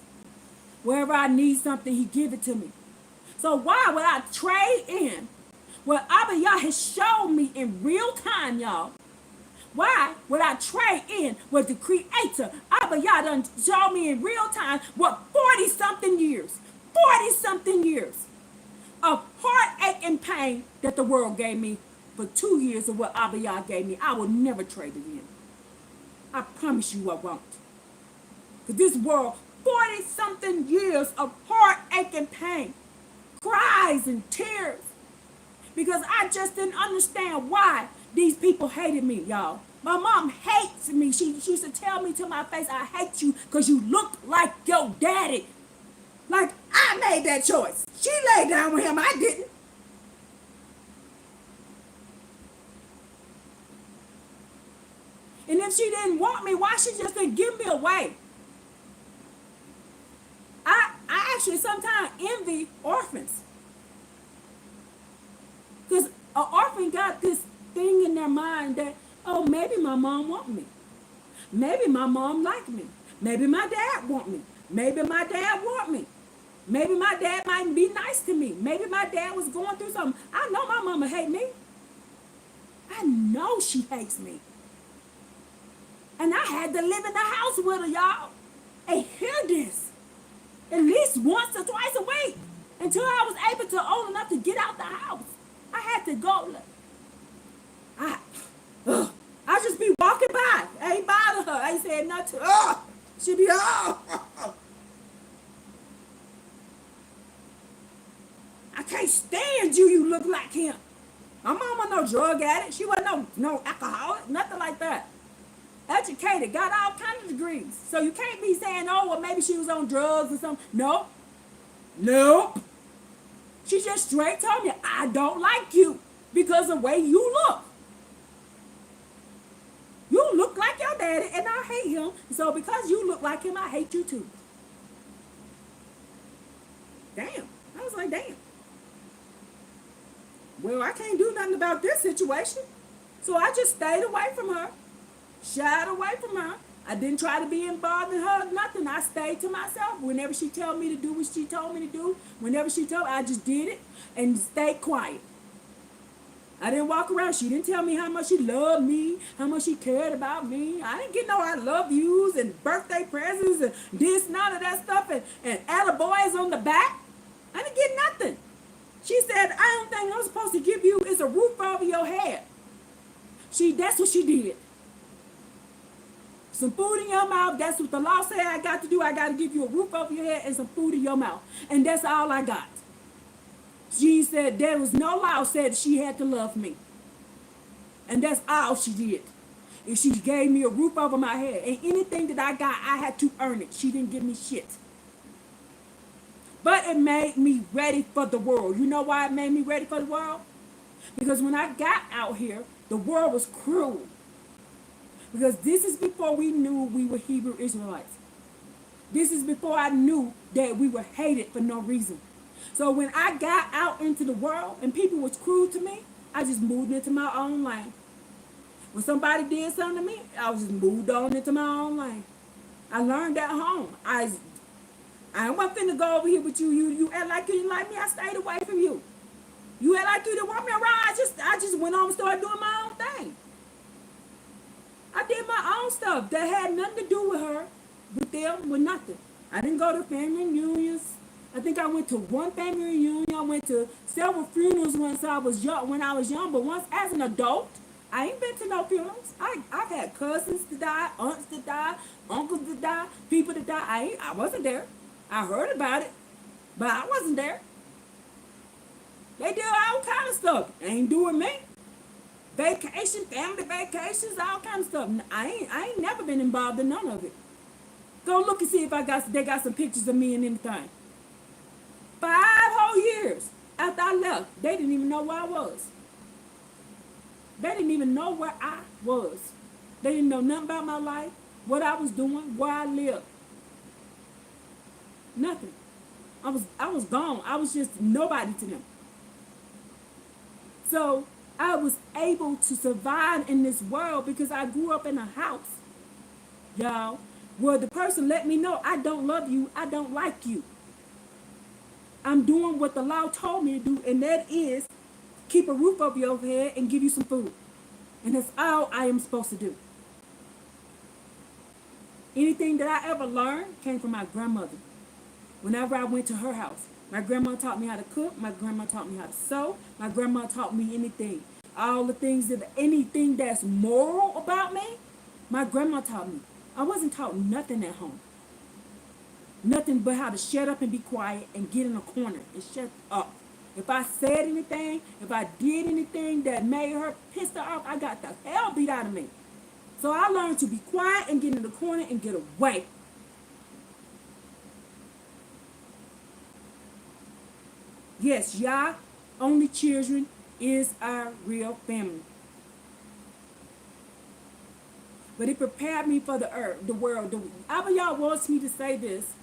Wherever I need something, he gives it to me. So why would I trade in what Abbba Yah has shown me in real time, y'all? Why would I trade in what the Creator, Abbba Yah, done showed me in real time, what 40-something years of heartache and pain that the world gave me for 2 years of what Abbba Yah gave me? I will never trade it in. I promise you I won't. Because this world, 40-something years of heartache and pain, cries and tears, because I just didn't understand why these people hated me, y'all. My mom hates me. She used to tell me to my face, I hate you because you look like your daddy. Like I made that choice. She laid down with him. I didn't. And if she didn't want me, why she just didn't give me away? I actually sometimes envy orphans. Because an orphan got this thing in their mind that, oh, maybe my mom want me. Maybe my mom like me. Maybe my dad want me. Maybe my dad want me. Maybe my dad might be nice to me. Maybe my dad was going through something. I know my mama hate me. I know she hates me. And I had to live in the house with her, y'all. And hear this. at least once or twice a week until I was able to old enough to get out the house. I had to go. I, ugh, I just be walking by. I ain't bother her. I ain't said nothing to her. She be, I can't stand you. You look like him. My mom was no drug addict. She wasn't no alcoholic. Nothing like that. Educated. Got all kinds of degrees. So you can't be saying, oh, well, maybe she was on drugs or something. Nope. Nope. She just straight told me, I don't like you because of the way you look. You look like your daddy, and I hate him. So because you look like him, I hate you too. Damn. I was like, damn. Well, I can't do nothing about this situation. So I just stayed away from her. Shied away from her. I didn't try to be involved in her, nothing. I stayed to myself. Whenever she told me to do what she told me to do, whenever she told me, I just did it and stayed quiet. I didn't walk around. She didn't tell me how much she loved me, how much she cared about me. I didn't get no I love yous and birthday presents and this, none of that stuff and attaboys on the back. I didn't get nothing. She said, I don't think I'm supposed to give you is a roof over your head. That's what she did. Some food in your mouth, that's what the law said I got to do. I got to give you a roof over your head and some food in your mouth. And that's all I got. She said there was no law said she had to love me. And that's all she did. And she gave me a roof over my head. And anything that I got, I had to earn it. She didn't give me shit. But it made me ready for the world. You know why it made me ready for the world? Because when I got out here, the world was cruel. Because this is before we knew we were Hebrew Israelites. This is before I knew that we were hated for no reason. So when I got out into the world and people was cruel to me, I just moved into my own lane. When somebody did something to me, I was just moved on into my own lane. I learned at home. I wasn't finna go over here with you. You act like you didn't like me. I stayed away from you. You act like you didn't want me around. I just went on and started doing my own thing. I did my own stuff that had nothing to do with her, with them, with nothing. I didn't go to family reunions. I think I went to one family reunion. I went to several funerals when I was young. But once as an adult, I ain't been to no funerals. I've had cousins to die, aunts to die, uncles to die, people to die. I wasn't there. I heard about it, but I wasn't there. They did all kind of stuff. Ain't doing me. Vacation, family vacations, all kind of stuff. I ain't never been involved in none of it. Go look and see if they got some pictures of me and anything. 5 whole years after I left, they didn't even know where I was. They didn't even know where I was. They didn't know nothing about my life, what I was doing, where I lived. Nothing. I was gone. I was just nobody to them. So I was able to survive in this world because I grew up in a house, y'all, where the person let me know I don't love you, I don't like you. I'm doing what the law told me to do, and that is keep a roof over your head and give you some food. And that's all I am supposed to do. Anything that I ever learned came from my grandmother. Whenever I went to her house, my grandma taught me how to cook. My grandma taught me how to sew. My grandma taught me anything. All the things anything that's moral about me, my grandma taught me. I wasn't taught nothing at home. Nothing but how to shut up and be quiet and get in a corner and shut up. If I said anything, if I did anything that made her pissed her off, I got the hell beat out of me. So I learned to be quiet and get in the corner and get away. Yes, Yah, only children, is our real family. But it prepared me for the earth, the world. Abbba Yah wants me to say this.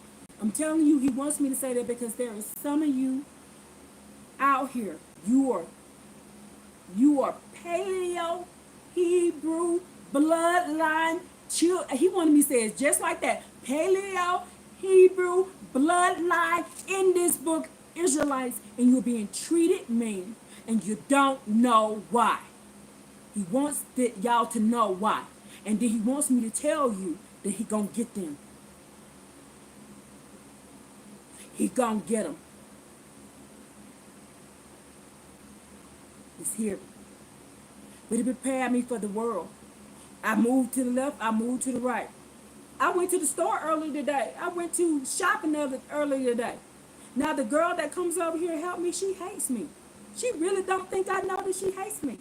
I'm telling you, he wants me to say that because there is some of you out here. You are paleo, Hebrew, bloodline, children. He wanted me to say it just like that. Paleo, Hebrew, bloodline in this book, Israelites, and you're being treated mean, and you don't know why. He wants y'all to know why. And then he wants me to tell you that he gonna get them. He gonna get him. It's here. But it prepared me for the world. I moved to the left, I moved to the right. I went to the store earlier today. I went to shopping earlier today. Now the girl that comes over here to help me, she hates me. She really don't think I know that she hates me.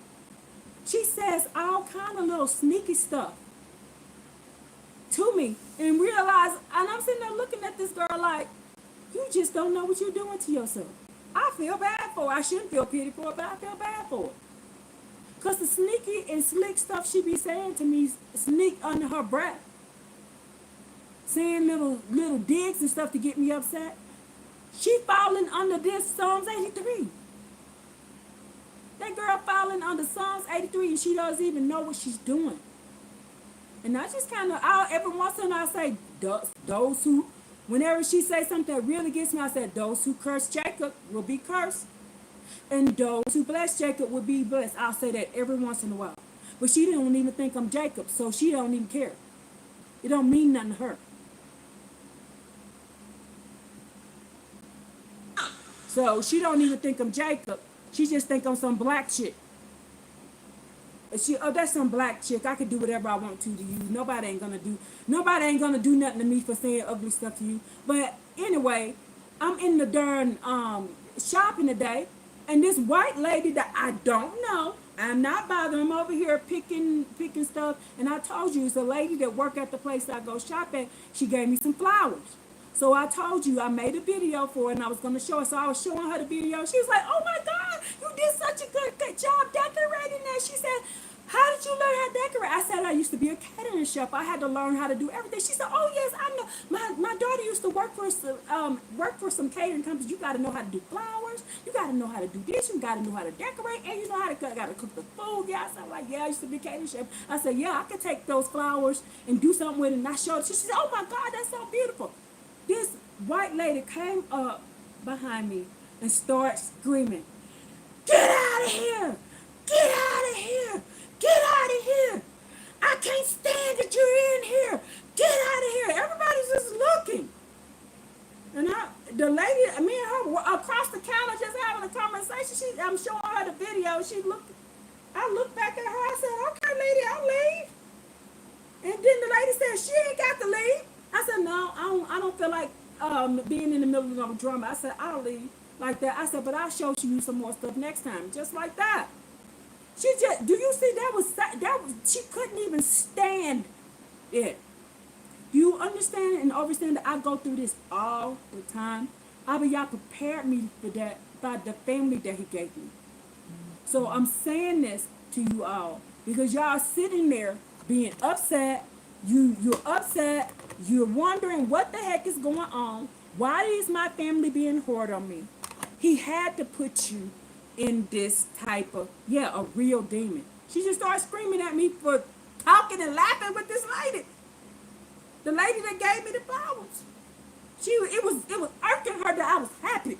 She says all kind of little sneaky stuff to me and realize, and I'm sitting there looking at this girl like, you just don't know what you're doing to yourself. I feel bad for her. I shouldn't feel pity for her, but I feel bad for her. Because the sneaky and slick stuff she be saying to me, sneak under her breath. Saying little digs and stuff to get me upset. She falling under this Psalms 83. That girl falling under Psalms 83 and she doesn't even know what she's doing. And I just kind of, every once in a while I say, those who, whenever she says something that really gets me, I said, those who curse Jacob will be cursed. And those who bless Jacob will be blessed. I'll say that every once in a while. But she don't even think I'm Jacob, so she don't even care. It don't mean nothing to her. So she don't even think I'm Jacob. She just think I'm some black chick. That's some black chick. I can do whatever I want to you. Nobody ain't gonna do nothing to me for saying ugly stuff to you. But anyway, I'm in the darn shopping today, and this white lady that I don't know, I'm not bothering. I'm over here picking stuff, and I told you it's a lady that work at the place that I go shop at. She gave me some flowers. So I told you I made a video for her and I was going to show her. So I was showing her the video. She was like, oh my God, you did such a good job decorating that. She said, how did you learn how to decorate? I said, I used to be a catering chef. I had to learn how to do everything. She said, oh yes, I know. My daughter used to work for some catering companies. You got to know how to do flowers. You got to know how to do this. You got to know how to decorate. And you know how to cook the food. Yeah, I said, like, yeah, I used to be a catering chef. I said, yeah, I could take those flowers and do something with it. And I showed her. She said, oh my God, that's so beautiful. This white lady came up behind me and started screaming, get out of here! Get out of here! Get out of here! I can't stand that you're in here! Get out of here! Everybody's just looking. And the lady, me and her were across the counter just having a conversation. I'm showing her the video. I looked back at her. I said, okay, lady, I'll leave. And then the lady said, she ain't got to leave. I said, no, I don't feel like being in the middle of no drama. I said, I'll leave like that. I said, but I'll show you some more stuff next time. Just like that. Do you see that was, she couldn't even stand it. Do you understand and understand that I go through this all the time? Abbba Yah prepared me for that by the family that he gave me. So I'm saying this to you all because y'all sitting there being upset. You're upset. You're wondering what the heck is going on. Why is my family being hard on me? He had to put you in this type of, a real demon. She just started screaming at me for talking and laughing with this lady. The lady that gave me the flowers. It was irking her that I was happy.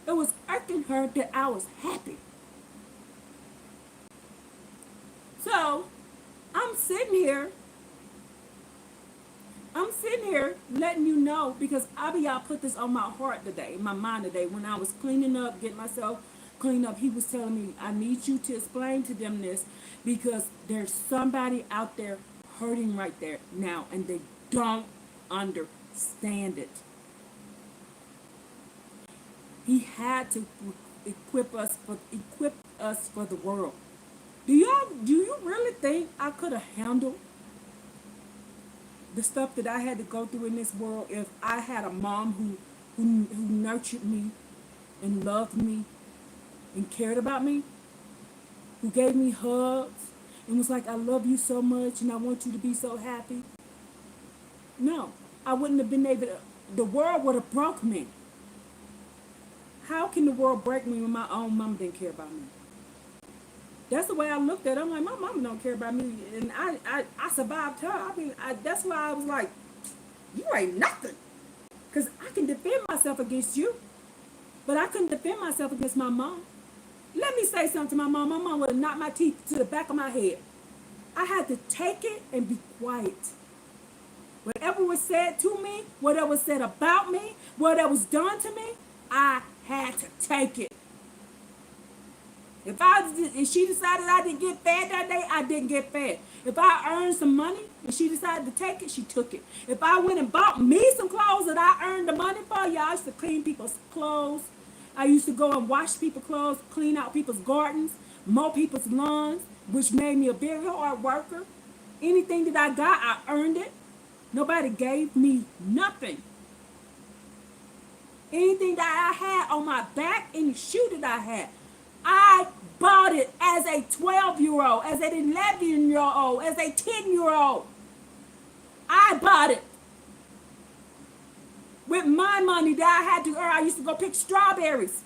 It was irking her that I was happy. So, I'm sitting here letting you know because Abbba Yah put this on my heart today, my mind today. When I was cleaning up, getting myself cleaned up, he was telling me, I need you to explain to them this because there's somebody out there hurting right there now and they don't understand it. He had to equip us for the world. Do you really think I could have handled the stuff that I had to go through in this world if I had a mom who nurtured me and loved me and cared about me, who gave me hugs and was like, I love you so much and I want you to be so happy? No, I wouldn't have been able to. The world would have broke me. How can the world break me when my own mom didn't care about me? That's the way I looked at it. I'm like, my mama don't care about me. And I survived her. That's why I was like, you ain't nothing. Because I can defend myself against you. But I couldn't defend myself against my mom. Let me say something to my mom. My mom would have knocked my teeth to the back of my head. I had to take it and be quiet. Whatever was said to me, whatever was said about me, whatever was done to me, I had to take it. If she decided I didn't get fed that day, I didn't get fed. If I earned some money and she decided to take it, she took it. If I went and bought me some clothes that I earned the money for, y'all, I used to clean people's clothes. I used to go and wash people's clothes, clean out people's gardens, mow people's lawns, which made me a very hard worker. Anything that I got, I earned it. Nobody gave me nothing. Anything that I had on my back, any shoe that I had, I bought it as a 12-year-old, as an 11-year-old, as a 10-year-old. I bought it. With my money that I had to earn, I used to go pick strawberries.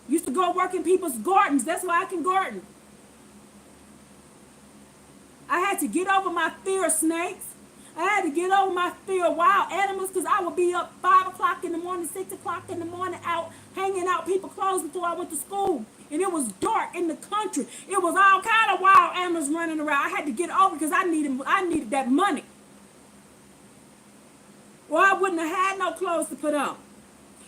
Used to go work in people's gardens. That's why I can garden. I had to get over my fear of snakes. I had to get over my fear of wild animals because I would be up 5 o'clock in the morning, 6 o'clock in the morning out, hanging out people's clothes before I went to school. And it was dark in the country. It was all kind of wild animals running around. I had to get over because I needed that money. Or I wouldn't have had no clothes to put on.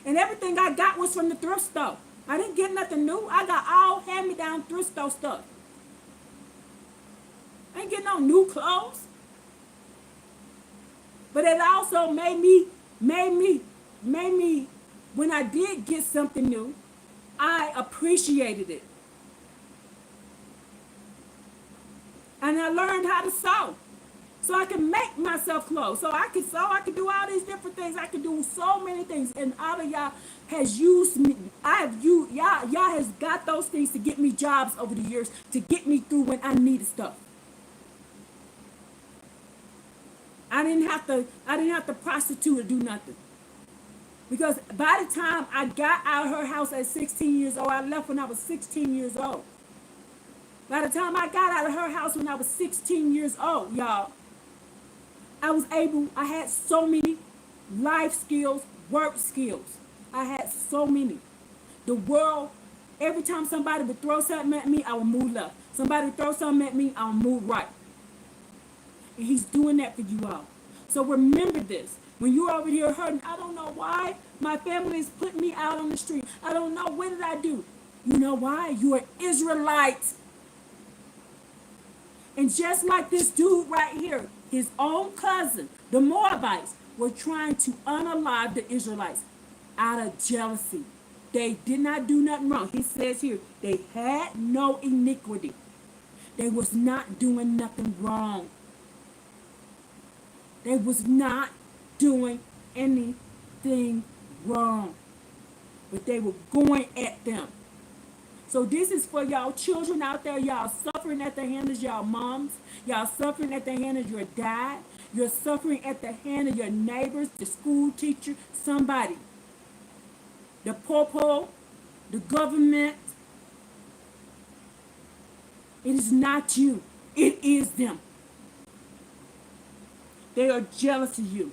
And everything I got was from the thrift store. I didn't get nothing new. I got all hand-me-down thrift store stuff. I ain't getting no new clothes. But it also made me, when I did get something new, I appreciated it. And I learned how to sew. So I can make myself clothes. So I can sew, I can do all these different things. I can do so many things. And Abbba Yah has used me. Yah has got those things to get me jobs over the years, to get me through when I needed stuff. I didn't have to prostitute or do nothing. Because by the time I got out of her house at 16 years old, I left when I was 16 years old. By the time I got out of her house when I was 16 years old, y'all, I had so many life skills, work skills. I had so many. The world, every time somebody would throw something at me, I would move left. Somebody would throw something at me, I would move right. And he's doing that for you all. So remember this. When you're over here hurting, I don't know why my family is putting me out on the street. I don't know, what did I do? You know why? You're an Israelite. And just like this dude right here, his own cousin, the Moabites, were trying to unalive the Israelites out of jealousy. They did not do nothing wrong. He says here, they had no iniquity. They was not doing nothing wrong. They was not doing anything wrong. But they were going at them. So this is for y'all children out there. Y'all suffering at the hand of y'all moms. Y'all suffering at the hand of your dad. You're suffering at the hand of your neighbors, the school teacher, somebody. The popo, the government. It is not you. It is them. They are jealous of you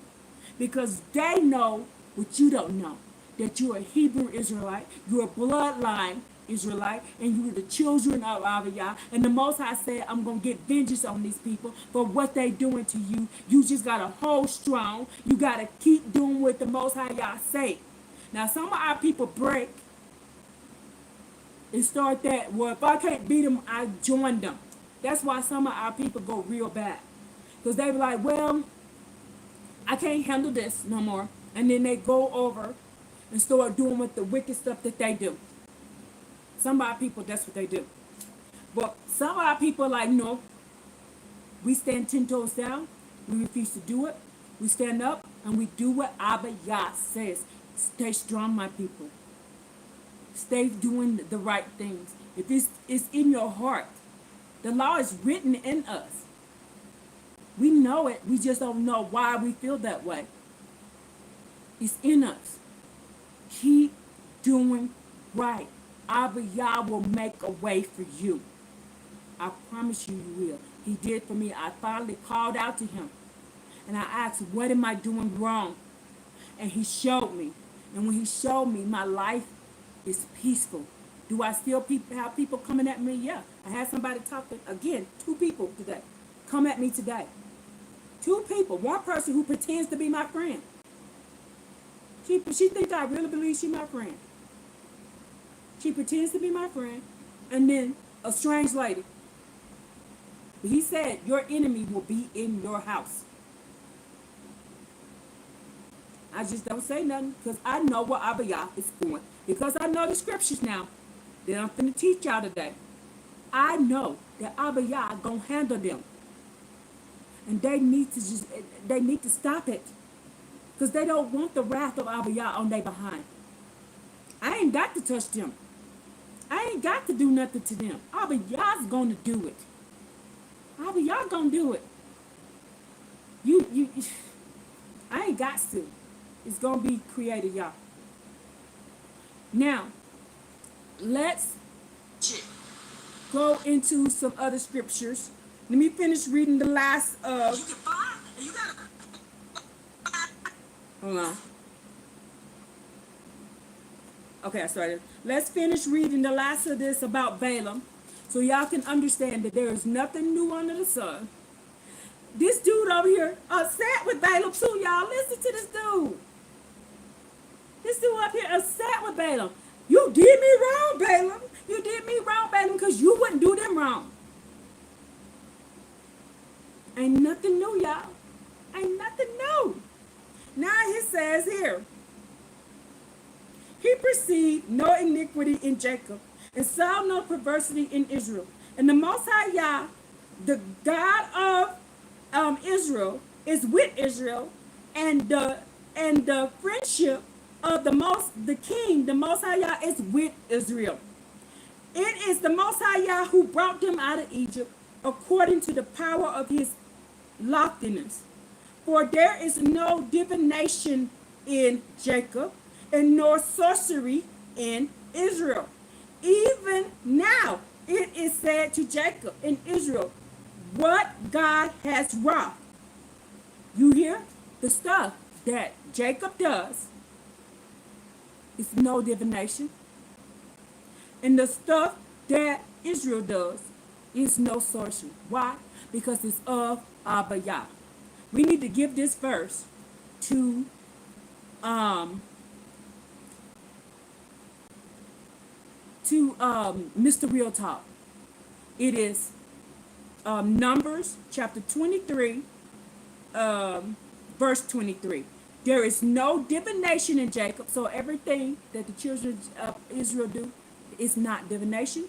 because they know what you don't know. That you're a Hebrew Israelite, you're a bloodline Israelite, and you're the children of Abbba Yah. And the Most High said, I'm going to get vengeance on these people for what they doing to you. You just got to hold strong. You got to keep doing what the Most High Yah say. Now, some of our people break and start that, well, if I can't beat them, I join them. That's why some of our people go real bad. Because they be like, well, I can't handle this no more. And then they go over and start doing with the wicked stuff that they do. Some of our people, that's what they do. But some of our people are like, no, we stand 10 toes down. We refuse to do it. We stand up and we do what Abbba Yah says. Stay strong, my people. Stay doing the right things. If it's in your heart, the law is written in us. We know it. We just don't know why we feel that way. It's in us. Keep doing right. Abbba Yah will make a way for you. I promise you, you will. He did for me. I finally called out to him. And I asked, what am I doing wrong? And he showed me. And when he showed me, my life is peaceful. Do I still have people coming at me? Yeah. I had somebody talking, again, 2 people today, come at me today. Two people. One person who pretends to be my friend. She thinks I really believe she's my friend. She pretends to be my friend. And then a strange lady. But he said, your enemy will be in your house. I just don't say nothing because I know where Abbba Yah is going. Because I know the scriptures now that I'm going to teach y'all today. I know that Abbba Yah going to handle them. And they need to stop it. Because they don't want the wrath of Abbba Yah on their behind. I ain't got to touch them. I ain't got to do nothing to them. Abbba Yah's going to do it. Abbba Yah going to do it. I ain't got to. It's going to be created, y'all. Now, let's go into some other scriptures. Let me finish reading the last of... You get fired, and you gotta... Hold on. Okay, I started. Let's finish reading the last of this about Balaam so y'all can understand that there is nothing new under the sun. This dude over here upset with Balaam too, y'all. Listen to this dude. This dude up here upset with Balaam. You did me wrong, Balaam. You did me wrong, Balaam, because you wouldn't do them wrong. Ain't nothing new, y'all. Ain't nothing new. Now he says here, he perceived no iniquity in Jacob and saw no perversity in Israel. And the Most High Yah, the God of Israel, is with Israel, and the friendship of the king, the Most High Yah, is with Israel. It is the Most High Yah who brought them out of Egypt according to the power of his loftiness. For there is no divination in Jacob, and nor sorcery in Israel. Even now it is said to Jacob and Israel, what God has wrought. You hear? The stuff that Jacob does is no divination. And the stuff that Israel does is no sorcery. Why? Because it's of Abbba Yah. We need to give this verse to Mr. Real Talk. It is Numbers chapter 23, verse 23. There is no divination in Jacob, so everything that the children of Israel do is not divination.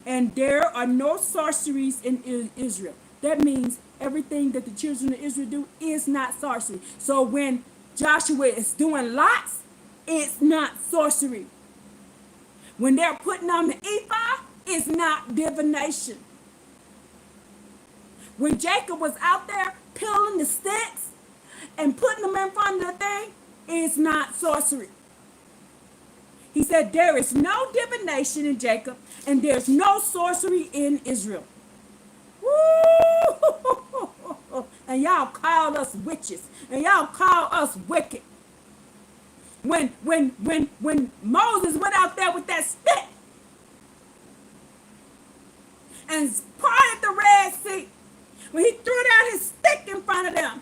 And there are no sorceries in Israel. That means everything that the children of Israel do is not sorcery. So when Joshua is doing lots, it's not sorcery. When they're putting on the ephod, it's not divination. When Jacob was out there peeling the sticks and putting them in front of the thing, it's not sorcery. He said there is no divination in Jacob and there's no sorcery in Israel. Woo! And y'all call us witches and y'all call us wicked. When Moses went out there with that stick and parted the Red Sea, when he threw down his stick in front of them,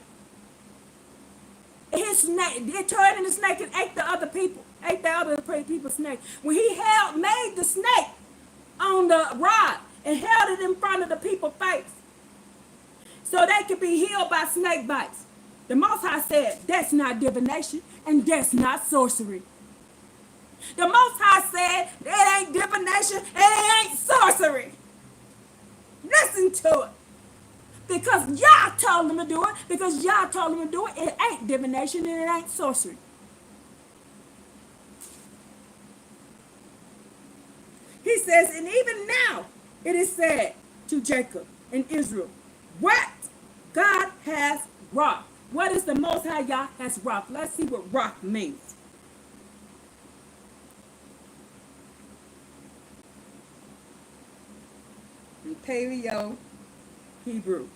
his snake, it turned into a snake and ate the other people's snake. When he made the snake on the rod and held it in front of the people's face so they could be healed by snake bites, the Most High said, that's not divination and that's not sorcery. The Most High said, it ain't divination and it ain't sorcery. Listen to it. Because y'all told him to do it. Because y'all told him to do it. It ain't divination and it ain't sorcery. He says, and even now it is said to Jacob and Israel, what God has wrought. What is the Most High Yah has wrought? Let's see what wrought means. In Paleo Hebrew.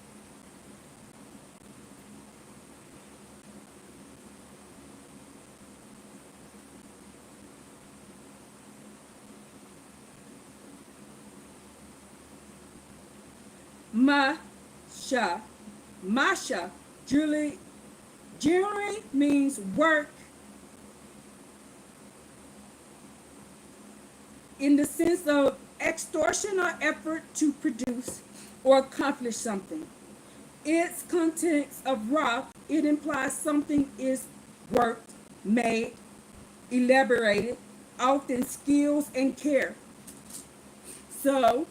Masha Julie, generally means work in the sense of extortion or effort to produce or accomplish something. Its context of rock, it implies something is worked, made, elaborated, often skills and care. So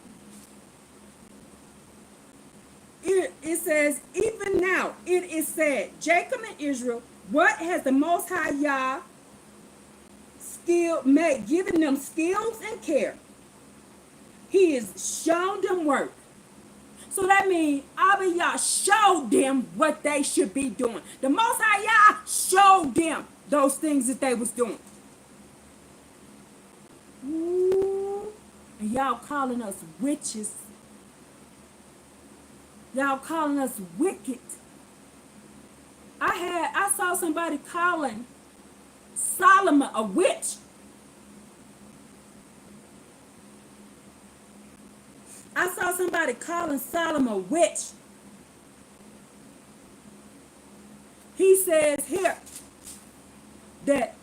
it says, even now it is said, Jacob and Israel, what has the Most High Yah made, given them skills and care? He has shown them work. So that means Abbba Yah showed them what they should be doing. The Most High Yah showed them those things that they was doing. Ooh. And y'all calling us witches. Y'all calling us wicked. I saw somebody calling Solomon a witch. I saw somebody calling Solomon a witch. He says here that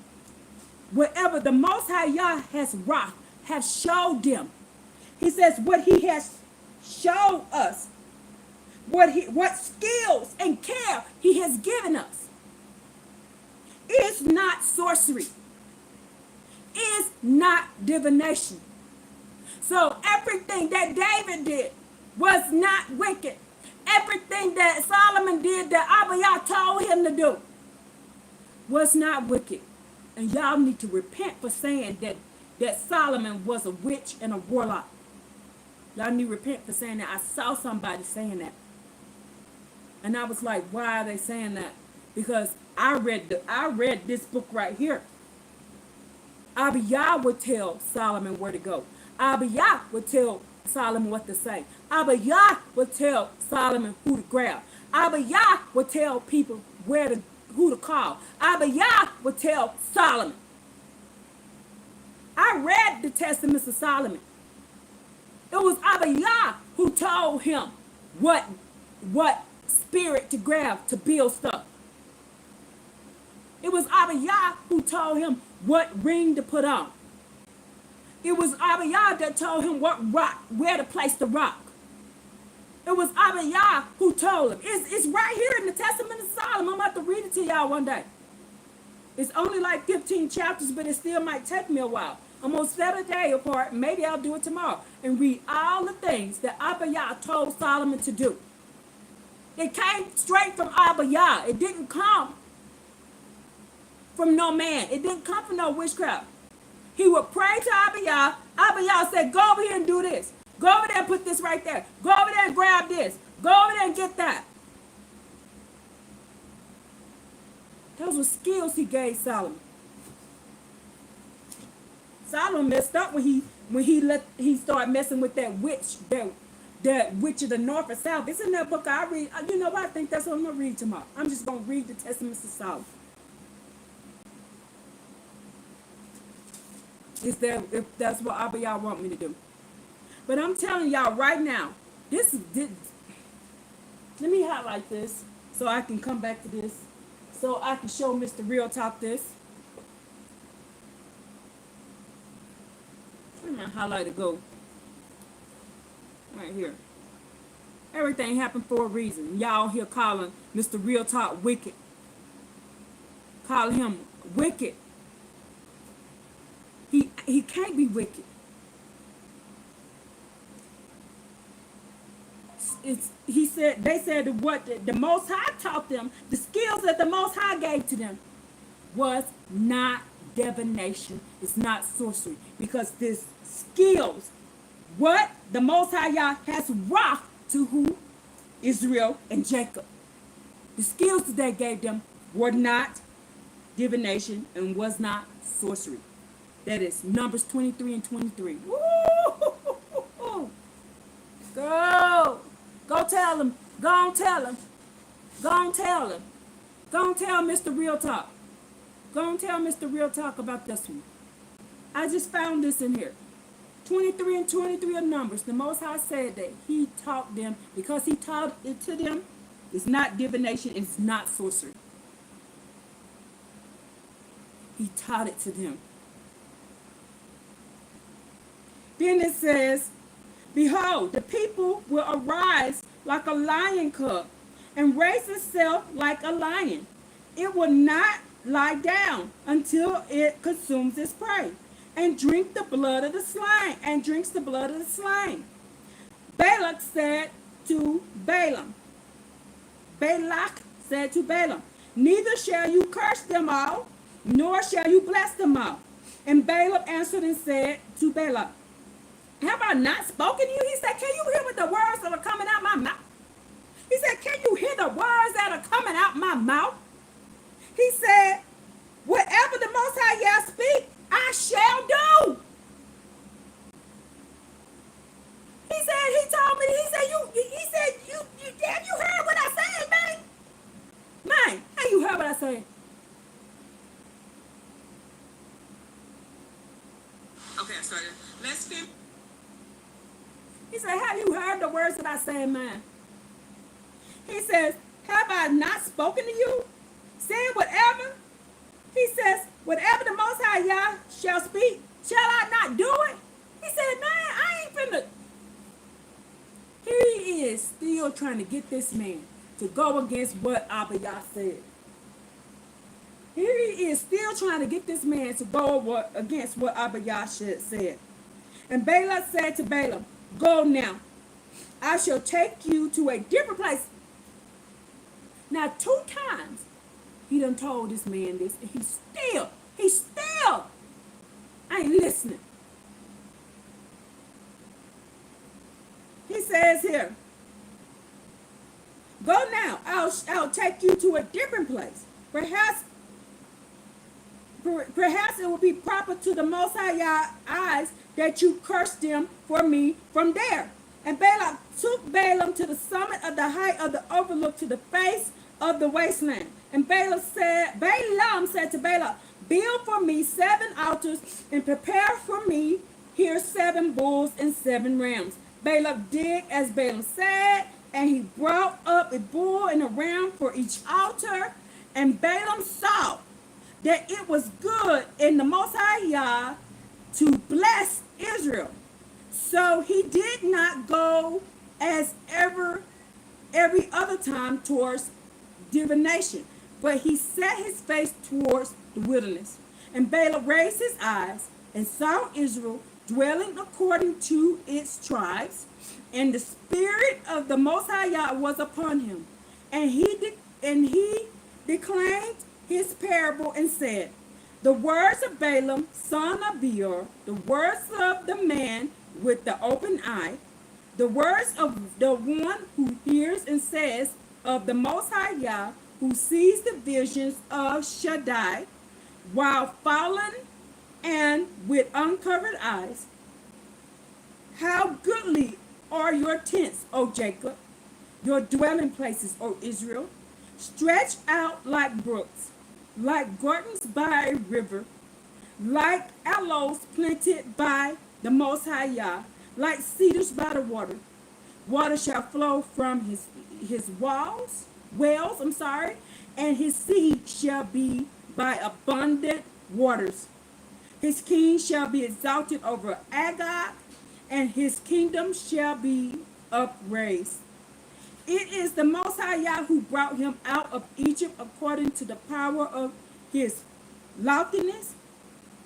whatever the Most High Yah has wrought, has showed them. He says what he has showed us, what skills and care he has given us, is not sorcery, is not divination. So everything that David did was not wicked. Everything that Solomon did that Abbba Yah told him to do was not wicked. And y'all need to repent for saying that Solomon was a witch and a warlock. Y'all need to repent for saying that. I saw somebody saying that. And I was like, why are they saying that? Because I read this book right here. Abbba Yah would tell Solomon where to go. Abbba Yah would tell Solomon what to say. Abbba Yah would tell Solomon who to grab. Abbba Yah would tell people who to call. Abbba Yah would tell Solomon. I read the Testaments of Solomon. It was Abbba Yah who told him what spirit to grab to build stuff. It was Abbba Yah who told him what ring to put on. It was Abbba Yah that told him what rock, where to place the rock. It was Abbba Yah who told him. It's right here in the Testament of Solomon. I'm about to read it to y'all one day. It's only like 15 chapters, but it still might take me a while. I'm going to set a day apart. Maybe I'll do it tomorrow and read all the things that Abbba Yah told Solomon to do. It came straight from Abbba Yah. It didn't come from no man. It didn't come from no witchcraft. He would pray to Abbba Yah. Abbba Yah said, go over here and do this. Go over there and put this right there. Go over there and grab this. Go over there and get that. Those were skills he gave Solomon. Solomon messed up when he started messing with that witch, that witch of the north and south. It's in that book I read. You know what? I think that's what I'm going to read tomorrow. I'm just going to read the Testaments of Solomon. If that's what Abbba Yah want me to do. But I'm telling y'all right now, let me highlight this so I can come back to this. So I can show Mr. Real Talk this. Where my highlighter go? Right here. Everything happened for a reason. Y'all here calling Mr. Real Talk wicked. Calling him wicked. He can't be wicked. They said what the Most High taught them, the skills that the Most High gave to them, was not divination. It's not sorcery. Because this skills, what the Most High Yah has wrought to who? Israel and Jacob. The skills that they gave them were not divination and was not sorcery. That is Numbers 23 and 23. Woo! Go tell him. Go on tell him. Go on tell him. Go on tell Mr. Real Talk. Go on tell Mr. Real Talk about this one. I just found this in here. 23 and 23 of Numbers. The Most High said that he taught them, because he taught it to them, It's not divination. It's not sorcery. He taught it to them. Then it says, behold, the people will arise like a lion cub and raise itself like a lion. It will not lie down until it consumes its prey and drink the blood of the slain and drinks the blood of the slain. Balak said to Balaam, Balak said to Balaam, neither shall you curse them all, nor shall you bless them all. And Balaam answered and said to Balak, have I not spoken to you? He said, can you hear what the words that are coming out my mouth? He said, can you hear the words that are coming out my mouth? He said, whatever the Most High Yah speak, I shall do. He said, he told me, have you heard what I said, man? Man, have you heard what I said? Okay, I started. Let's finish. He said, have you heard the words that I said, man? He says, have I not spoken to you? Saying whatever? He says, whatever the Most High Yah shall speak, shall I not do it? He said, man, I ain't finna. Here he is still trying to get this man to go against what Abbba Yah said. Here he is still trying to get this man to go against what Abbba Yah said. And Balak said to Balaam, go now. I shall take you to a different place. Now 2 times he done told this man this, and he's still ain't listening. He says here, go now. I'll take you to a different place. Perhaps it will be proper to the Most High Yah eyes that you curse them for me from there. And Balak took Balaam to the summit of the height of the overlook to the face of the wasteland. And Balaam said to Balak, build for me 7 altars and prepare for me here 7 bulls and 7 rams. Balak did as Balaam said, and he brought up a bull and a ram for each altar. And Balaam saw that it was good in the Most High Yah to bless Israel. So he did not go as every other time towards divination, but he set his face towards the wilderness. And Balaam raised his eyes and saw Israel dwelling according to its tribes, and the spirit of the Most High Yah was upon him. And he declaimed his parable and said, the words of Balaam, son of Beor, the words of the man with the open eye, the words of the one who hears and says of the Most High Yah, who sees the visions of Shaddai, while fallen and with uncovered eyes. How goodly are your tents, O Jacob, your dwelling places, O Israel, stretched out like brooks, like gardens by a river, like aloes planted by the Most High Yah, like cedars by the water. Water shall flow from his wells, and his seed shall be by abundant waters. His king shall be exalted over Agag, and his kingdom shall be upraised. It is the Most High Yah who brought him out of Egypt according to the power of his loftiness.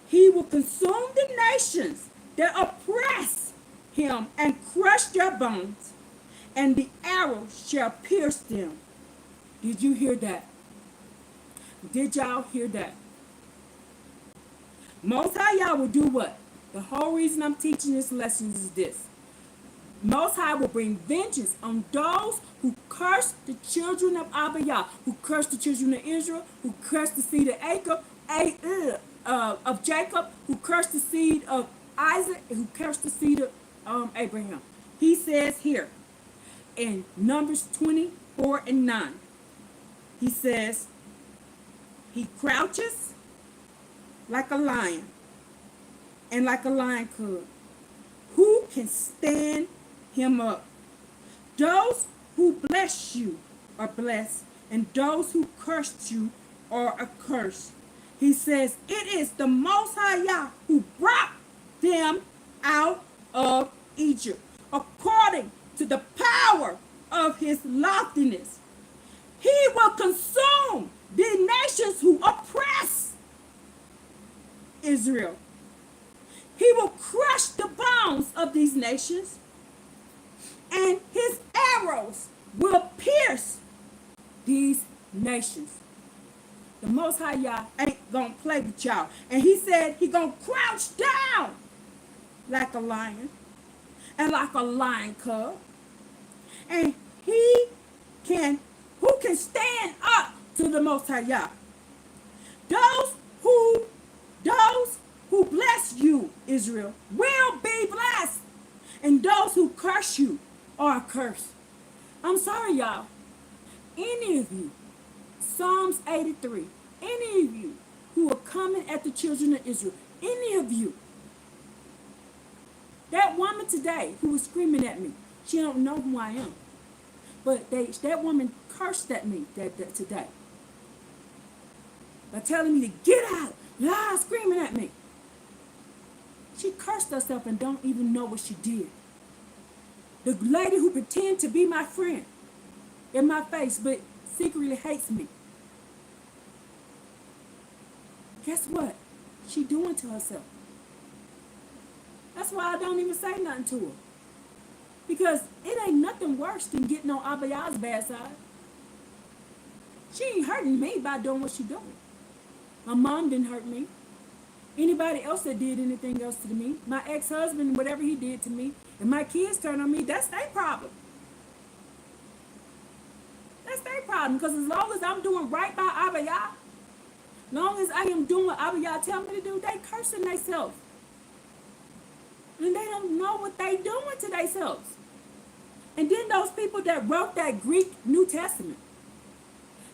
He will consume the nations that oppress him and crush their bones, and the arrow shall pierce them. Did you hear that? Did y'all hear that? Most High Yah will do what? The whole reason I'm teaching this lesson is this. Most High will bring vengeance on those who curse the children of Abbba Yah, who curse the children of Israel, who curse the seed of Jacob, who curse the seed of Isaac, and who curse the seed of Abraham. He says here in Numbers 24:9, he says, he crouches like a lion and like a lion cub. Who can stand him up? Those who bless you, are blessed, and those who cursed you are accursed. He says, it is the Most High Yah who brought them out of Egypt, according to the power of his loftiness. He will consume the nations who oppress Israel. He will crush the bones of these nations, and his arrows will pierce these nations. The Most High Yah ain't gonna play with y'all. And he said he gonna crouch down like a lion and like a lion cub. And who can stand up to the Most High Yah? Those who bless you, Israel, will be blessed. And those who curse you are cursed. I'm sorry, y'all. Any of you, Psalms 83, any of you who are coming at the children of Israel, any of you, that woman today who was screaming at me, she don't know who I am. But that woman cursed at me today by telling me to get out, screaming at me. She cursed herself and don't even know what she did. The lady who pretended to be my friend in my face but secretly hates me. Guess what? She doing to herself. That's why I don't even say nothing to her. Because it ain't nothing worse than getting on Abbba Yah's bad side. She ain't hurting me by doing what she doing. My mom didn't hurt me. Anybody else that did anything else to me, my ex-husband, whatever he did to me, and my kids turn on me, that's their problem. That's their problem. Because as long as I'm doing right by Abbba Yah, as long as I am doing what Abbba Yah tell me to do, they cursing themselves. And they don't know what they doing to themselves. And then those people that wrote that Greek New Testament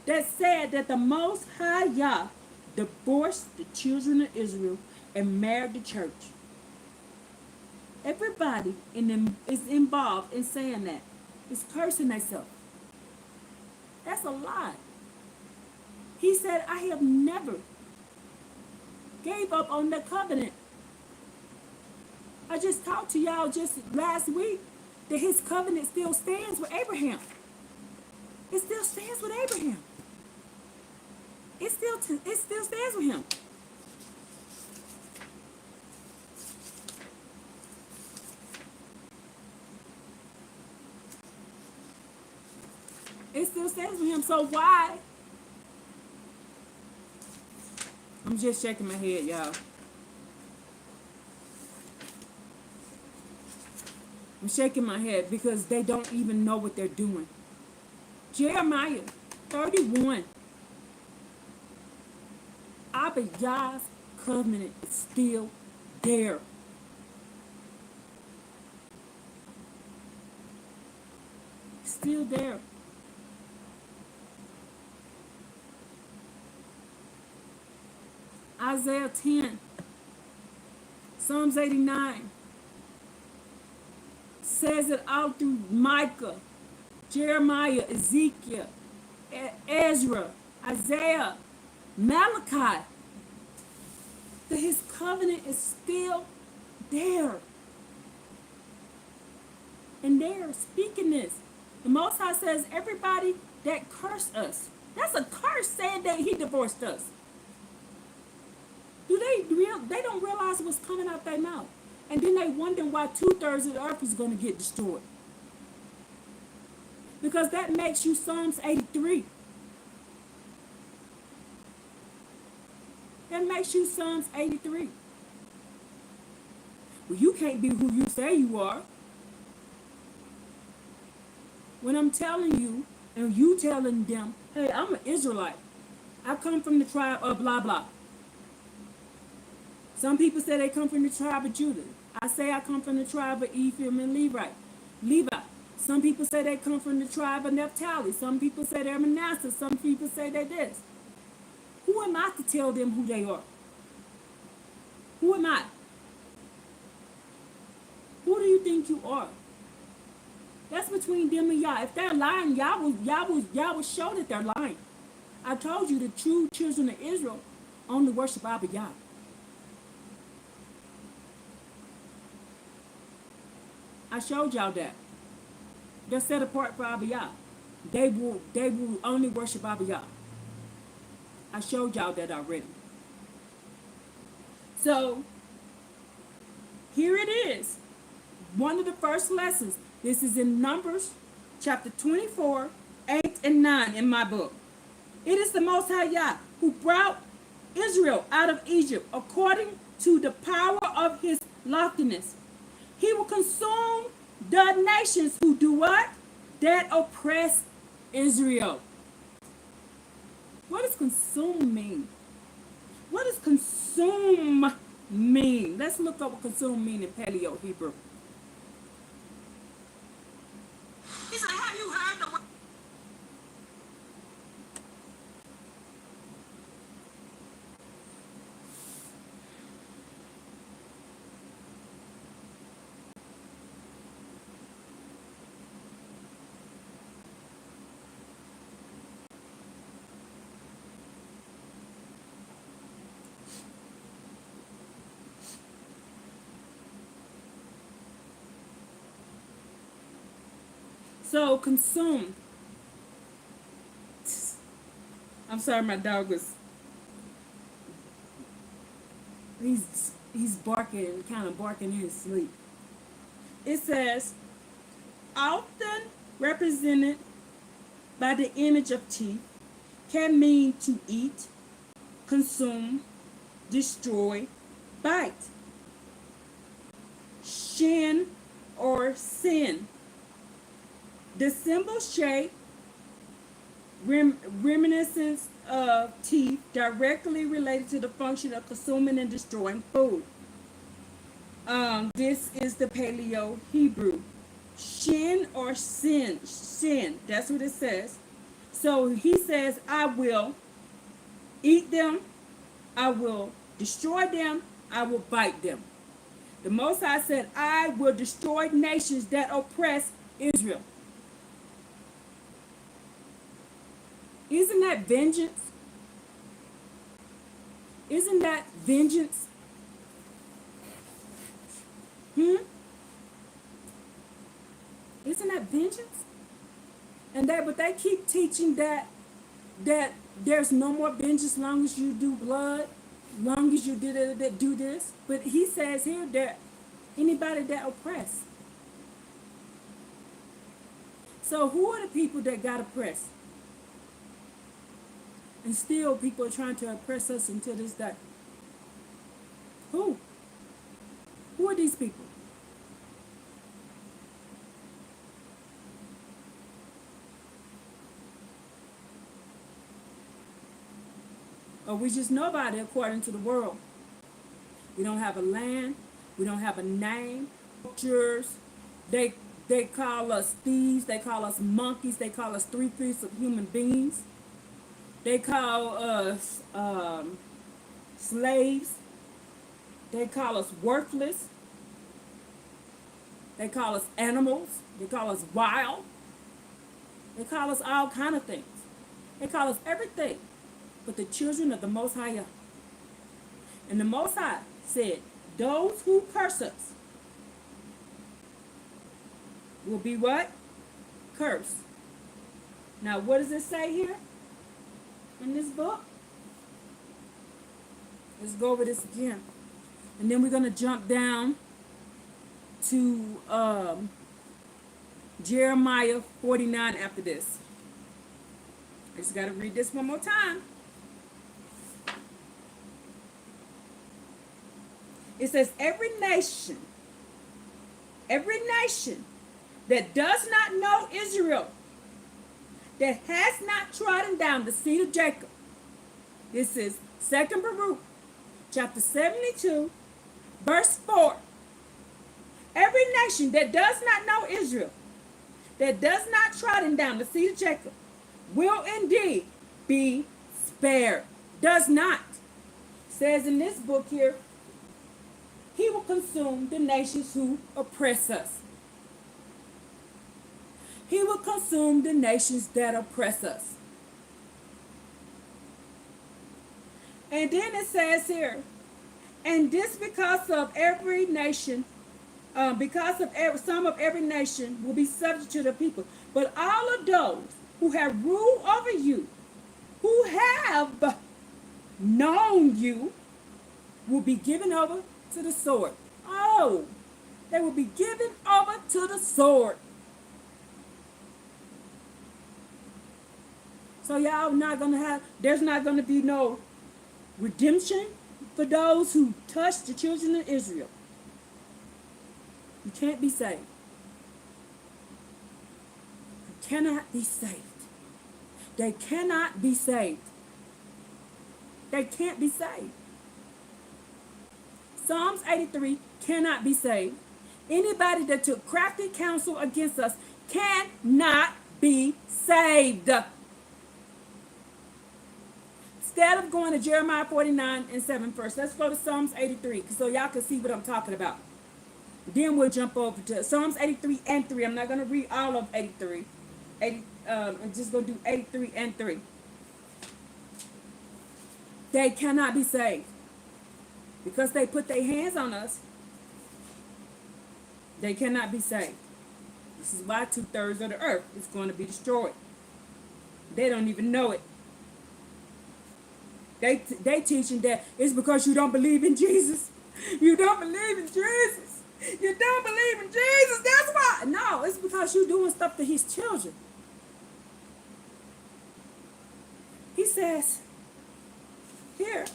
that said that the Most High Yah divorced the children of Israel and married the church. Everybody in them is involved in saying that. It's cursing themselves. That's a lie. He said, I have never gave up on the covenant. I just talked to y'all just last week that his covenant still stands with Abraham. It still stands with Abraham. It still stands with him. It still stands with him. So why? I'm just shaking my head, y'all. I'm shaking my head because they don't even know what they're doing. Jeremiah 31. Abbba Yah's covenant is still there. Still there. Isaiah 10. Psalms 89. Says it all through Micah, Jeremiah, Ezekiel, Ezra, Isaiah, Malachi, that his covenant is still there. And they are speaking this. The Most High says everybody that cursed us, that's a curse saying that he divorced us. They don't realize what's coming out their mouth. And then they wonder why 2/3 of the earth is going to get destroyed. Because that makes you Psalms 83. That makes you Psalms 83. Well, you can't be who you say you are. When I'm telling you, and you telling them, hey, I'm an Israelite. I come from the tribe of blah, blah. Some people say they come from the tribe of Judah. I say I come from the tribe of Ephraim and Levi. Some people say they come from the tribe of Naphtali. Some people say they're Manasseh. Some people say they're this. Who am I to tell them who they are? Who am I? Who do you think you are? That's between them and Yah. If they're lying, Yah will show that they're lying. I told you the true children of Israel only worship Abbba Yah. I showed y'all that. They're set apart for Abbba Yah. They will only worship Abbba Yah. I showed y'all that already. So here it is. One of the first lessons. This is in Numbers chapter 24, 8 and 9 in my book. It is the Most High Yah who brought Israel out of Egypt according to the power of his loftiness. He will consume the nations who do what? That oppress Israel. What does consume mean? What does consume mean? Let's look up what consume mean in Paleo Hebrew. He said, have you heard the word? So consume. I'm sorry, my dog was. He's barking, kind of barking in his sleep. It says, often represented by the image of teeth, can mean to eat, consume, destroy, bite, shin, or sin. The symbol shape reminiscence of teeth directly related to the function of consuming and destroying food. This is the Paleo Hebrew. Shin or sin. Shin. That's what it says. So he says, I will eat them. I will destroy them. I will bite them. The Most High said, I will destroy nations that oppress Israel. Isn't that vengeance? Isn't that vengeance? Isn't that vengeance? But they keep teaching that there's no more vengeance long as you do blood, long as you do this. But he says here that anybody that oppress. So who are the people that got oppressed? And still people are trying to oppress us until this day. Who? Who are these people? Or we just nobody according to the world. We don't have a land. We don't have a name. Cultures. They call us thieves. They call us monkeys. They call us 3/5 of human beings. They call us slaves. They call us worthless. They call us animals. They call us wild. They call us all kind of things. They call us everything but the children of the Most High. And the Most High said, those who curse us will be what? Cursed. Now, what does it say here in this book? Let's go over this again. And then we're going to jump down to Jeremiah 49 after this. I just got to read this one more time. It says, every nation that does not know Israel, that has not trodden down the seed of Jacob. This is 2 Baruch, chapter 72, verse 4. Every nation that does not know Israel, that does not trodden down the seed of Jacob, will indeed be spared. Does not. Says in this book here, he will consume the nations who oppress us. He will consume the nations that oppress us. And then it says here, and this because of every nation, because of some of every nation will be subject to the people. But all of those who have ruled over you, who have known you, will be given over to the sword. Oh, they will be given over to the sword. So y'all not gonna have, there's not gonna be no redemption for those who touch the children of Israel. You can't be saved. You cannot be saved. They cannot be saved. They can't be saved. Psalms 83 cannot be saved. Anybody that took crafty counsel against us cannot be saved. Instead of going to Jeremiah 49 and 7 first, let's go to Psalms 83 so y'all can see what I'm talking about. Then we'll jump over to Psalms 83 and 3. I'm not going to read all of 83. I'm just going to do 83 and 3. They cannot be saved. Because they put their hands on us, they cannot be saved. This is why 2/3 of the earth is going to be destroyed. They don't even know it. They teaching that it's because you don't believe in Jesus. You don't believe in Jesus. You don't believe in Jesus. That's why. No, it's because you're doing stuff to his children. He says, here.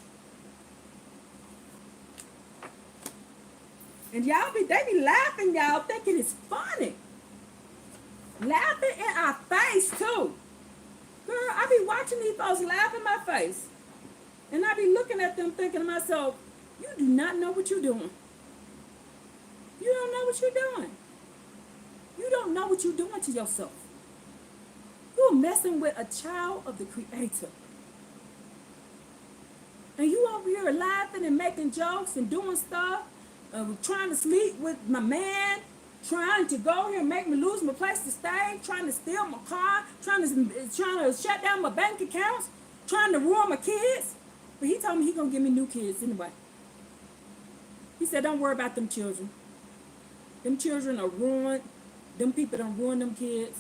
And they be laughing, y'all, thinking it's funny. Laughing in our face, too. Girl, I be watching these folks laugh in my face. And I be looking at them thinking to myself, you do not know what you're doing. You don't know what you're doing. You don't know what you're doing to yourself. You're messing with a child of the Creator. And you over here laughing and making jokes and doing stuff. Trying to sleep with my man, trying to go here and make me lose my place to stay, trying to steal my car, trying to shut down my bank accounts, trying to ruin my kids. But he told me he's going to give me new kids anyway. He said, don't worry about them children. Them children are ruined. Them people don't ruin them kids.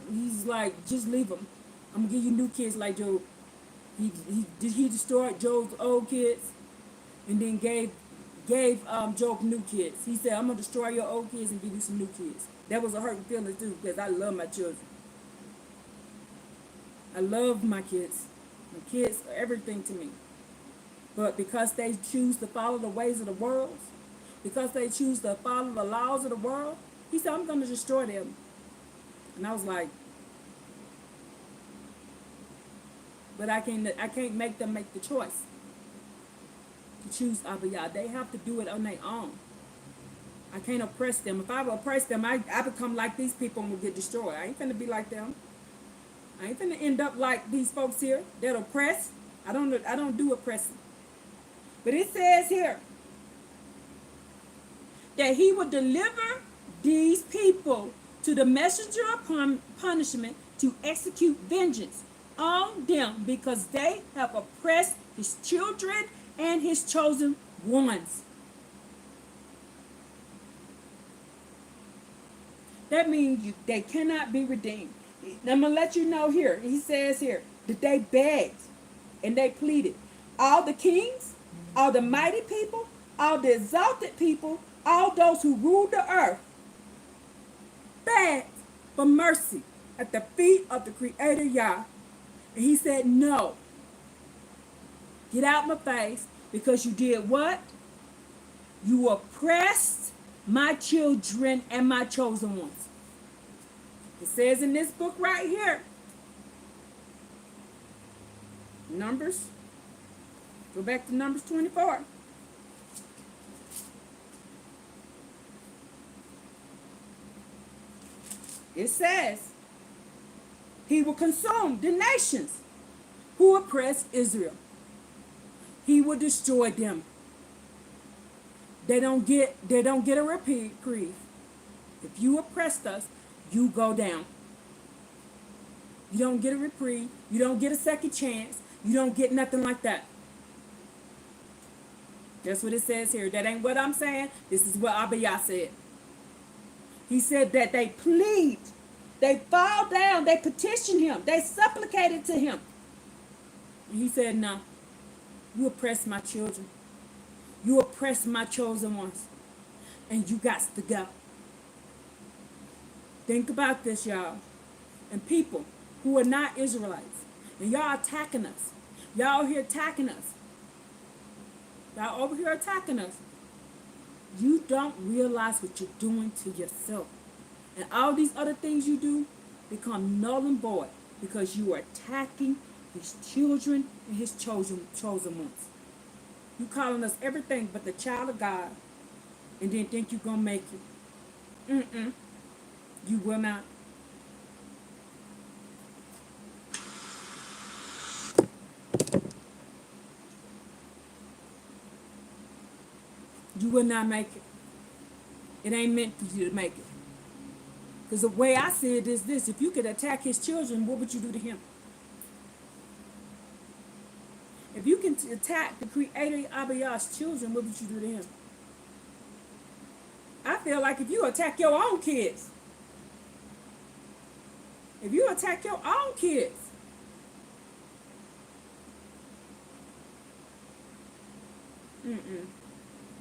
He's like, just leave them. I'm going to give you new kids like Job. He destroyed Job's old kids and then gave Job new kids. He said, I'm going to destroy your old kids and give you some new kids. That was a hurting feeling too, because I love my children. I love my kids. My kids are everything to me. But because they choose to follow the ways of the world, because they choose to follow the laws of the world, he said, I'm going to destroy them. And I was like, but I can't make them make the choice to choose Abbba Yah. They have to do it on their own. I can't oppress them. If I oppress them, I become like these people and will get destroyed. I ain't finna be like them. I ain't finna end up like these folks here that oppress. I don't do oppressing. But it says here that he will deliver these people to the messenger of punishment to execute vengeance on them because they have oppressed his children and his chosen ones. That means they cannot be redeemed. I'm going to let you know here. He says here that they begged and they pleaded. All the kings, all the mighty people, all the exalted people, all those who ruled the earth begged for mercy at the feet of the Creator Yah. And he said, no. Get out my face, because you did what? You oppressed my children and my chosen ones. It says in this book right here, Numbers, go back to Numbers 24. It says, he will consume the nations who oppress Israel. He will destroy them. They don't get a reprieve. If you oppressed us, you go down. You don't get a reprieve. You don't get a second chance. You don't get nothing like that. That's what it says here. That ain't what I'm saying. This is what Abbba Yah said. He said that they plead. They fall down. They petition him. They supplicated to him. And he said, no. You oppress my children. You oppress my chosen ones. And you got to go. Think about this, y'all. And people who are not Israelites. And y'all attacking us. Y'all here attacking us. Y'all over here attacking us. You don't realize what you're doing to yourself. And all these other things you do become null and void because you are attacking his children and his chosen ones. You calling us everything but the child of God and then think you're going to make it. You will not. You will not make it. It ain't meant for you to make it. Because the way I see it is this. If you could attack his children, what would you do to him? If you can attack the creator Abbba Yah's children, what would you do to him? I feel like if you attack your own kids,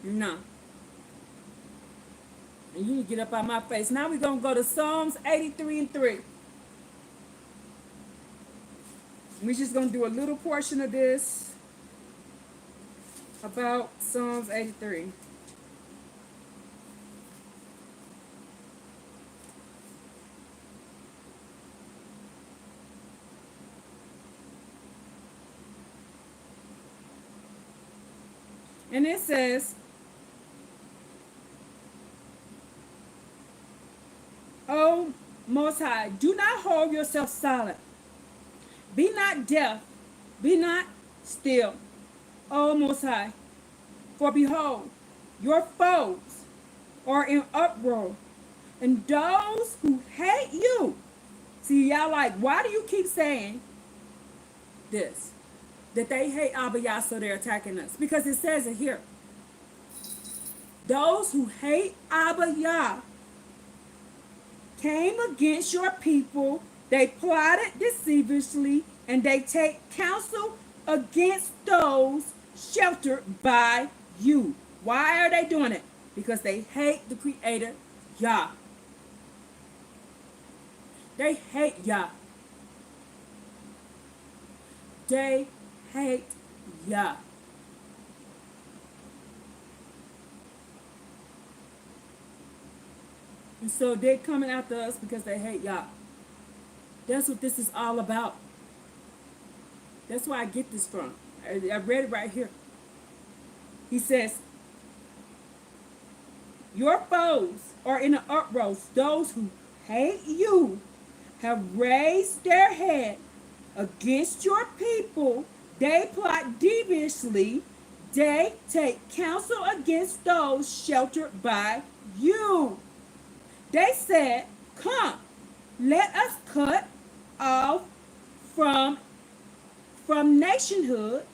no. And you need to get up out my face. Now we're going to go to Psalms 83:3. We're just going to do a little portion of this about Psalms 83. And it says, O Most High, do not hold yourself silent. Be not deaf, be not still, O Most High. For behold, your foes are in uproar, and those who hate you. See, y'all like, why do you keep saying this? That they hate Abbba Yah, so they're attacking us. Because it says it here. Those who hate Abbba Yah came against your people. They plotted deceiviously, and they take counsel against those sheltered by you. Why are they doing it? Because they hate the Creator, Yah. They hate Yah. They hate Yah. And so they're coming after us because they hate Yah. That's what this is all about. That's where I get this from. I read it right here. He says, your foes are in an uproar. Those who hate you have raised their head against your people. They plot deviously. They take counsel against those sheltered by you. They said, come, let us cut off from nationhood,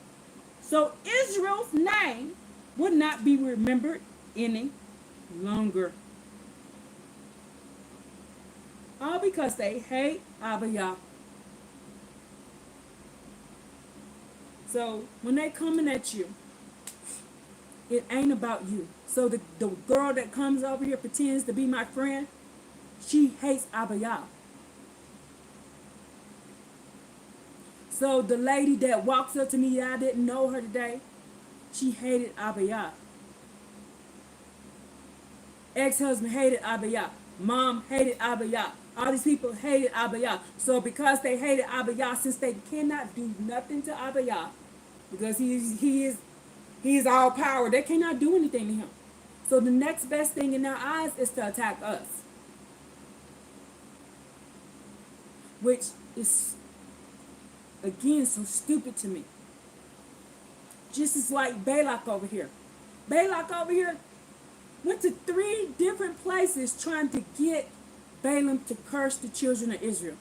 so Israel's name would not be remembered any longer. All because they hate Abbba Yah. So when they coming at you, it ain't about you. So the girl that comes over here pretends to be my friend, she hates Abbba Yah. So the lady that walks up to me, I didn't know her today, she hated Abbba Yah. Ex-husband hated Abbba Yah. Mom hated Abbba Yah. All these people hated Abbba Yah. So because they hated Abbba Yah, since they cannot do nothing to Abbba Yah, because he is all power, they cannot do anything to him. So the next best thing in their eyes is to attack us. Which is, again, so stupid to me. Just as like Balak over here. Balak over here went to 3 different places trying to get Balaam to curse the children of Israel.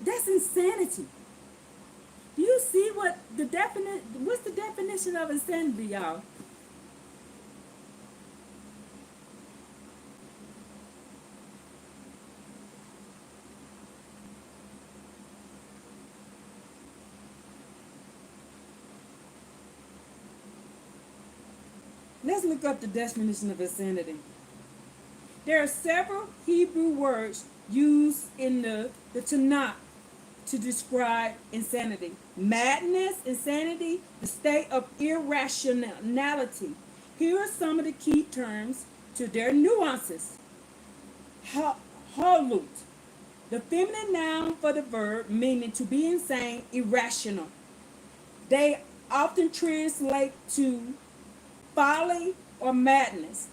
That's insanity. Do you see what's the definition of insanity, y'all? Let's look up the definition of insanity. There are several Hebrew words used in the Tanakh to describe insanity. Madness, insanity, the state of irrationality. Here are some of the key terms to their nuances. Holut, the feminine noun for the verb meaning to be insane, irrational. They often translate to folly or madness.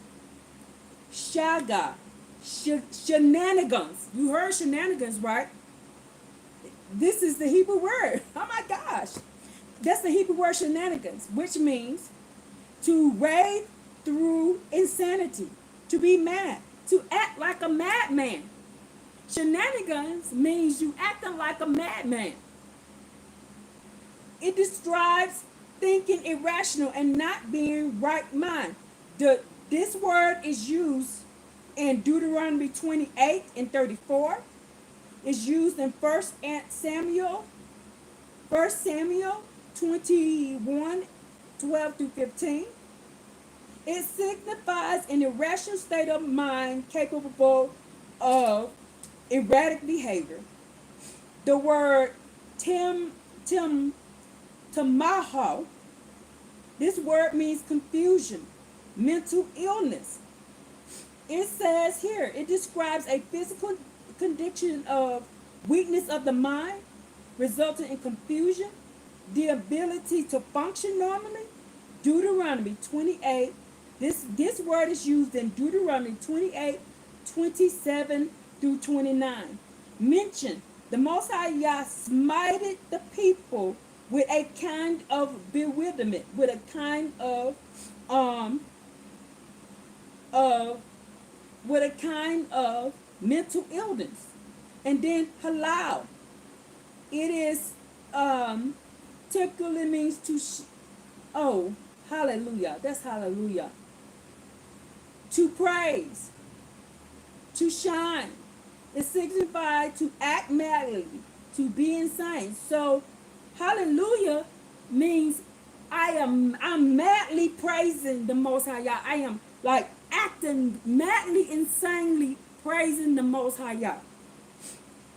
Shaga, shenanigans. You heard shenanigans, right? This is the Hebrew word. Oh my gosh. That's the Hebrew word shenanigans, which means to rave through insanity, to be mad, to act like a madman. Shenanigans means you acting like a madman. It describes thinking irrational and not being right mind. This word is used in Deuteronomy 28 and 34. It's used in 1 Samuel 21, 12 through 15. It signifies an irrational state of mind capable of erratic behavior. The word tamaho, this word means confusion, mental illness. It says here, it describes a physical condition of weakness of the mind, resulting in confusion, the ability to function normally. Deuteronomy 28, this word is used in Deuteronomy 28, 27 through 29. Mention, the Most High Yah smited the people with a kind of bewilderment, with a kind of mental illness. And then halal, it is typically means hallelujah, that's hallelujah, to praise, to shine. It signifies to act madly, to be insane. So hallelujah means I'm madly praising the Most High Yah. I am like acting madly, insanely praising the Most High Yah.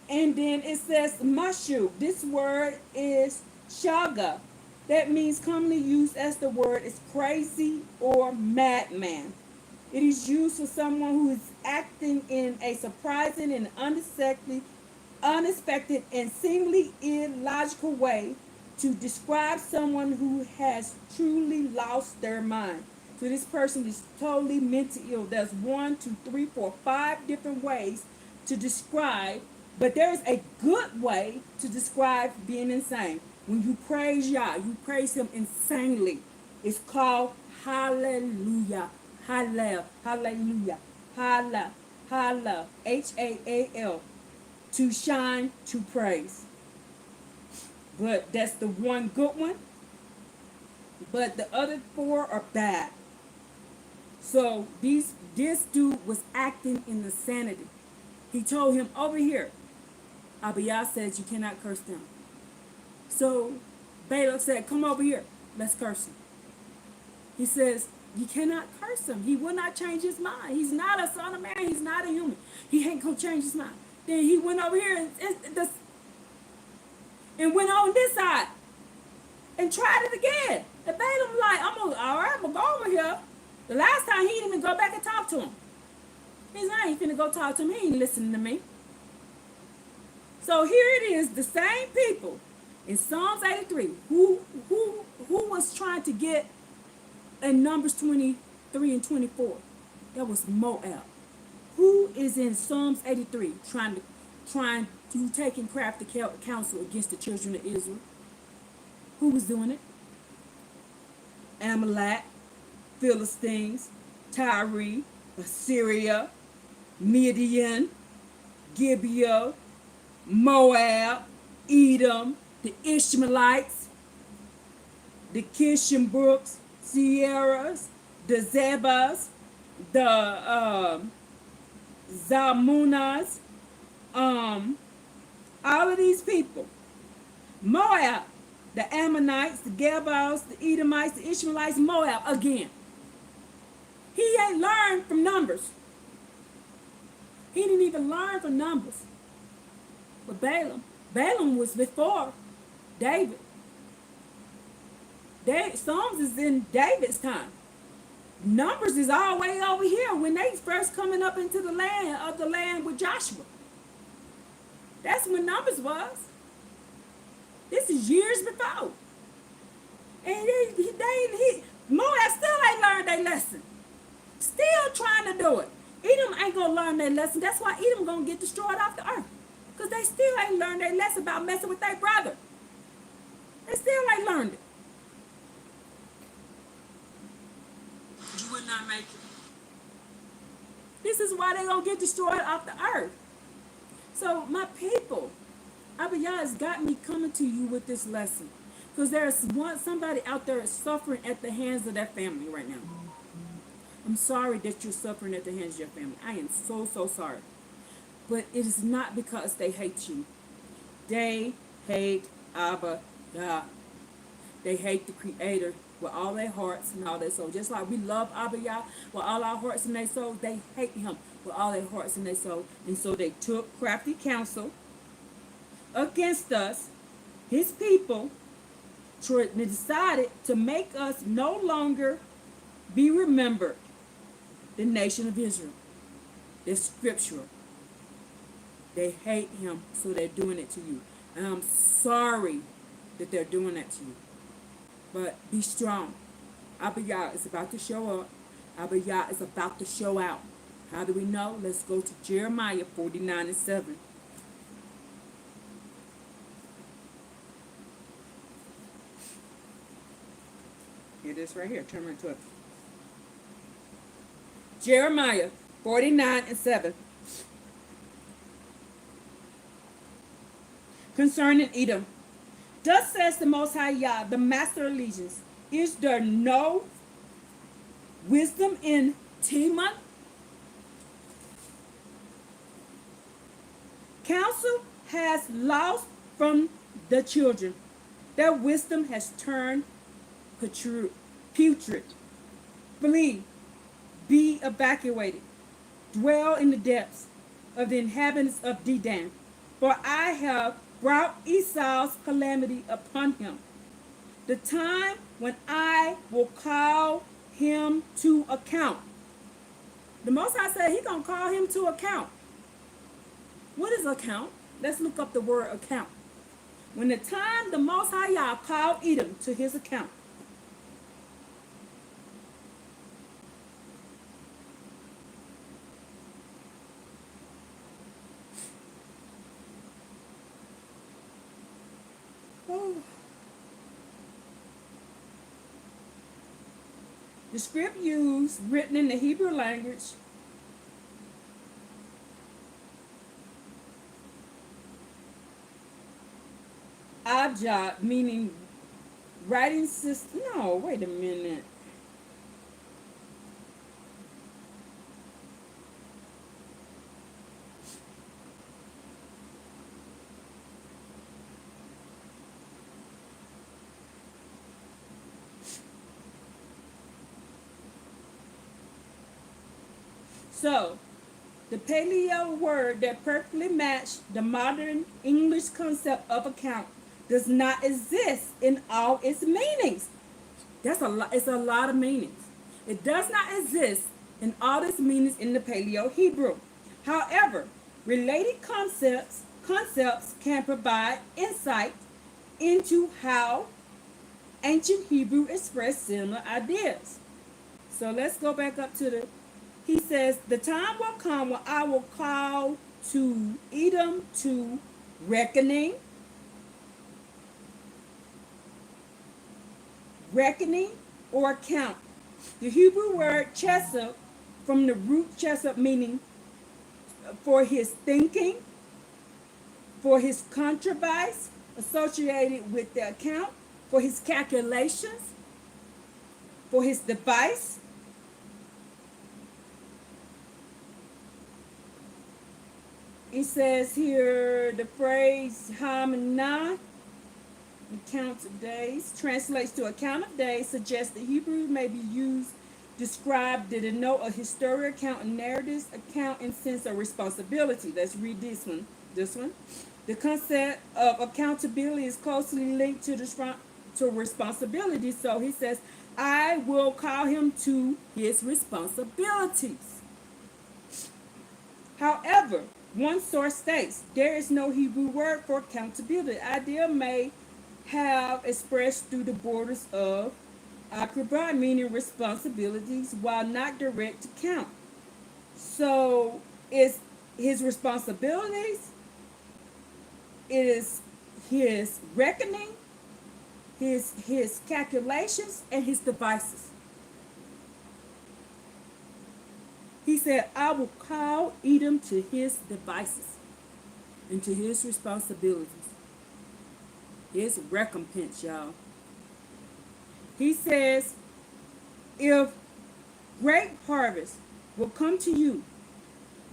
And then it says mashu. This word is shaga. That means commonly used as the word is crazy or madman. It is used for someone who is acting in a surprising and unexpected and seemingly illogical way to describe someone who has truly lost their mind. So this person is totally mentally ill. There's 1, 2, 3, 4, 5 different ways to describe, but there's a good way to describe being insane. When you praise Yah, you praise Him insanely. It's called hallelujah. Hallel, hallelujah, hallel, hallel, Haal, to shine, to praise. But that's the one good one. But the other 4 are bad. So this dude was acting in insanity. He told him over here, Abbba Yah says you cannot curse them. So Balaam said, come over here, let's curse him. He says, you cannot curse him. He will not change his mind. He's not a son of man. He's not a human. He ain't going to change his mind. Then he went over here and went on this side and tried it again. And Balaam like, all right, I'm going to go over here. The last time he didn't even go back and talk to him. He's not even finna go talk to him. He ain't listening to me. So here it is, the same people in Psalms 83 who was trying to get in Numbers 23 and 24. That was Moab. Who is in Psalms 83 trying to take and craft the counsel against the children of Israel? Who was doing it? Amalek, Philistines, Tyre, Assyria, Midian, Gibeah, Moab, Edom, the Ishmaelites, the Kishenbrooks, Sierras, the Zebas, the Zalmunas, all of these people. Moab, the Ammonites, the Gebites, the Edomites, the Ishmaelites, Moab again. He ain't learned from Numbers. He didn't even learn from Numbers. But Balaam was before David. Psalms is in David's time. Numbers is all the way over here when they first coming up into the land with Joshua. That's when Numbers was. This is years before. And Moab still ain't learned their lesson. Still trying to do it. Edom ain't gonna learn their lesson. That's why Edom gonna get destroyed off the earth. Because they still ain't learned their lesson about messing with their brother. They still ain't learned it. You would not make it. This is why they gonna get destroyed off the earth. So my people, Abbba Yah has got me coming to you with this lesson. Because there's somebody out there suffering at the hands of their family right now. I'm sorry that you're suffering at the hands of your family. I am so, so sorry. But it is not because they hate you. They hate Abbba Yah. They hate the Creator with all their hearts and all their soul. Just like we love Abbba Yah with all our hearts and their souls, they hate him with all their hearts and their soul. And so they took crafty counsel against us, his people, they decided to make us no longer be remembered, the nation of Israel. They're scriptural. They hate him, so they're doing it to you. And I'm sorry that they're doing that to you. But be strong. Abbba Yah is about to show up. Abbba Yah is about to show out. How do we know? Let's go to Jeremiah 49:7. Here it is right here. Turn right to it. Jeremiah 49:7. Concerning Edom. Thus says the Most High Yah, the Master of Legions, is there no wisdom in Teman? Counsel has lost from the children. Their wisdom has turned putrid. Flee, be evacuated. Dwell in the depths of the inhabitants of Dedan. For I have brought Esau's calamity upon him. The time when I will call him to account. The Most High said he's going to call him to account. What is account? Let's look up the word account. When the time the Most High Yah called Edom to his account. The script used, written in the Hebrew language, Abjad, meaning writing system. No, wait a minute. So, the Paleo word that perfectly matched the modern English concept of account does not exist in all its meanings. That's a lot. It's a lot of meanings. It does not exist in all its meanings in the Paleo Hebrew. However, related concepts can provide insight into how ancient Hebrew expressed similar ideas. So let's go back up to the. He says, the time will come when I will call to Edom to reckoning or account. The Hebrew word chesed, from the root chesed, meaning for his thinking, for his contrivance associated with the account, for his calculations, for his device. He says here the phrase Hamanah, account of days, translates to account of days, suggests that Hebrew may be used, described to denote a historical account, a narrative account in sense of responsibility. Let's read this one. This one. The concept of accountability is closely linked to responsibility. So he says, I will call him to his responsibilities. However, one source states there is no Hebrew word for accountability. The idea may have expressed through the borders of akribah, meaning responsibilities, while not direct account. So it's his responsibilities, it is his reckoning, his calculations, and his devices. He said, I will call Edom to his devices and to his responsibilities. His recompense, y'all. He says, if great harvest will come to you,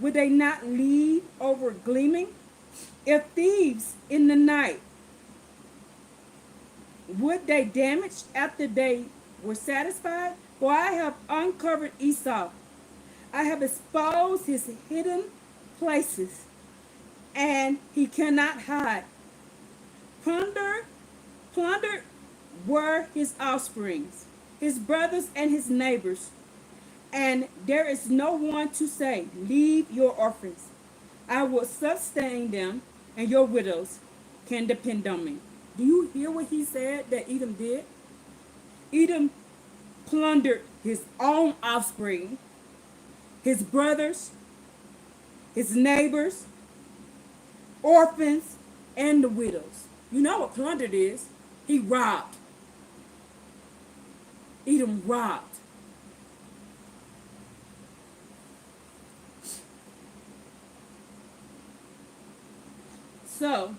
would they not leave over gleaming? If thieves in the night, would they damage after they were satisfied? For I have uncovered Esau. I have exposed his hidden places, and he cannot hide. Plundered were his offsprings, his brothers and his neighbors, and there is no one to say, leave your orphans. I will sustain them, and your widows can depend on me. Do you hear what he said that Edom did? Edom plundered his own offspring, his brothers, his neighbors, orphans, and the widows. You know what plundered is? He robbed. Edom robbed. So,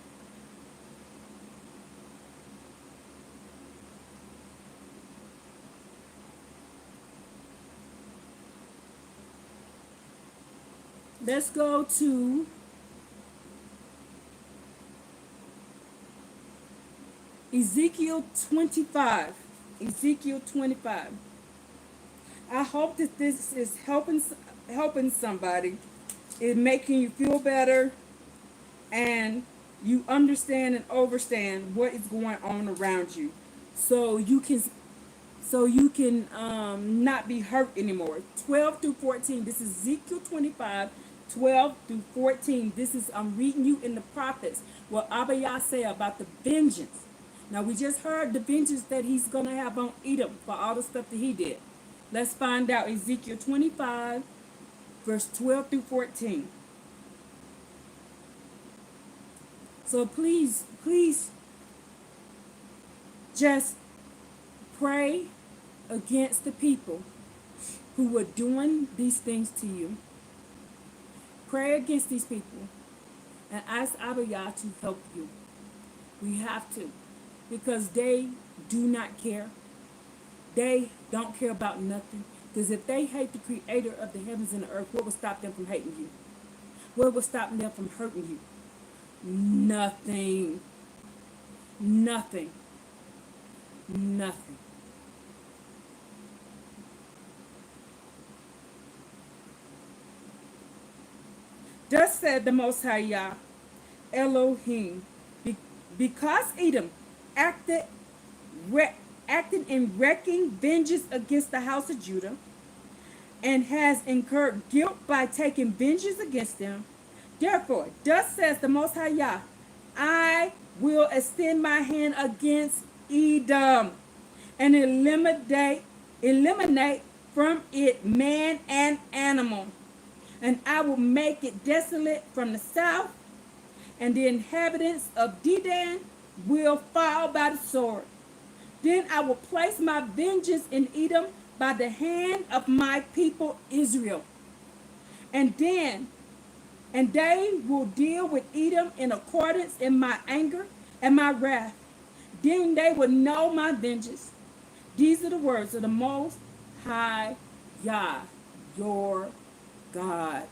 let's go to Ezekiel 25. Ezekiel 25. I hope that this is helping somebody. It's making you feel better, and you understand and understand what is going on around you, so you can not be hurt anymore. 12 through 14. This is Ezekiel 25, 12 through 14. This is I'm reading you in the prophets what Abbba Yah say about the vengeance. Now we just heard the vengeance that he's going to have on Edom for all the stuff that he did. Let's find out. Ezekiel 25, verse 12 through 14. So please just pray against the people who are doing these things to you. Pray against these people and ask Abbba Yah to help you. We have to, because they do not care. They don't care about nothing. Because if they hate the creator of the heavens and the earth, what will stop them from hating you? What will stop them from hurting you? Nothing. Nothing. Nothing. Thus said the Most High Yah, Elohim, because Edom acted in wreaking vengeance against the house of Judah, and has incurred guilt by taking vengeance against them. Therefore, thus says the Most High Yah, I will extend my hand against Edom and eliminate from it man and animal. And I will make it desolate from the south, and the inhabitants of Dedan will fall by the sword. Then I will place my vengeance in Edom by the hand of my people Israel. And then And they will deal with Edom in accordance in my anger and my wrath. Then they will know my vengeance. These are the words of the Most High Yah, your God.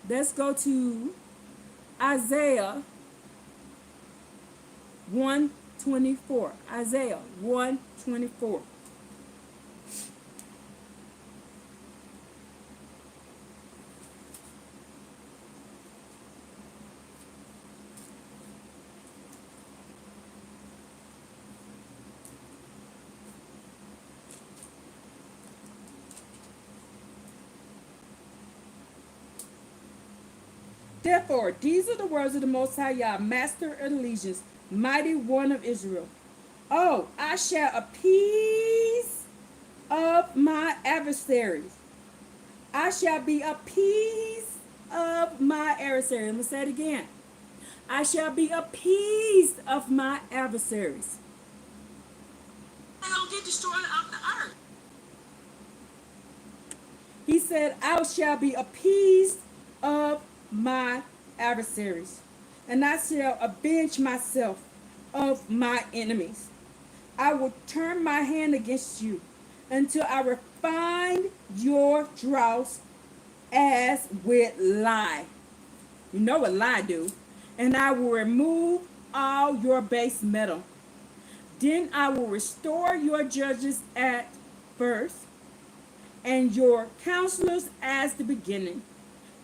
Let's go to Isaiah 124. Isaiah 124. Therefore, these are the words of the Most High Yah, Master of the Legions, mighty one of Israel. Oh, I shall appease of my adversaries. I shall be appeased of my adversaries. I'm going to say it again. I shall be appeased of my adversaries. They're going to get destroyed off the earth. He said, I shall be appeased of my adversaries, and I shall avenge myself of my enemies. I will turn my hand against you until I refine your dross as with lye. You know what lye do. And I will remove all your base metal. Then I will restore your judges at first, and your counselors as the beginning.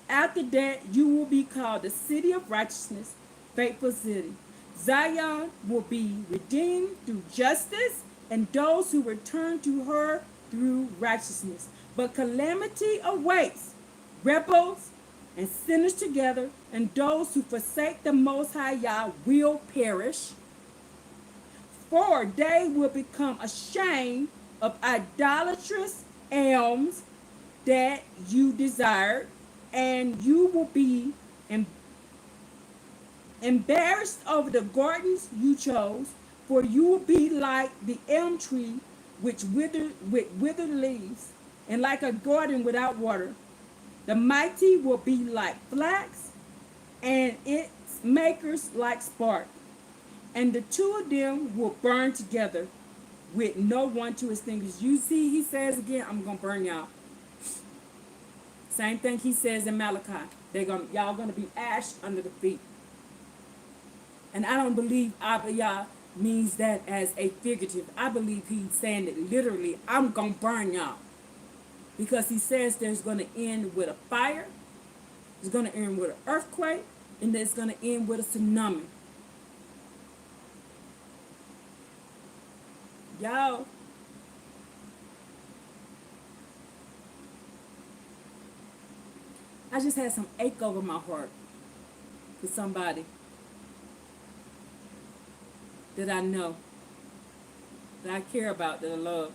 After that, you will be called the city of righteousness, faithful city. Zion will be redeemed through justice, and those who return to her through righteousness. But calamity awaits rebels and sinners together, and those who forsake the Most High Yah will perish. For they will become ashamed of idolatrous alms that you desired, and you will be embarrassed over the gardens you chose, for you will be like the elm tree which withered leaves, and like a garden without water. The mighty will be like flax, and its makers like spark, and the two of them will burn together with no one to extinguish. You see, he says again, I'm gonna burn y'all. Same thing he says in Malachi. Y'all gonna be ash under the feet. And I don't believe Abbba Yah means that as a figurative. I believe he's saying it literally. I'm gonna burn y'all. Because he says there's gonna end with a fire, it's gonna end with an earthquake, and it's gonna end with a tsunami. Y'all, I just had some ache over my heart for somebody that I know, that I care about, that I love.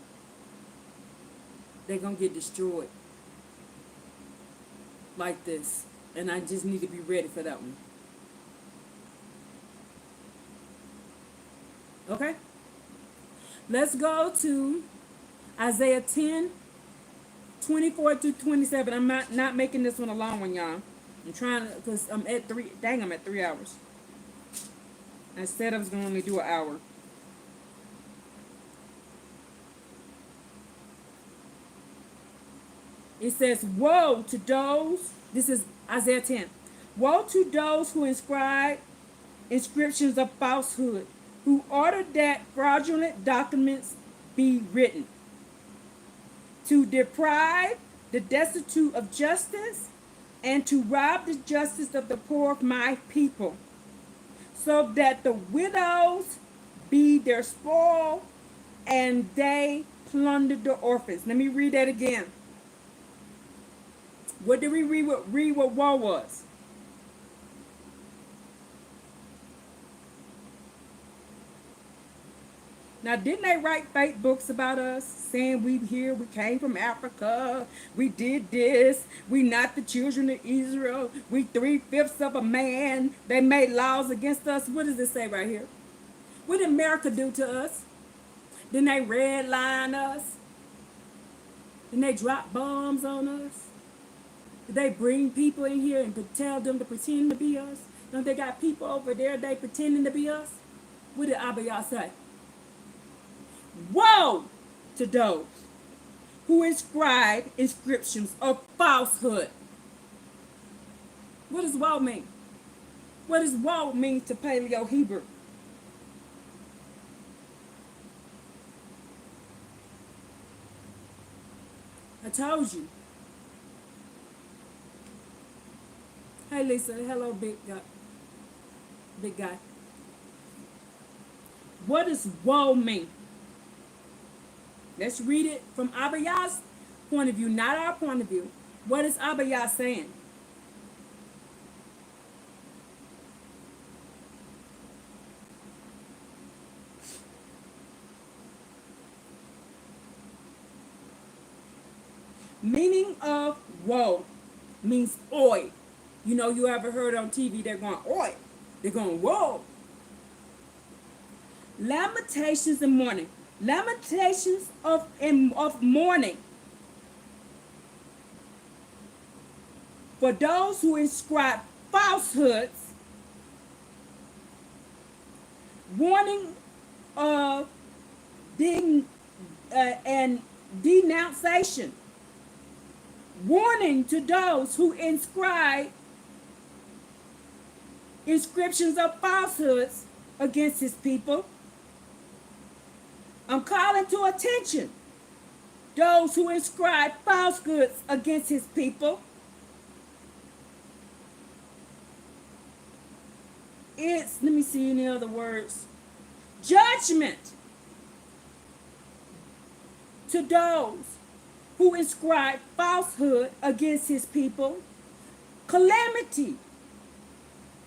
They're going to get destroyed like this. And I just need to be ready for that one. Okay? Let's go to Isaiah 10, 24 to 27. I'm not making this one a long one, y'all. I'm trying to, because I'm at 3 hours. I said I was going to only do an hour. It says, woe to those, this is Isaiah 10. Woe to those who inscribe inscriptions of falsehood, who order that fraudulent documents be written, to deprive the destitute of justice, and to rob the justice of the poor of my people, so that the widows be their spoil, and they plunder the orphans. Let me read that again. What did we read what woe was? Now, didn't they write fake books about us, saying we here, we came from Africa, we did this, we not the children of Israel, we 3/5 of a man, they made laws against us? What does it say right here? What did America do to us? Didn't they redline us? Didn't they drop bombs on us? Did they bring people in here and tell them to pretend to be us? Don't they got people over there they pretending to be us? What did Abbba Yah say? Woe to those who inscribe inscriptions of falsehood. What does woe mean? What does woe mean to Paleo Hebrew? I told you. Hey Lisa, hello big guy. Big guy. What does woe mean? Let's read it from Abbba Yah's point of view, not our point of view. What is Abbba Yah saying? Meaning of woe means oi. You know, you ever heard on TV, they're going oi. They're going whoa. Lamentations in mourning. Lamentations of mourning. For those who inscribe falsehoods, warning of and denunciation. Warning to those who inscribe inscriptions of falsehoods against his people. I'm calling to attention those who inscribe falsehoods against his people. It's, let me see any other words. Judgment to those who inscribe falsehood against his people. Calamity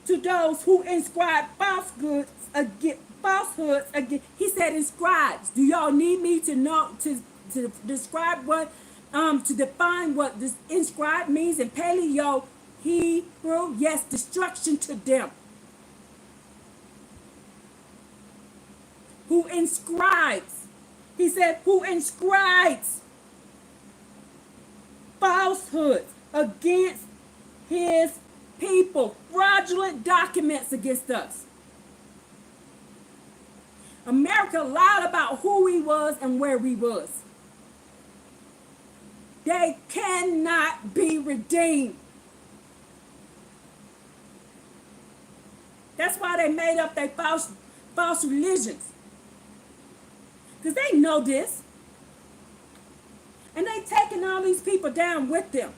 to those who inscribe falsehoods against. He said inscribes. Do y'all need me to know to describe what to define what this inscribe means in Paleo Hebrew? Yes, destruction to them. Who inscribes? He said who inscribes falsehoods against his people, fraudulent documents against us. America lied about who he was and where he was. They cannot be redeemed. That's why they made up their false religions. Because they know this. And they taking all these people down with them.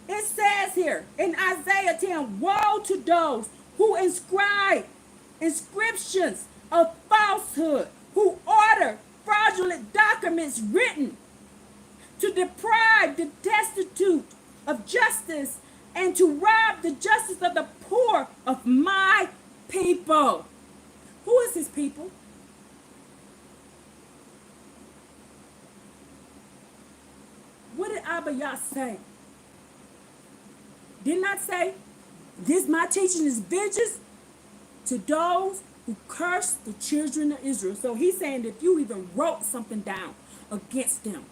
It says here in Isaiah 10, woe to those who inscribe inscriptions of falsehood, who order fraudulent documents written to deprive the destitute of justice and to rob the justice of the poor of my people. Who is his people? What did Abbba Yah say? Did not say, this my teaching is vengeance to those who curse the children of Israel. So he's saying that if you even wrote something down against them,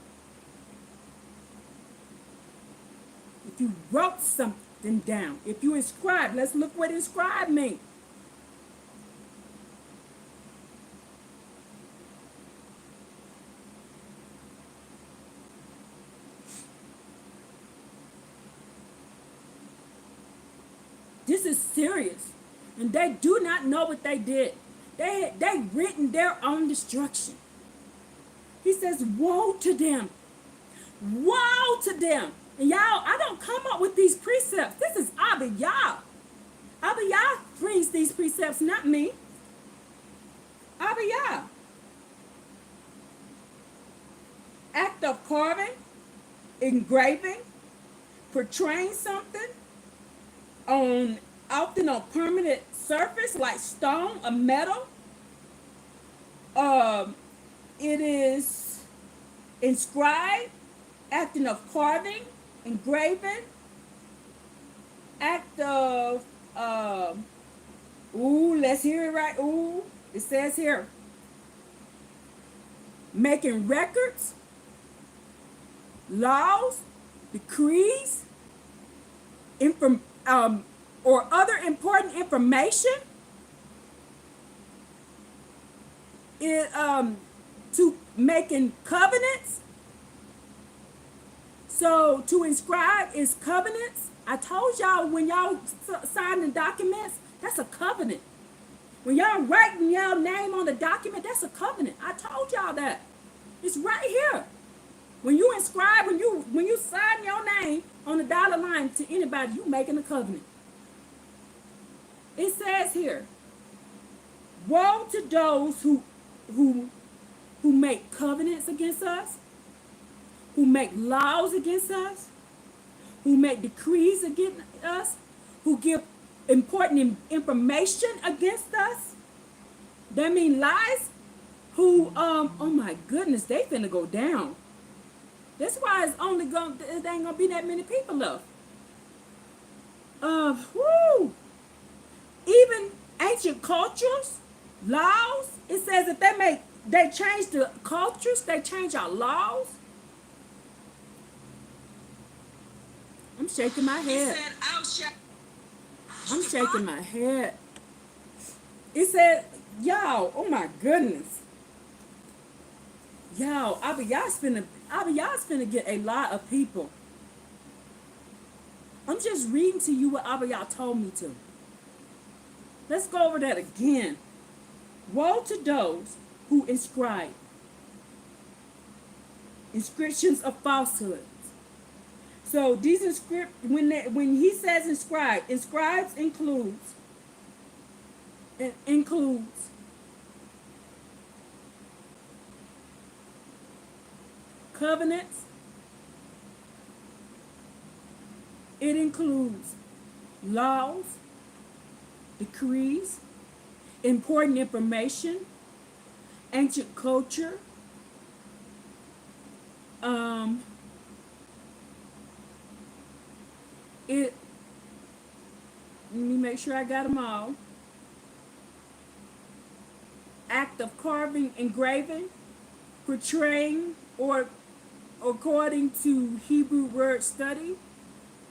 if you wrote something down, if you inscribed, let's look what inscribe means. This is serious. And they do not know what they did. They written their own destruction. He says, woe to them. Woe to them. And y'all, I don't come up with these precepts. This is Abbba Yah. Abbba Yah brings these precepts, not me. Abbba Yah. Act of carving, engraving, portraying something, often on permanent surface like stone or metal. It is inscribed, acting of carving, engraving, act of let's hear it right. It says here, making records, laws, decrees, inform, or other important information to making covenants. So to inscribe is covenants. I told y'all when y'all sign the documents, that's a covenant. When y'all writing y'all name on the document, that's a covenant. I told y'all that. It's right here. When you inscribe, when you sign your name on the dotted line to anybody, you making a covenant. It says here, woe to those who make covenants against us, who make laws against us, who make decrees against us, who give important information against us. That mean lies. Who oh my goodness, they finna go down. That's why it ain't gonna be that many people left. Whoo! Even ancient cultures, laws. It says if they change the cultures, they change our laws. I'm shaking my head. He said, I'll shut. I'm shaking my head. It said, y'all, oh my goodness. Y'all, Abbba Yah's finna get a lot of people. I'm just reading to you what Abbba Yah told me to. Let's go over that again. Woe to those who inscribe inscriptions of falsehoods. So these when he says inscribes includes covenants. It includes laws, decrees, important information, ancient culture, let me make sure I got them all. Act of carving, engraving, portraying, or according to Hebrew word study,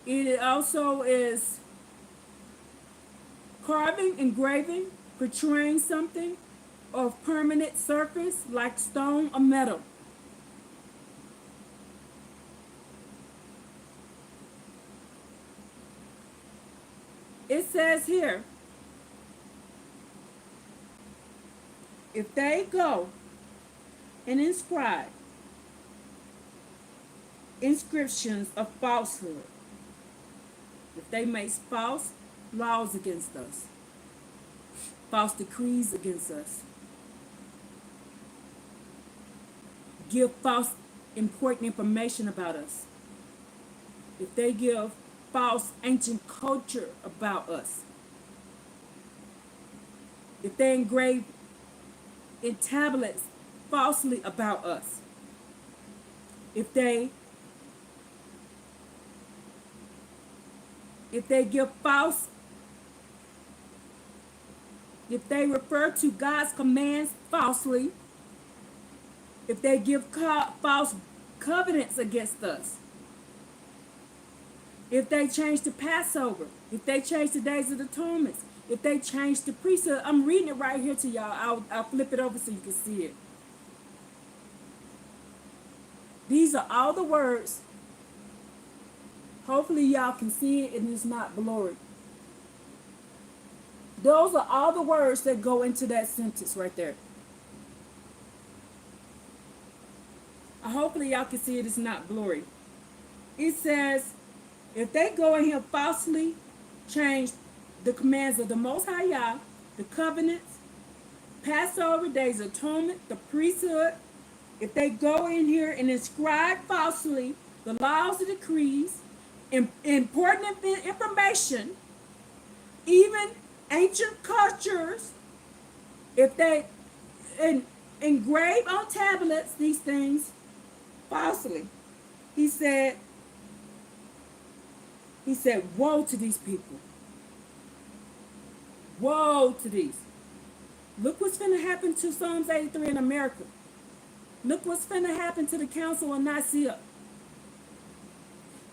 it also is carving, engraving, portraying something of permanent surface like stone or metal. It says here, if they go and inscribe inscriptions of falsehood, if they make false laws against us, false decrees against us, give false important information about us, if they give false ancient culture about us, if they engrave in tablets falsely about us, if they give false, if they refer to God's commands falsely, if they give false covenants against us, if they change the Passover, if they change the days of the atonement, if they change the priesthood. I'm reading it right here to y'all. I'll flip it over so you can see it. These are all the words. Hopefully y'all can see it and it's not blurry. Those are all the words that go into that sentence right there. Hopefully y'all can see it, it's not blurry. It says, if they go in here falsely change the commands of the Most High Yah, the covenants, Passover, days of atonement, the priesthood, if they go in here and inscribe falsely the laws and decrees, important information, even ancient cultures, if they engrave on tablets these things falsely, he said, woe to these people. Woe to these. Look what's finna happen to Psalms 83 in America. Look what's finna happen to the Council of Nicaea.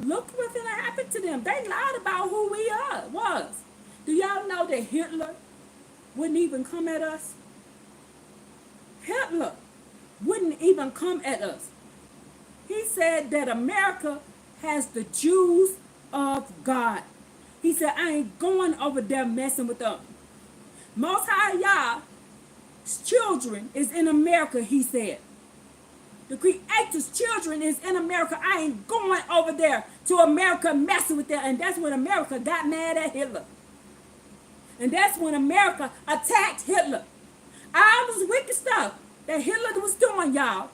Look what's gonna happen to them. They lied about who we was. Do y'all know that Hitler wouldn't even come at us? Hitler wouldn't even come at us. He said that America has the Jews of God. He said, I ain't going over there messing with them. Most High Yah's children is in America, he said. The Creator's children is in America. I ain't going over there to America messing with them. And that's when America got mad at Hitler. And that's when America attacked Hitler. All this wicked stuff that Hitler was doing, y'all.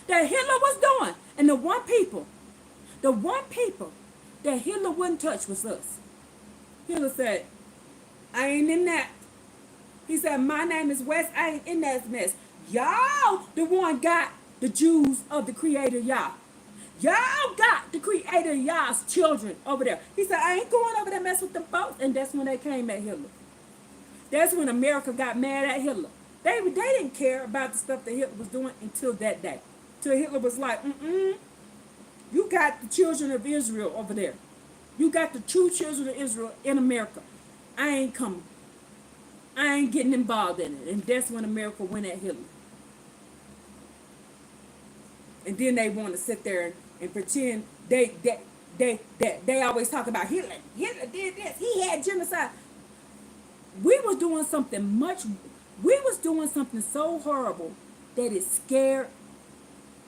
That Hitler was doing. And the one people that Hitler wouldn't touch was us. Hitler said, I ain't in that. He said, my name is West. I ain't in that mess. Y'all the one got the Jews of the Creator Yah. Y'all got the Creator Yah's children over there. He said, I ain't going over there mess with them folks. And that's when they came at Hitler. That's when America got mad at Hitler. They didn't care about the stuff that Hitler was doing until that day. Till Hitler was like, you got the children of Israel over there. You got the true children of Israel in America. I ain't coming. I ain't getting involved in it. And that's when America went at Hitler. And then they want to sit there and pretend they always talk about Hitler. Hitler did this. He had genocide. We was doing something so horrible that it scared.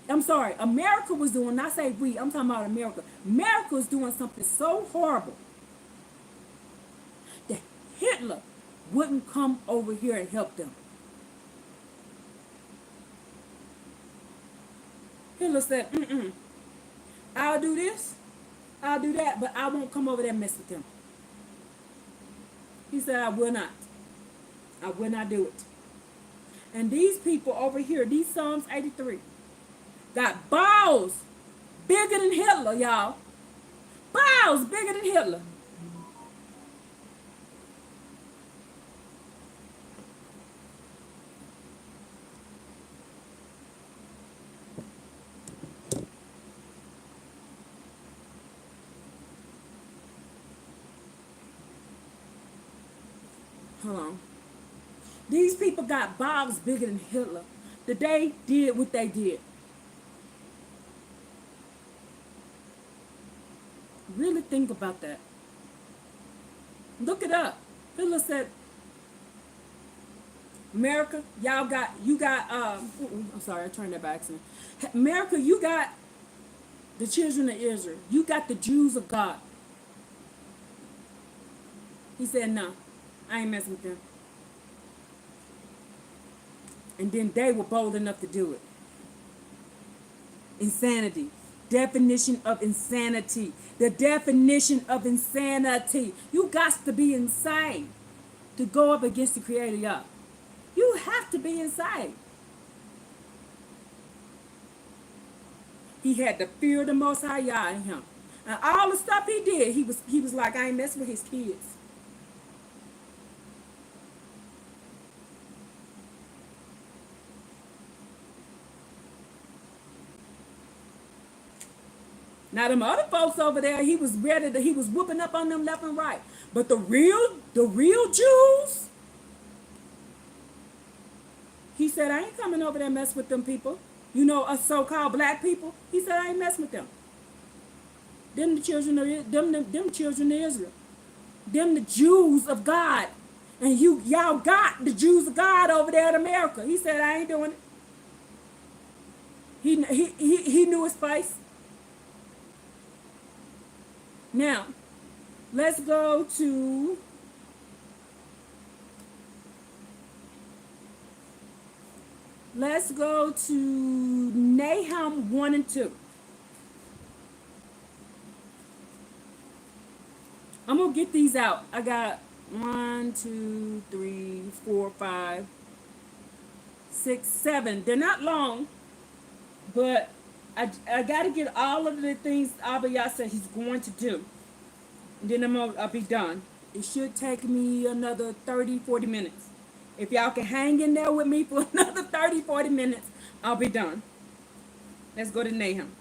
I'm sorry, America was doing, not say we, I'm talking about America. America was doing something so horrible that Hitler wouldn't come over here and help them. Hitler said, I'll do this, I'll do that, but I won't come over there and mess with them. He said, I will not. I will not do it. And these people over here, these Psalms 83, got balls bigger than Hitler, y'all. Balls bigger than Hitler. Hold on. These people got balls bigger than Hitler. That they did what they did. Really think about that. Look it up. Hitler said, America, I'm sorry, I turned that by accident. America, you got the children of Israel. You got the Jews of God. He said, no, I ain't messing with them. And then they were bold enough to do it. Insanity. Definition of insanity. The definition of insanity. You got to be insane to go up against the Creator Yah. You have to be insane. He had the fear of the Most High Yah in him. And all the stuff he did, he was like, I ain't messing with his kids. Now them other folks over there, he was whooping up on them left and right. But the real Jews, he said, I ain't coming over there and mess with them people. You know, us so-called black people. He said, I ain't messing with them. Them the children of them children of Israel. Them the Jews of God. And y'all got the Jews of God over there in America. He said, I ain't doing it. He knew his place. Now, let's go to Nahum 1 and 2. I'm going to get these out. I got 1, 2, 3, 4, 5, 6, 7. They're not long, but I got to get all of the things Abbba Yah said he's going to do. And then I'll be done. It should take me another 30, 40 minutes. If y'all can hang in there with me for another 30, 40 minutes, I'll be done. Let's go to Nahum.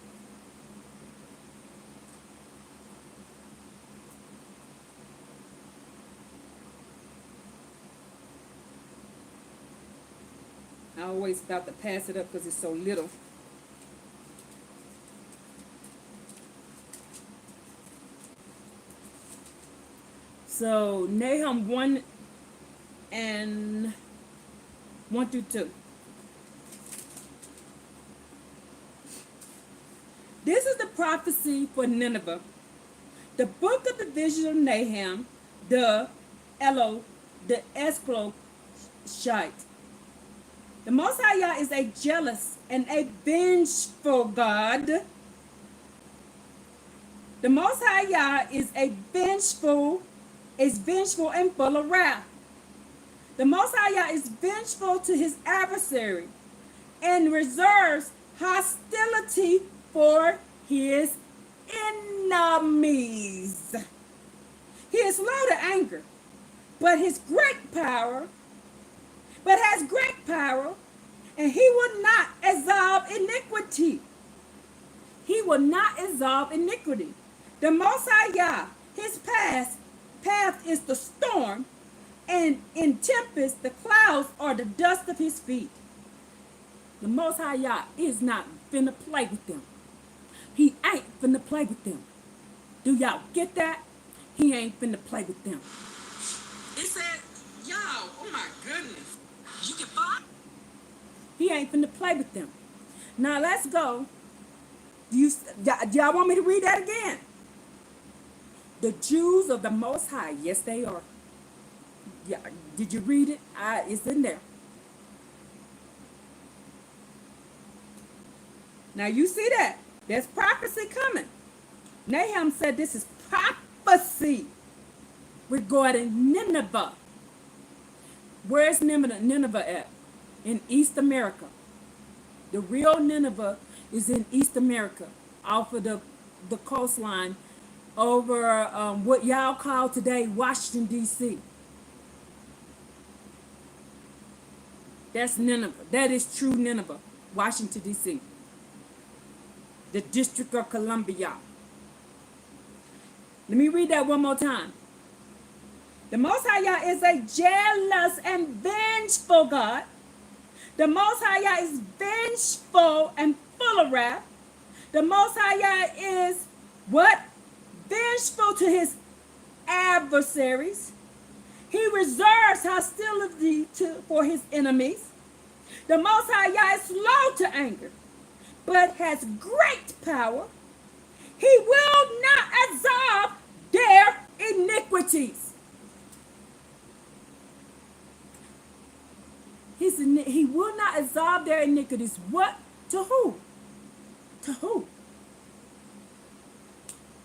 I always about to pass it up because it's so little. So Nahum 1 and 1 through 2. This is the prophecy for Nineveh. The book of the vision of Nahum, the Escloshite. The Most High Yah is a jealous and a vengeful God. The Most High Yah is vengeful and full of wrath. The Most High Yah is vengeful to his adversary and reserves hostility for his enemies. He is slow to anger, but has great power, and he will not absolve iniquity. He will not absolve iniquity. The Most High Yah, his path is the storm, and in tempest the clouds are the dust of his feet. The Most High Yah is not finna play with them. He ain't finna play with them. Do y'all get that? He ain't finna play with them. It said, yo, oh my goodness. You can find. He ain't finna play with them. Now let's go. Do y'all want me to read that again? The Jews of the Most High. Yes, they are. Yeah, did you read it? It's in there. Now you see that. There's prophecy coming. Nahum said this is prophecy regarding Nineveh. Where's Nineveh at? In East America. The real Nineveh is in East America, off of the coastline over what y'all call today Washington, D.C. That's Nineveh. That is true Nineveh, Washington, D.C. The District of Columbia. Let me read that one more time. The Most High Yah is a jealous and vengeful God. The Most High Yah is vengeful and full of wrath. The Most High Yah is what? Vengeful to his adversaries. He reserves hostility for his enemies. The Most High Yah is slow to anger, but has great power. He will not absolve their iniquities. He will not absolve their iniquities. What? To who? To who?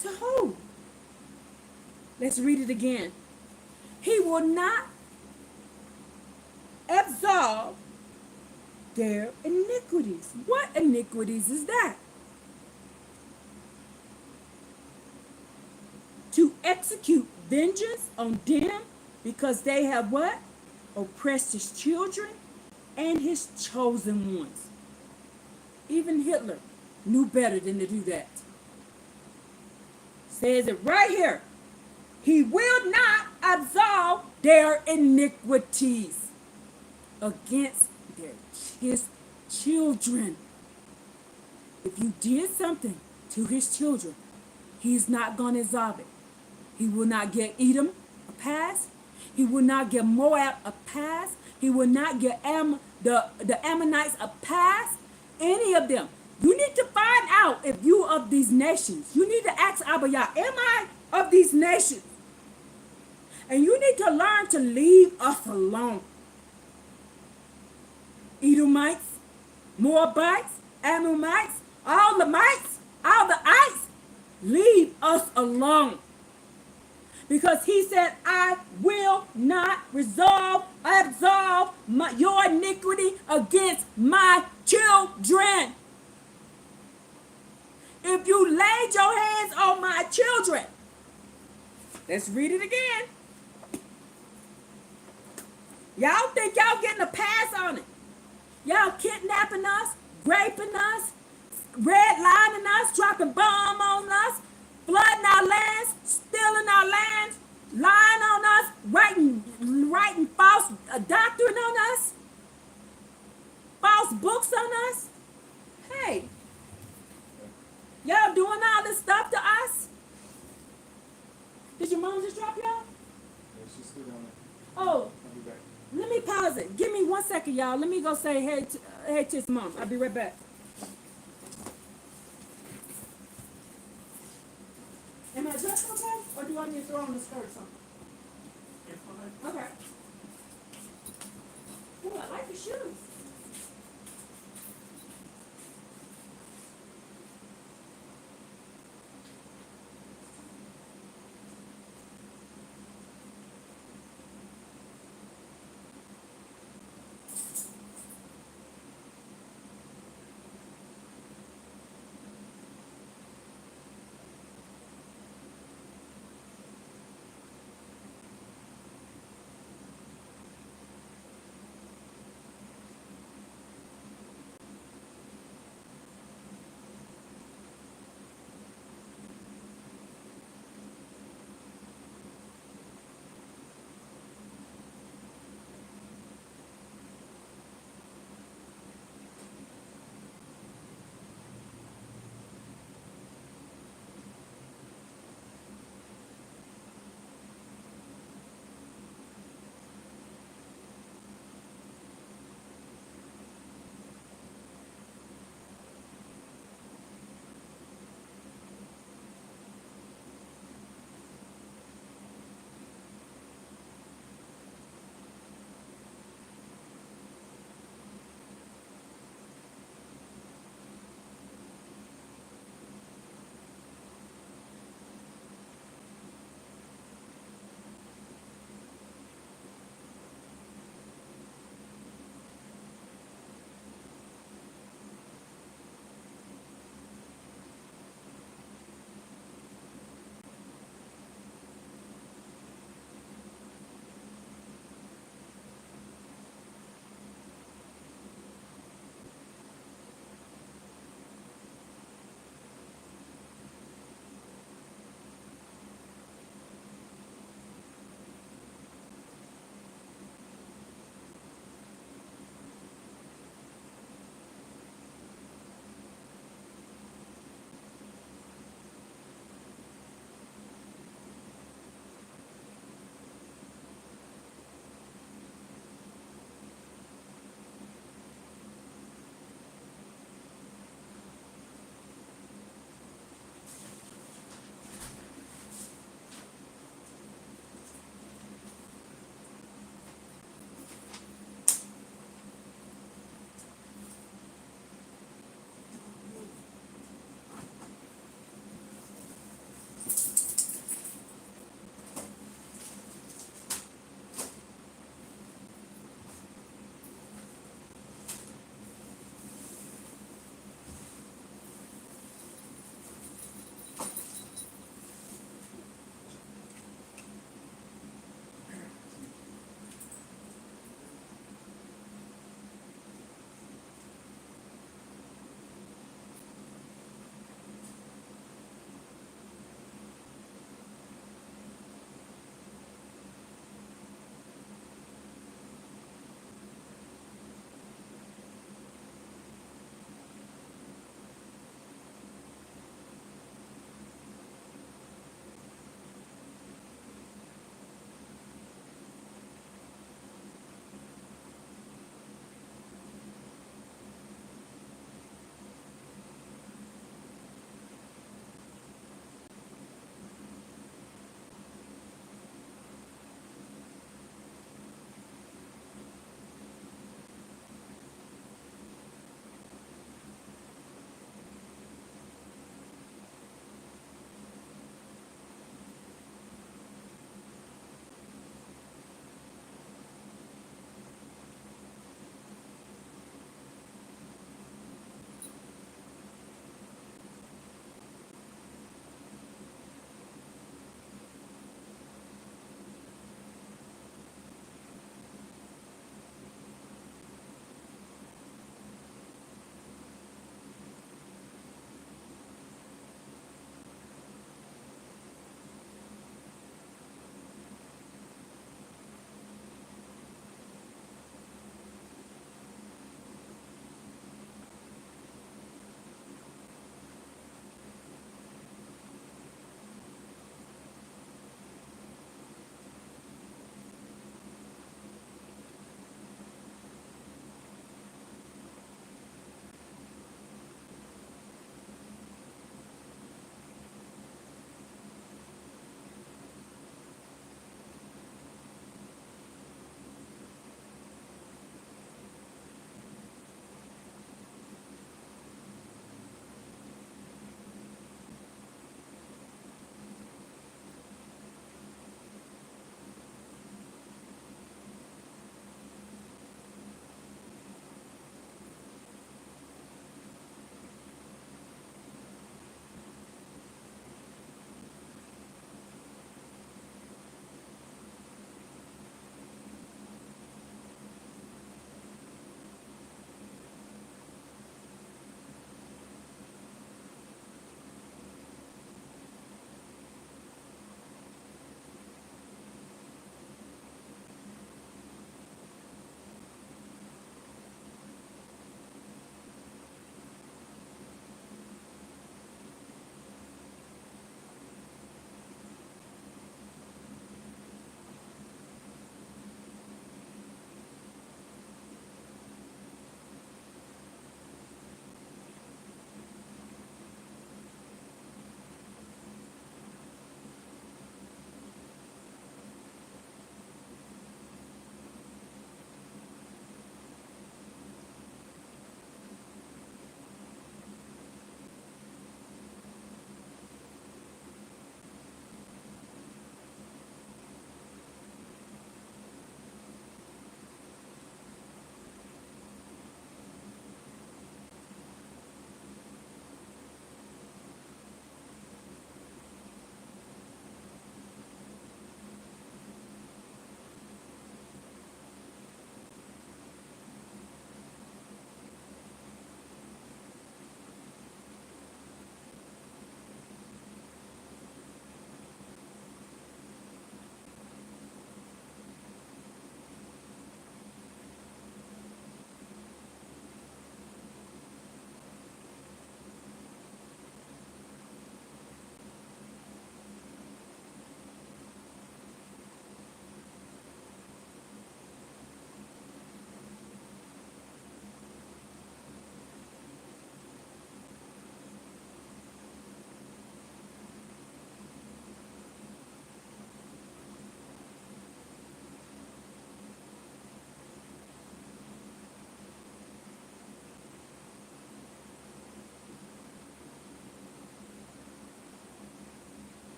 To who? Let's read it again. He will not absolve their iniquities. What iniquities is that? To execute vengeance on them because they have what? Oppressed his children and his chosen ones. Even Hitler knew better than to do that. Says it right here. He will not absolve their iniquities against his children. If you did something to his children, he's not going to absolve it. He will not give Edom a pass. He will not give Moab a pass. He will not give the Ammonites a pass. Any of them. You need to find out if you of these nations. You need to ask Abbba Yah, am I of these nations? And you need to learn to leave us alone. Edomites, Moabites, Ammonites, all the mites, all the ites, leave us alone. Because he said, I will not absolve your iniquity against my children. If you laid your hands on my children. Let's read it again. Y'all think y'all getting a pass on it. Y'all kidnapping us, raping us, redlining us, dropping bomb on us, flooding our lands, stealing our lands, lying on us, writing false doctrine on us. false books on us? Hey, y'all doing all this stuff to us? Did your mom just drop y'all? Yeah, she's still down there. Oh, I'll be back. let me pause it. Give me 1 second, y'all. Let me go say hey to his mom. I'll be right back. Am I dressed okay? Or do I need to throw on the skirt or something? Okay. Ooh, I like your shoes.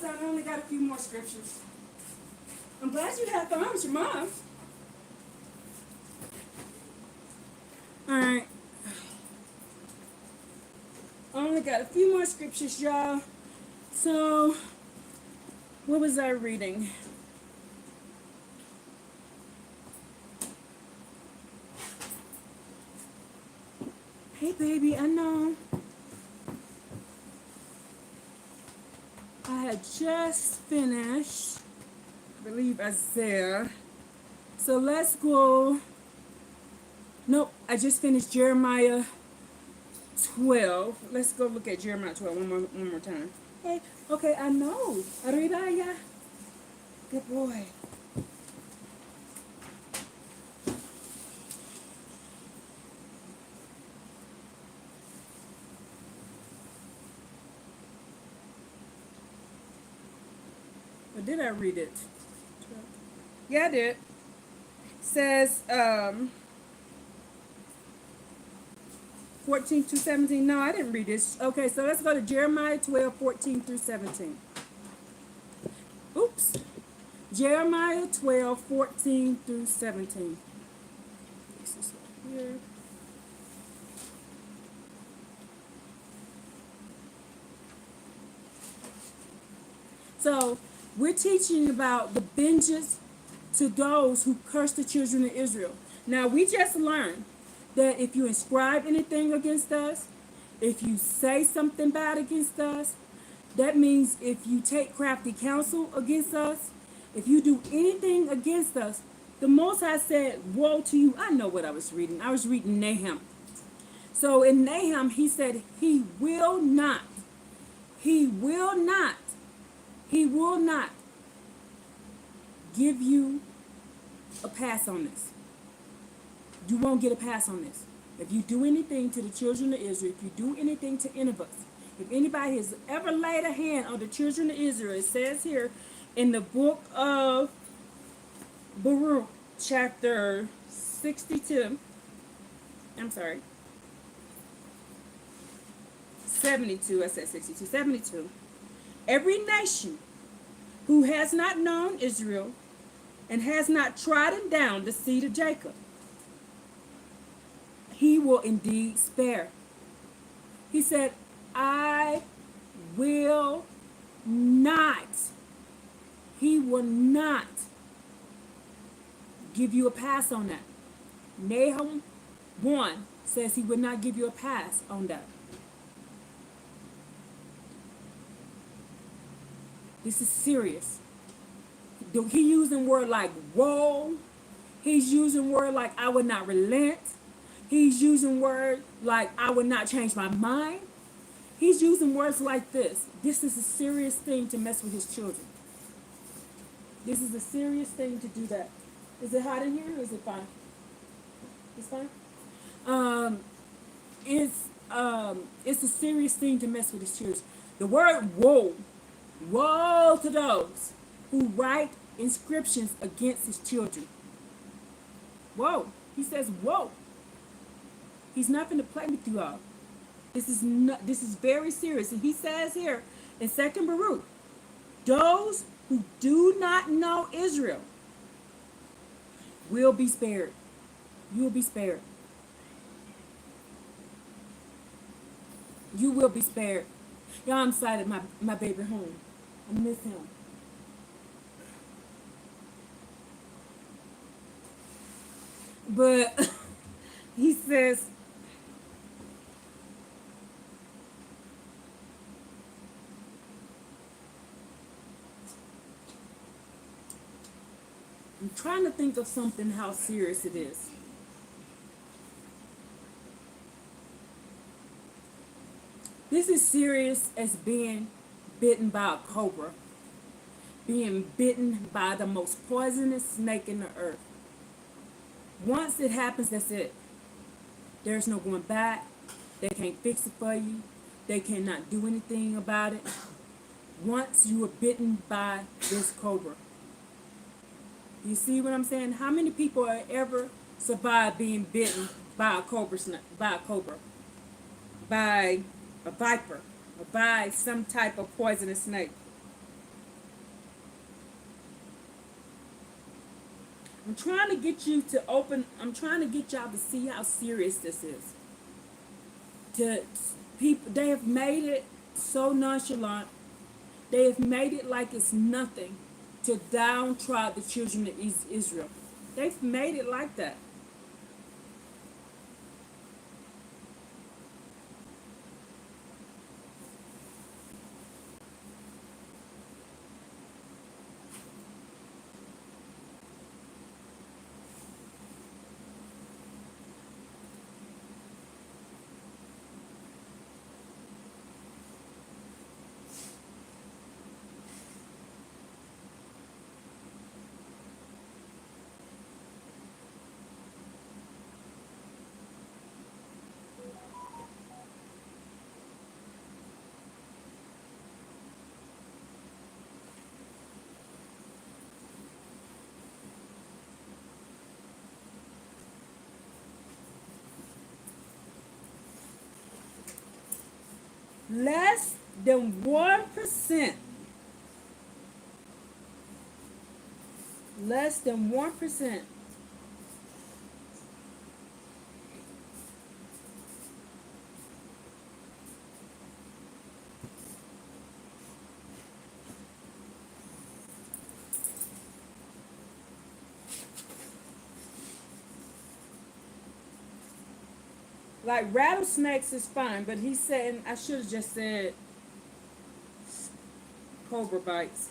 son, I only got a few more scriptures. I'm glad you had fun with your mom. All right. I only got a few more scriptures, y'all. So, what was I reading? Hey, baby, I know. I had just finished, I believe, Isaiah. So let's go. Nope, I just finished Jeremiah 12. Let's go look at Jeremiah 12 one more time. Hey, okay, I know. Abbba Yah. Good boy. Or did I read it? Yeah, I did. Says 14 through 17. No, I didn't read this. Okay, so let's go to Jeremiah 12, 14 through 17. Oops. Jeremiah 12, 14 through 17. This is right here. So, we're teaching about the vengeance to those who curse the children of Israel. Now, we just learned that if you inscribe anything against us, if you say something bad against us, that means if you take crafty counsel against us, if you do anything against us, the Most High said, woe to you. I know what I was reading. I was reading Nahum. So in Nahum, he said, he will not give you a pass on this. You won't get a pass on this. If you do anything to the children of Israel, if you do anything to any of us, if anybody has ever laid a hand on the children of Israel, it says here in the book of Baruch, chapter 62, 72, I said 62, 72. Every nation who has not known Israel and has not trodden down the seed of Jacob, he will indeed spare. He said, I will not. He will not give you a pass on that. Nahum 1 says he will not give you a pass on that. This is serious. He using word like woe. He's using word like I would not relent. He's using word like I would not change my mind. He's using words like this. This is a serious thing to mess with his children. This is a serious thing to do that. Is it hot in here or is it fine? It's fine? It's a serious thing to mess with his children. The word woe. Woe to those who write inscriptions against his children. Whoa. He says, whoa. He's not going to play with you all. This is very serious. And he says here in 2nd Baruch, those who do not know Israel will be spared. You will be spared. You will be spared. Y'all, I'm excited my baby home. I miss him. But he says, I'm trying to think of something how serious it is. This is serious as being bitten by a cobra. Being bitten by the most poisonous snake in the earth. Once it happens, that's it. There's no going back. They can't fix it for you. They cannot do anything about it. Once you are bitten by this cobra. You see what I'm saying? How many people have ever survived being bitten by a cobra, by a viper, or by some type of poisonous snake? I'm trying to get you to open. I'm trying to get y'all to see how serious this is. To people, they have made it so nonchalant. They have made it like it's nothing to downtrod the children of Israel. They've made it like that. Less than 1%. Less than 1%. Like rattlesnakes is fine, but he's saying I should have just said cobra bites.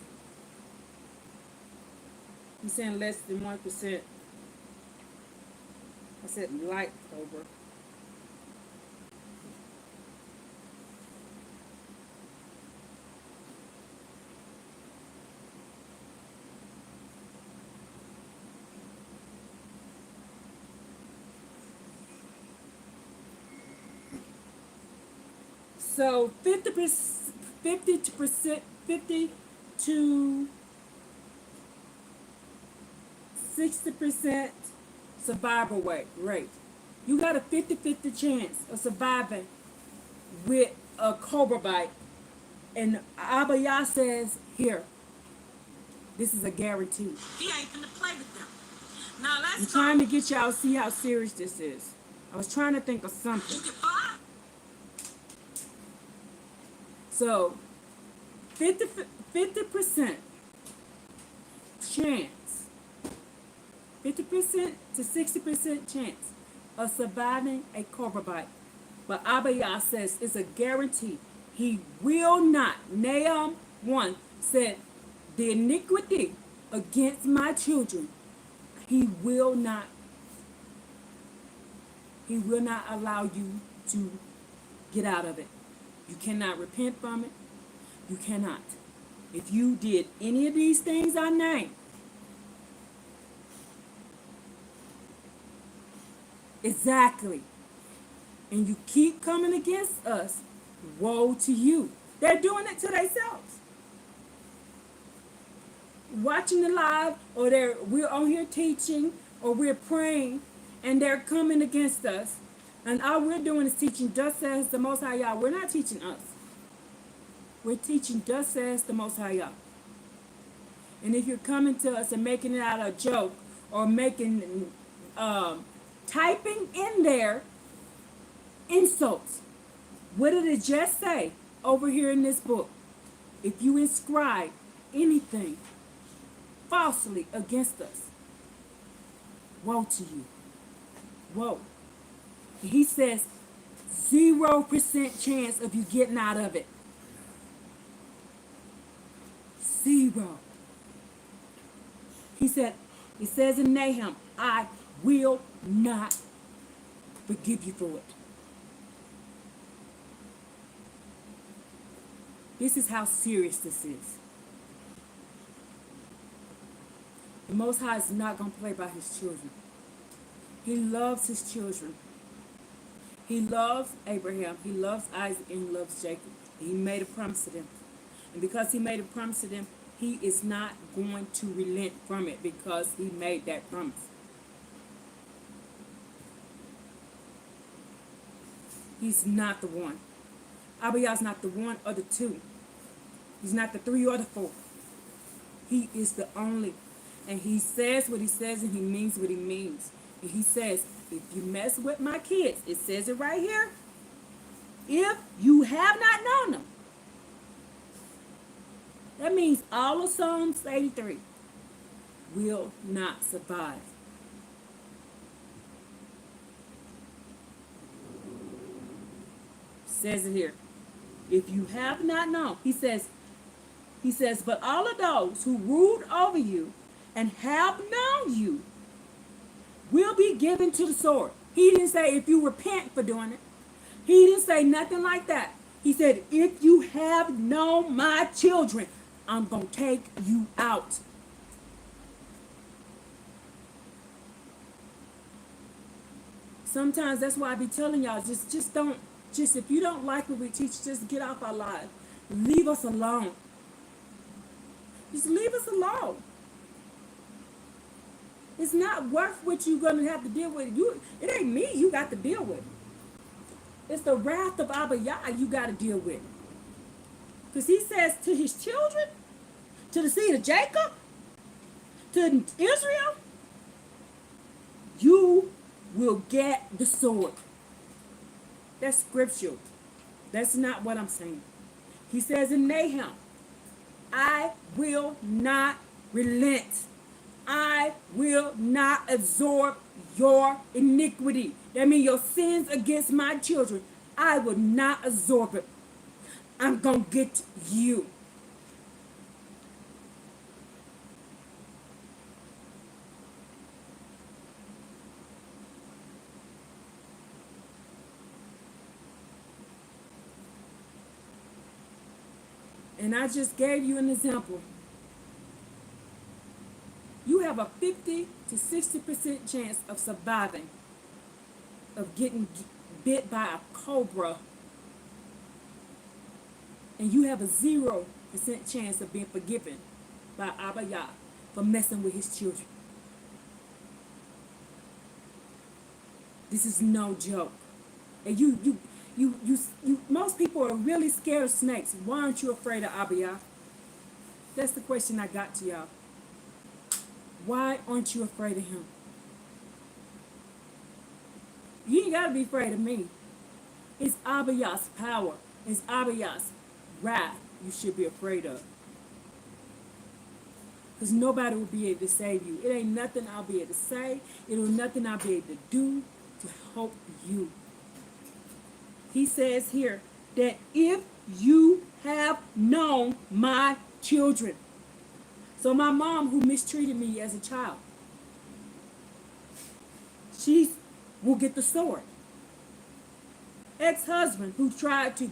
He's saying less than 1%. I said light cobra. So 50%, 50%, 50 to 60% survival rate. You got a 50-50 chance of surviving with a cobra bite. And Abbba Yah says, here, this is a guarantee. He ain't finna play with them. Now I'm let's trying to go. get y'all to see how serious this is. I was trying to think of You something. can fly. So, 50% chance, 50% to 60% chance of surviving a cobra bite. But Abbba Yah says it's a guarantee. He will not. Nahum 1 said, the iniquity against my children, he will not allow you to get out of it. You cannot repent from it. You cannot. If you did any of these things I named, exactly, and you keep coming against us, woe to you. They're doing it to themselves. Watching the live, or we're on here teaching, or we're praying, and they're coming against us. And all we're doing is teaching, thus says the Most High Yah. We're not teaching us. We're teaching, thus says the Most High Yah. And if you're coming to us and making it out a joke, or typing in there insults, what did it just say over here in this book? If you inscribe anything falsely against us, woe to you. Woe. He says 0% chance of you getting out of it. 0. He said, it says in Nahum, I will not forgive you for it. This is how serious this is. The Most High is not going to play by his children. He loves his children. He loves Abraham. He loves Isaac, and he loves Jacob. He made a promise to them. And because he made a promise to them, he is not going to relent from it because he made that promise. He's not the one. Abbba Yah's not the one or the two. He's not the 3 or the 4. He is the only. And he says what he says and he means what he means. And he says, if you mess with my kids, it says it right here. If you have not known them, that means all of Psalms 83 will not survive. Says it here. If you have not known, he says, but all of those who ruled over you and have known you will be given to the sword. He didn't say if you repent for doing it. He didn't say nothing like that. He said, if you have known my children, I'm going to take you out. Sometimes that's why I be telling y'all, just don't, just if you don't like what we teach, just get off our lives. Leave us alone. Just leave us alone. It's not worth what you're going to have to deal with. It ain't me you got to deal with. It's the wrath of Abbba Yah you got to deal with. Because he says to his children, to the seed of Jacob, to Israel, you will get the sword. That's scriptural. That's not what I'm saying. He says in Nahum, I will not relent. I will not absorb your iniquity. That means your sins against my children. I will not absorb it. I'm going to get you. And I just gave you an example. You have a 50 to 60% chance of surviving, of getting bit by a cobra. And you have a 0% chance of being forgiven by Abbba Yah for messing with his children. This is no joke. And you most people are really scared of snakes. Why aren't you afraid of Abbba Yah? That's the question I got to y'all. Why aren't you afraid of him? You ain't got to be afraid of me. It's Abbba Yah's power. It's Abbba Yah's wrath you should be afraid of. Because nobody will be able to save you. It ain't nothing I'll be able to say. It ain't nothing I'll be able to do to help you. He says here that if you have known my children. So my mom, who mistreated me as a child, she will get the sword. Ex-husband who tried to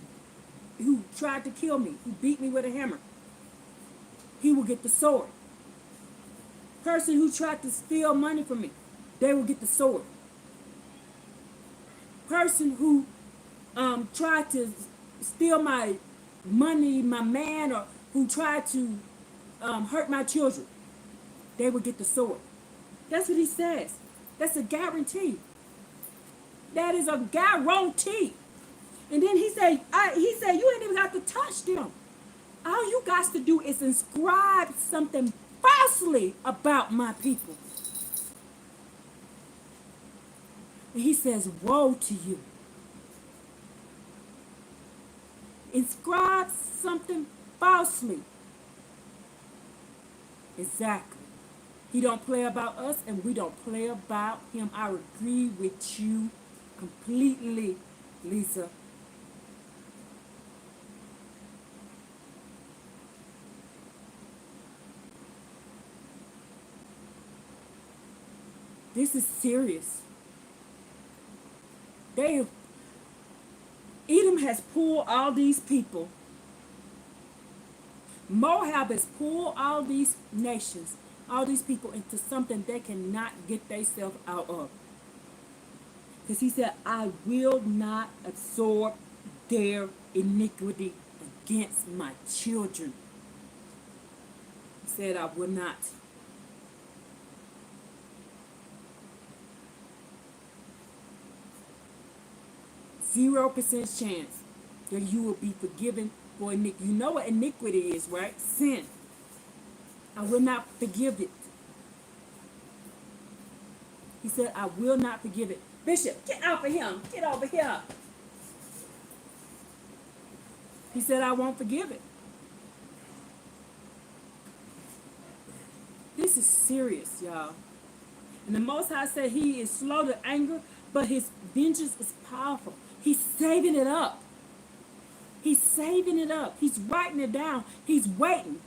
kill me, who beat me with a hammer, he will get the sword. Person who tried to steal money from me, they will get the sword. Person who tried to steal my money, my man, or who tried to hurt my children, they will get the sword. That's what he says. That's a guarantee. That is a guarantee. And then he said, you ain't even got to touch them. All you got to do is inscribe something falsely about my people. And he says, woe to you. Inscribe something falsely. Exactly. He don't play about us and we don't play about him. I agree with you completely, Lisa. This is serious. Edom has pulled all these people. Moab has pulled all these nations, all these people into something they cannot get themselves out of. Because he said, I will not absorb their iniquity against my children. He said, I will not. %0 chance that you will be forgiven for iniquity. You know what iniquity is, right? Sin. I will not forgive it. He said, I will not forgive it. Bishop, get off of him. Get over here. He said, I won't forgive it. This is serious, y'all. And the Most High said he is slow to anger, but his vengeance is powerful. He's saving it up. He's saving it up. He's writing it down. He's waiting.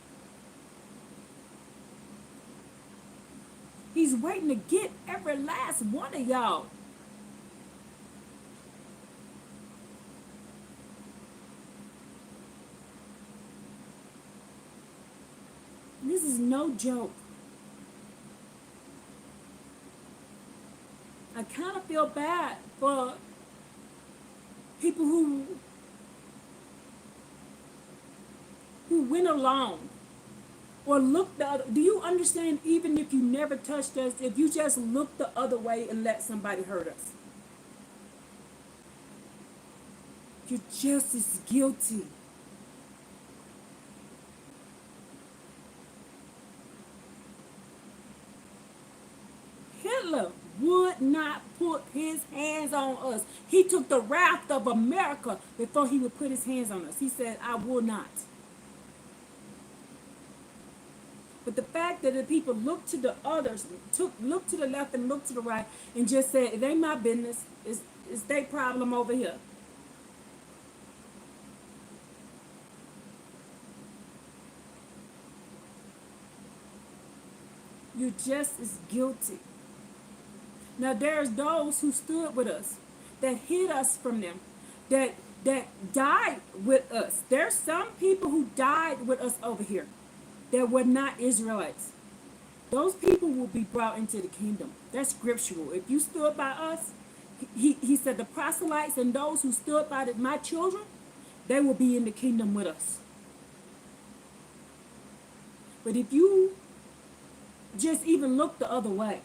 He's waiting to get every last one of y'all. This is no joke. I kind of feel bad for people who went along or looked the other. Do you understand, even if you never touched us, if you just look the other way and let somebody hurt us, you're just as guilty. Hitler would not put his hands on us. He took the wrath of America before he would put his hands on us. He said, I will not. But the fact that the people looked to the others, looked to the left and looked to the right, and just said, it ain't my business. It's their problem over here. You're just as guilty. Now there's those who stood with us, that hid us from them, that died with us. There's some people who died with us over here that were not Israelites. Those people will be brought into the kingdom. That's scriptural. If you stood by us, he said the proselytes and those who stood by my children, they will be in the kingdom with us. But if you just even look the other way,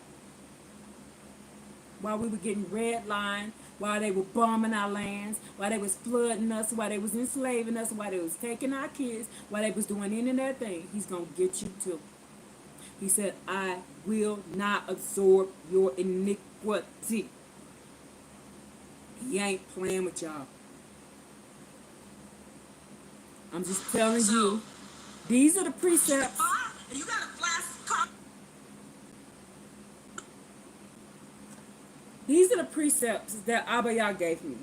while we were getting redlined, while they were bombing our lands, while they was flooding us, while they was enslaving us, while they was taking our kids, while they was doing any and that thing, he's going to get you too. He said, I will not absorb your iniquity. He ain't playing with y'all. I'm just telling you, these are the precepts. You got a flash card. These are the precepts that Abbba Yah gave me.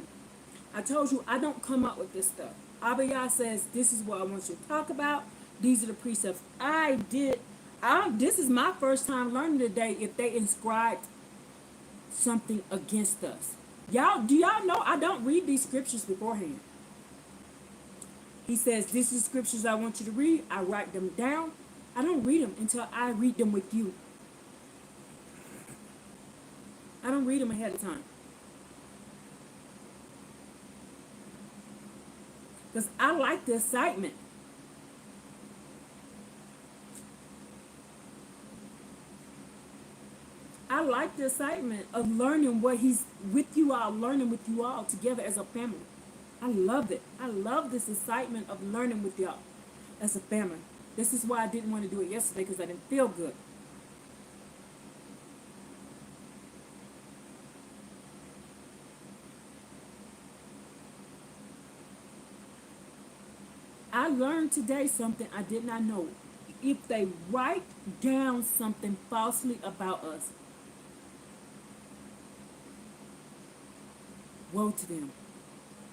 I told you I don't come up with this stuff. Abbba Yah says, this is what I want you to talk about. These are the precepts. This is my first time learning today if they inscribed something against us. Do y'all know I don't read these scriptures beforehand? He says, this is scriptures I want you to read. I write them down. I don't read them until I read them with you. I don't read them ahead of time. Because I like the excitement. I like the excitement of learning what he's with you all, learning with you all together as a family. I love it. I love this excitement of learning with y'all as a family. This is why I didn't want to do it yesterday, because I didn't feel good. I learned today something I did not know. If they write down something falsely about us, woe to them.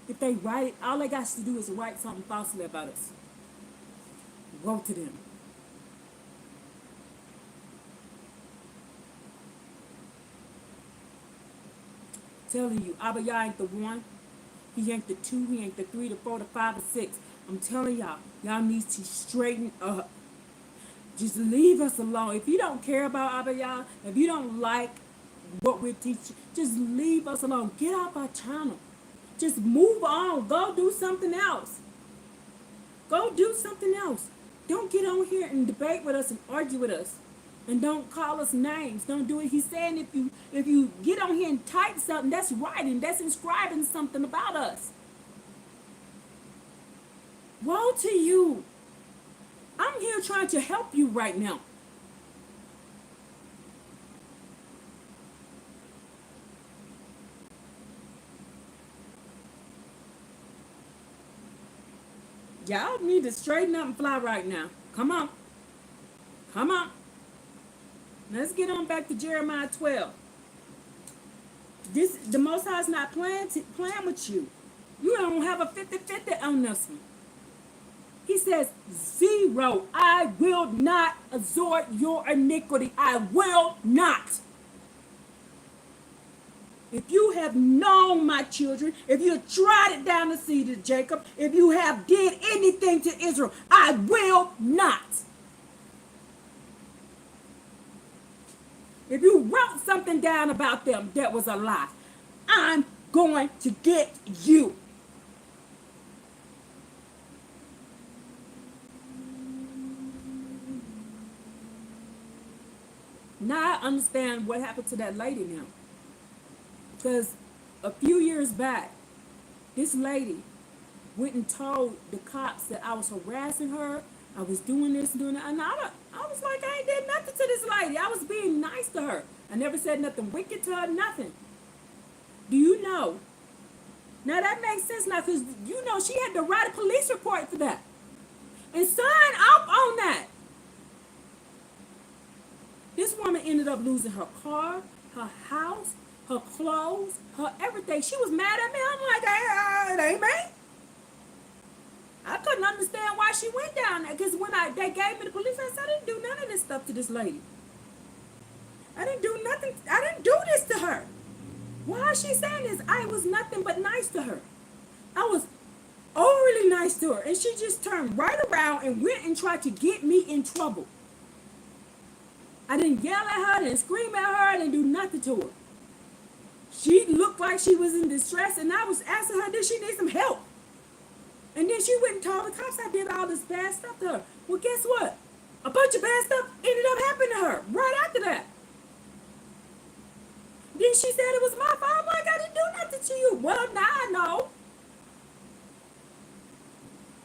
If they write it, all they got to do is write something falsely about us. Woe to them. Telling you, Abbba Yah ain't the one. He ain't the two. He ain't the three, the four, the five, the six. I'm telling y'all, y'all need to straighten up. Just leave us alone. If you don't care about Abbba Yah, if you don't like what we're teaching, just leave us alone. Get off our channel. Just move on. Go do something else. Go do something else. Don't get on here and debate with us and argue with us. And don't call us names. Don't do it. He's saying if you get on here and type something, that's writing. That's inscribing something about us. Woe to you. I'm here trying to help you right now. Y'all need to straighten up and fly right now. Come on. Come on. Let's get on back to Jeremiah 12. The Most High is not playing with you. You don't have a 50-50 on this one. He says, zero. I will not absorb your iniquity. I will not. If you have known my children, if you have trodden down the seed of Jacob, if you have did anything to Israel, I will not. If you wrote something down about them that was a lie, I'm going to get you. Now I understand what happened to that lady now. Because a few years back, this lady went and told the cops that I was harassing her. I was doing this, doing that. And I was like, I ain't did nothing to this lady. I was being nice to her. I never said nothing wicked to her, nothing. Do you know? Now that makes sense now, because you know she had to write a police report for that. And sign off on that. This woman ended up losing her car, her house, her clothes, her everything. She was mad at me. I'm like, hey, it ain't me. I couldn't understand why she went down there. Because when they gave me the police, I said, I didn't do none of this stuff to this lady. I didn't do nothing. I didn't do this to her. Why is she saying this? I was nothing but nice to her. I was overly nice to her. And she just turned right around and went and tried to get me in trouble. I didn't yell at her, I didn't scream at her, I didn't do nothing to her. She looked like she was in distress, and I was asking her, did she need some help? And then she went and told the cops I did all this bad stuff to her. Well, guess what? A bunch of bad stuff ended up happening to her right after that. Then she said it was my fault. I'm like, I didn't do nothing to you. Well, now I know.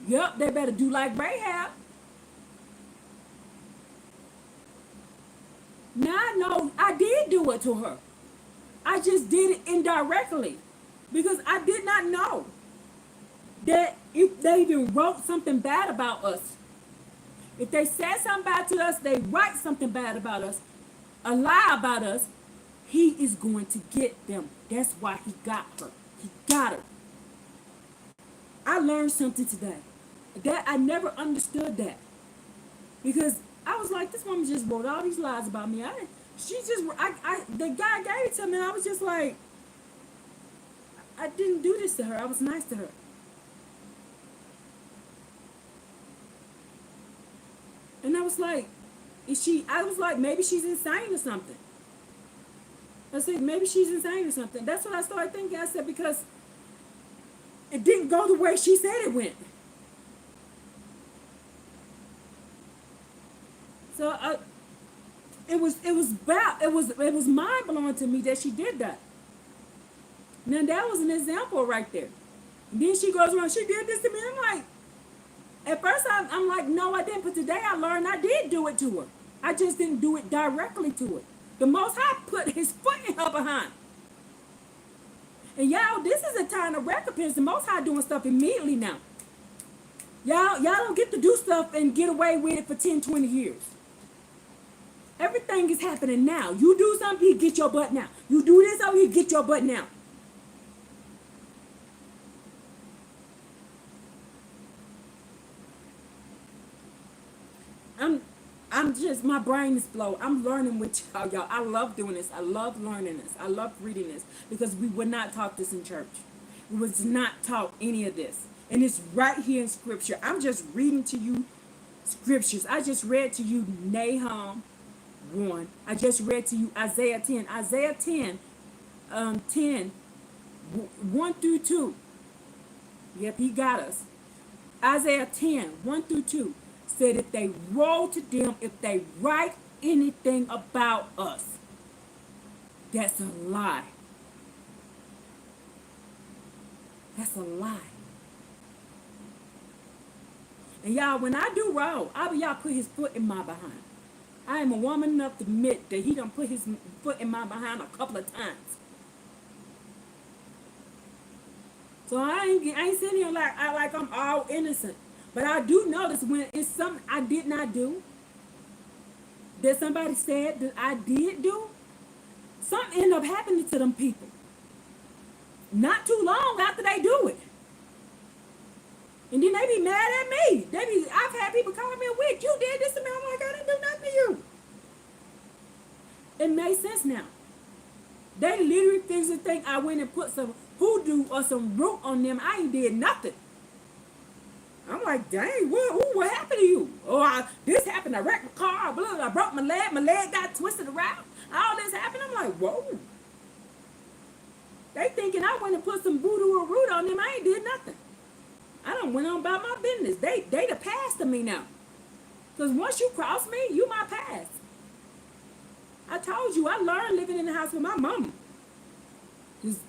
Yep, they better do like Rahab. Now I know I did do it to her. I just did it indirectly because I did not know that if they even wrote something bad about us, if they said something bad to us, they write something bad about us, a lie about us, he is going to get them. That's why he got her. He got her. I learned something today. That I never understood that. Because I was like, this woman just wrote all these lies about me. The guy gave it to me, and I was just like, I didn't do this to her. I was nice to her. And I was like, maybe she's insane or something. I said, maybe she's insane or something. That's what I started thinking. I said, because it didn't go the way she said it went. So it was mind blowing to me that she did that. Now that was an example right there. And then she goes around, she did this to me. I'm like, at first I'm like, no, I didn't. But today I learned I did do it to her. I just didn't do it directly to her. The Most High put his foot in her behind. And y'all, this is a time of recompense. The Most High doing stuff immediately now. Y'all don't get to do stuff and get away with it for 10, 20 years. Everything is happening now. You do something, he get your butt now. You do this, he get your butt now. I'm just, my brain is blown. I'm learning with y'all. I love doing this. I love learning this. I love reading this because we would not taught this in church. We was not taught any of this. And it's right here in scripture. I'm just reading to you scriptures. I just read to you Nahum 1. I just read to you Isaiah 10. Isaiah 10, 1 through 2. Yep, he got us. Isaiah 10, 1 through 2 said if they woe to them, if they write anything about us, that's a lie. That's a lie. And y'all, when I do wrong, Abbba Yah put his foot in my behind. I am a woman enough to admit that he done put his foot in my behind a couple of times. So I ain't sitting here like I'm all innocent. But I do notice when it's something I did not do, that somebody said that I did do, something end up happening to them people. Not too long after they do it. And then they be mad at me. I've had people call me a witch. You did this to me. I'm like, I didn't do nothing to you. It makes sense now. They literally think I went and put some hoodoo or some root on them. I ain't did nothing. I'm like, dang, what happened to you? Oh, this happened. I wrecked my car. Blah, I broke my leg. My leg got twisted around. All this happened. I'm like, whoa. They thinking I went and put some voodoo or root on them. I ain't did nothing. I done went on about my business. They the past to me now. Because once you cross me, you my past. I told you, I learned living in the house with my mama. Just,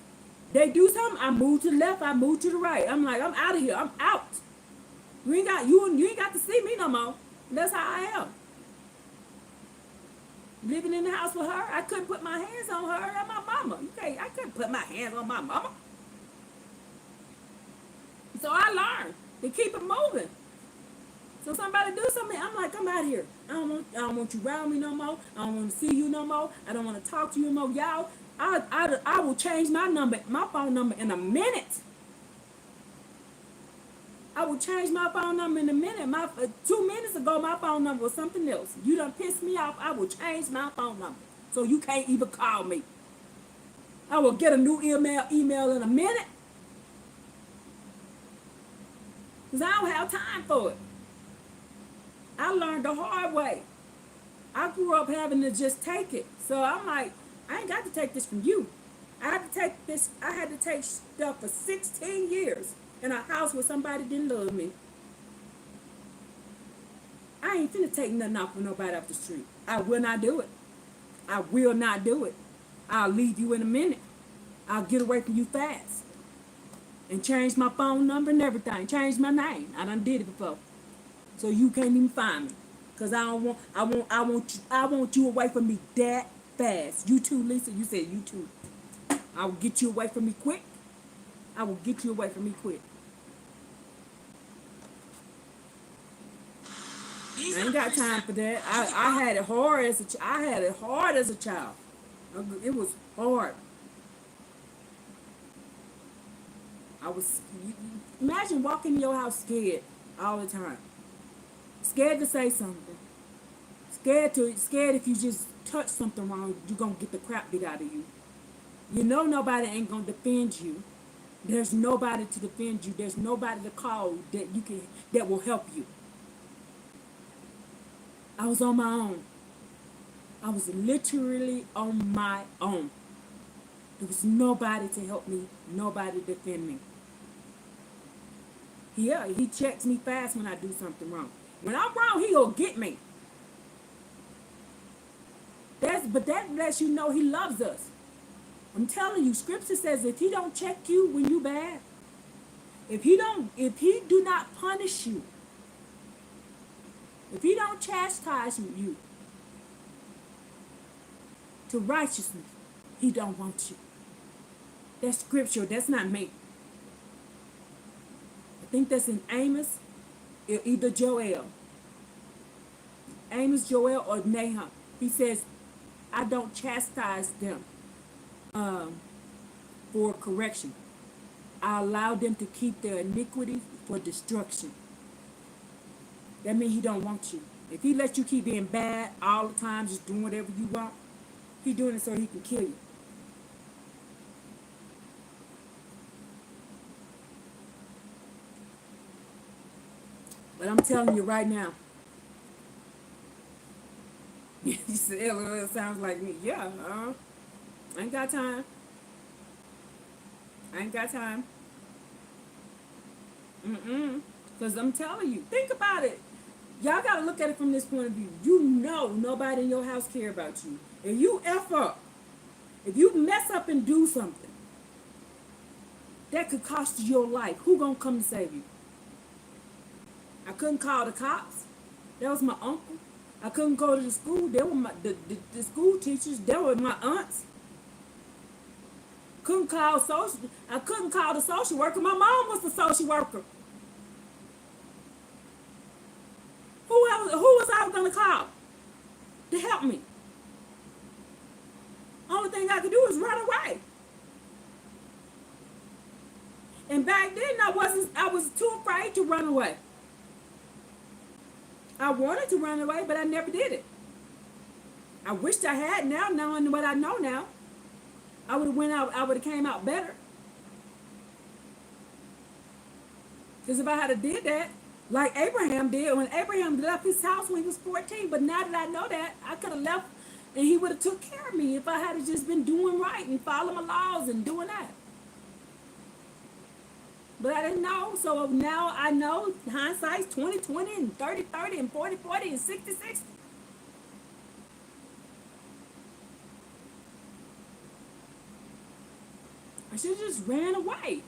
they do something, I move to the left, I move to the right. I'm like, I'm out of here. I'm out. You ain't got to see me no more. That's how I am. Living in the house with her, I couldn't put my hands on her and my mama. I couldn't put my hands on my mama. So I learned to keep it moving. So somebody do something, I'm like, I'm out of here. I don't want you around me no more. I don't want to see you no more. I don't want to talk to you no more. Y'all, I will change my phone number in a minute. I will change my phone number in a minute. 2 minutes ago, my phone number was something else. You done pissed me off. I will change my phone number so you can't even call me. I will get a new email in a minute. Because I don't have time for it. I learned the hard way. I grew up having to just take it. So I'm like, I ain't got to take this from you. I had to take stuff for 16 years in a house where somebody didn't love me. I ain't finna take nothing off of nobody off the street. I will not do it. I will not do it. I'll leave you in a minute. I'll get away from you fast. And change my phone number and everything. Change my name. I done did it before. So you can't even find me. Cause I want you away from me that fast. You too, Lisa. You said you too. I will get you away from me quick. I will get you away from me quick. I ain't got time for that. I had it hard as a child. It was hard. Imagine walking in your house scared all the time. Scared to say something. Scared if you just touch something wrong, you're going to get the crap beat out of you. You know nobody ain't going to defend you. There's nobody to defend you. There's nobody to call that will help you. I was on my own. I was literally on my own. There was nobody to help me, nobody to defend me. Yeah, he checks me fast when I do something wrong. When I'm wrong, he'll get me. But that lets you know he loves us. I'm telling you, scripture says if he don't check you when you bad, if he do not punish you, if he don't chastise you to righteousness, he don't want you. That's scripture. That's not me. I think that's in Amos, either Joel. Amos, Joel, or Nahum. He says, I don't chastise them for correction. I allow them to keep their iniquity for destruction. That means he don't want you. If he lets you keep being bad all the time, just doing whatever you want, he doing it so he can kill you. But I'm telling you right now. You said, it sounds like me. Yeah, I ain't got time. I ain't got time. Because I'm telling you, think about it. Y'all got to look at it from this point of view. You know nobody in your house care about you. If you F up, if you mess up and do something that could cost you your life, who gonna come to save you? I couldn't call the cops. That was my uncle. I couldn't go to the school. They were the school teachers. They were my aunts. I couldn't call the social worker. My mom was the social worker. to call to help me. Only thing I could do is run away. And back then I was too afraid to run away. I wanted to run away, but I never did it. I wished I had now, knowing what I know now. I would have went out, I would have came out better. Because if I had did that, like Abraham did, when Abraham left his house when he was 14, but now that I know that, I could have left and he would have took care of me if I had just been doing right and following my laws and doing that. But I didn't know, so now I know hindsight's 20/20 and 30/30 and 40/40 and 60/60. I should have just ran away.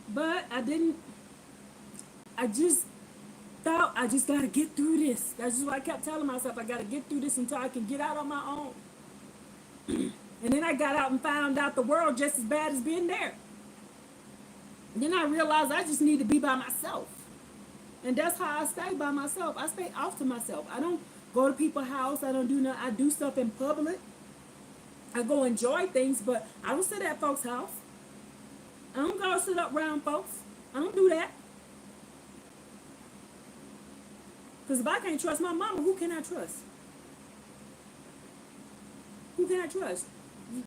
But I didn't. I just thought I just got to get through this. That's just what I kept telling myself. I got to get through this until I can get out on my own. And then I got out and found out the world just as bad as being there. And then I realized I just need to be by myself. And that's how I stay by myself. I stay off to myself. I don't go to people's house. I don't do nothing. I do stuff in public. I go enjoy things, but I don't sit at folks' house. I don't go sit up around folks. I don't do that. Because if I can't trust my mama, who can I trust? Who can I trust?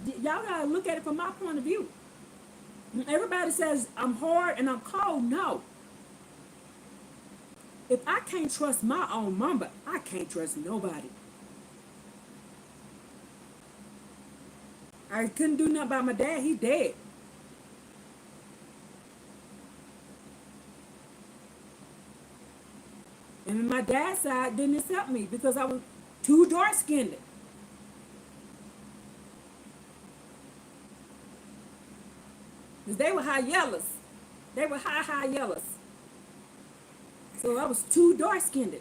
Y'all got to look at it from my point of view. Everybody says I'm hard and I'm cold. No. If I can't trust my own mama, I can't trust nobody. I couldn't do nothing about my dad. He dead. And my dad's side didn't accept me because I was too dark-skinned. Because they were high yellows. They were high yellows. So I was too dark-skinned.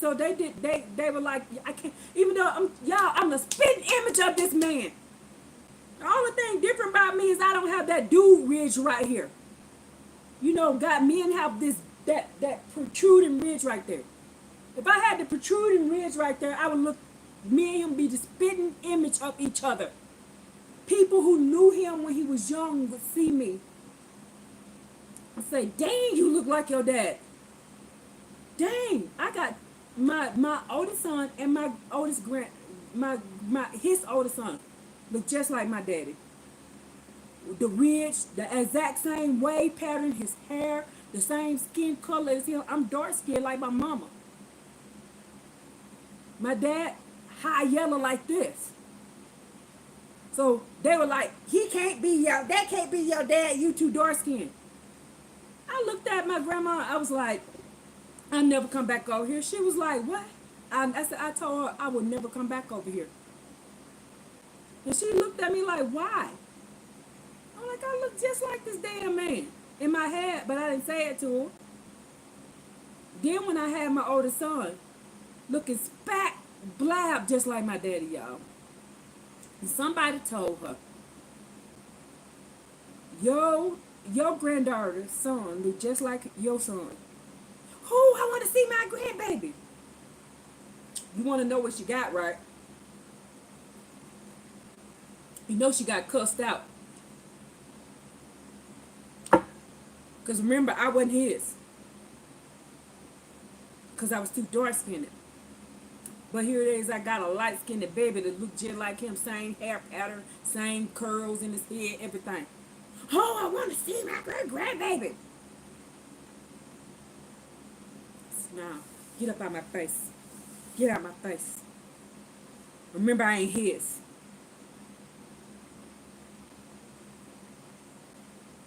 So they were like, I can't, even though I'm the spitting image of this man. The only thing different about me is I don't have that dude ridge right here. You know, God, men have this that protruding ridge right there. If I had the protruding ridge right there, I would look, me and him be the spitting image of each other. People who knew him when he was young would see me and say, dang, you look like your dad. Dang, I got my oldest son and my oldest his oldest son look just like my daddy. The ridge, the exact same wave pattern, his hair, the same skin color as him. I'm dark skinned like my mama. My dad, high yellow like this. So they were like, that can't be your dad, you too dark skinned. I looked at my grandma, I was like, I'll never come back over here. She was like, what? I told her I would never come back over here. And she looked at me like, why? I'm like, I look just like this damn man in my head, but I didn't say it to her. Then when I had my oldest son, looking spat blab just like my daddy, y'all. And somebody told her, your granddaughter's son look just like your son. Oh, I want to see my grandbaby. You want to know what she got, right? You know she got cussed out. Because remember, I wasn't his. Because I was too dark-skinned. But here it is, I got a light-skinned baby that looked just like him. Same hair pattern, same curls in his head, everything. Oh, I want to see my grandbaby. Now, get up out my face. Get out my face. Remember, I ain't his.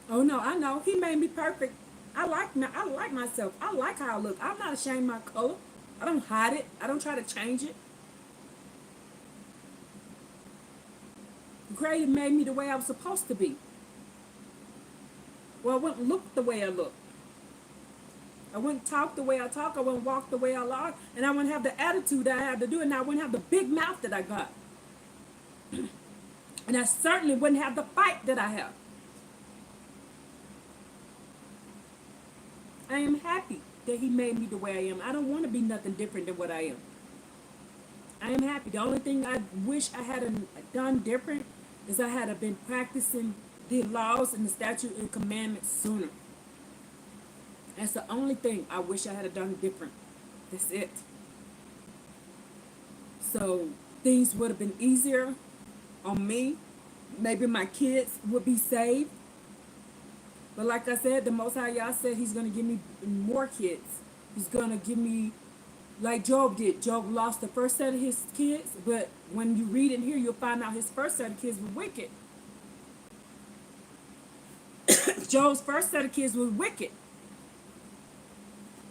Oh no, I know. He made me perfect. I like myself. I like how I look. I'm not ashamed of my color. I don't hide it. I don't try to change it. The Creator made me the way I was supposed to be. Well, I wouldn't look the way I look. I wouldn't talk the way I talk. I wouldn't walk the way I walk. And I wouldn't have the attitude that I have to do. And I wouldn't have the big mouth that I got. And I certainly wouldn't have the fight that I have. I am happy that he made me the way I am. I don't want to be nothing different than what I am. I am happy. The only thing I wish I had done different is I had been practicing the laws and the statute and commandments sooner. That's the only thing I wish I had done different. That's it. So things would have been easier on me. Maybe my kids would be saved. But like I said, the Most High Yah said he's going to give me more kids. He's going to give me, like Job did. Job lost the first set of his kids, but when you read in here, you'll find out his first set of kids were wicked. Job's first set of kids were wicked.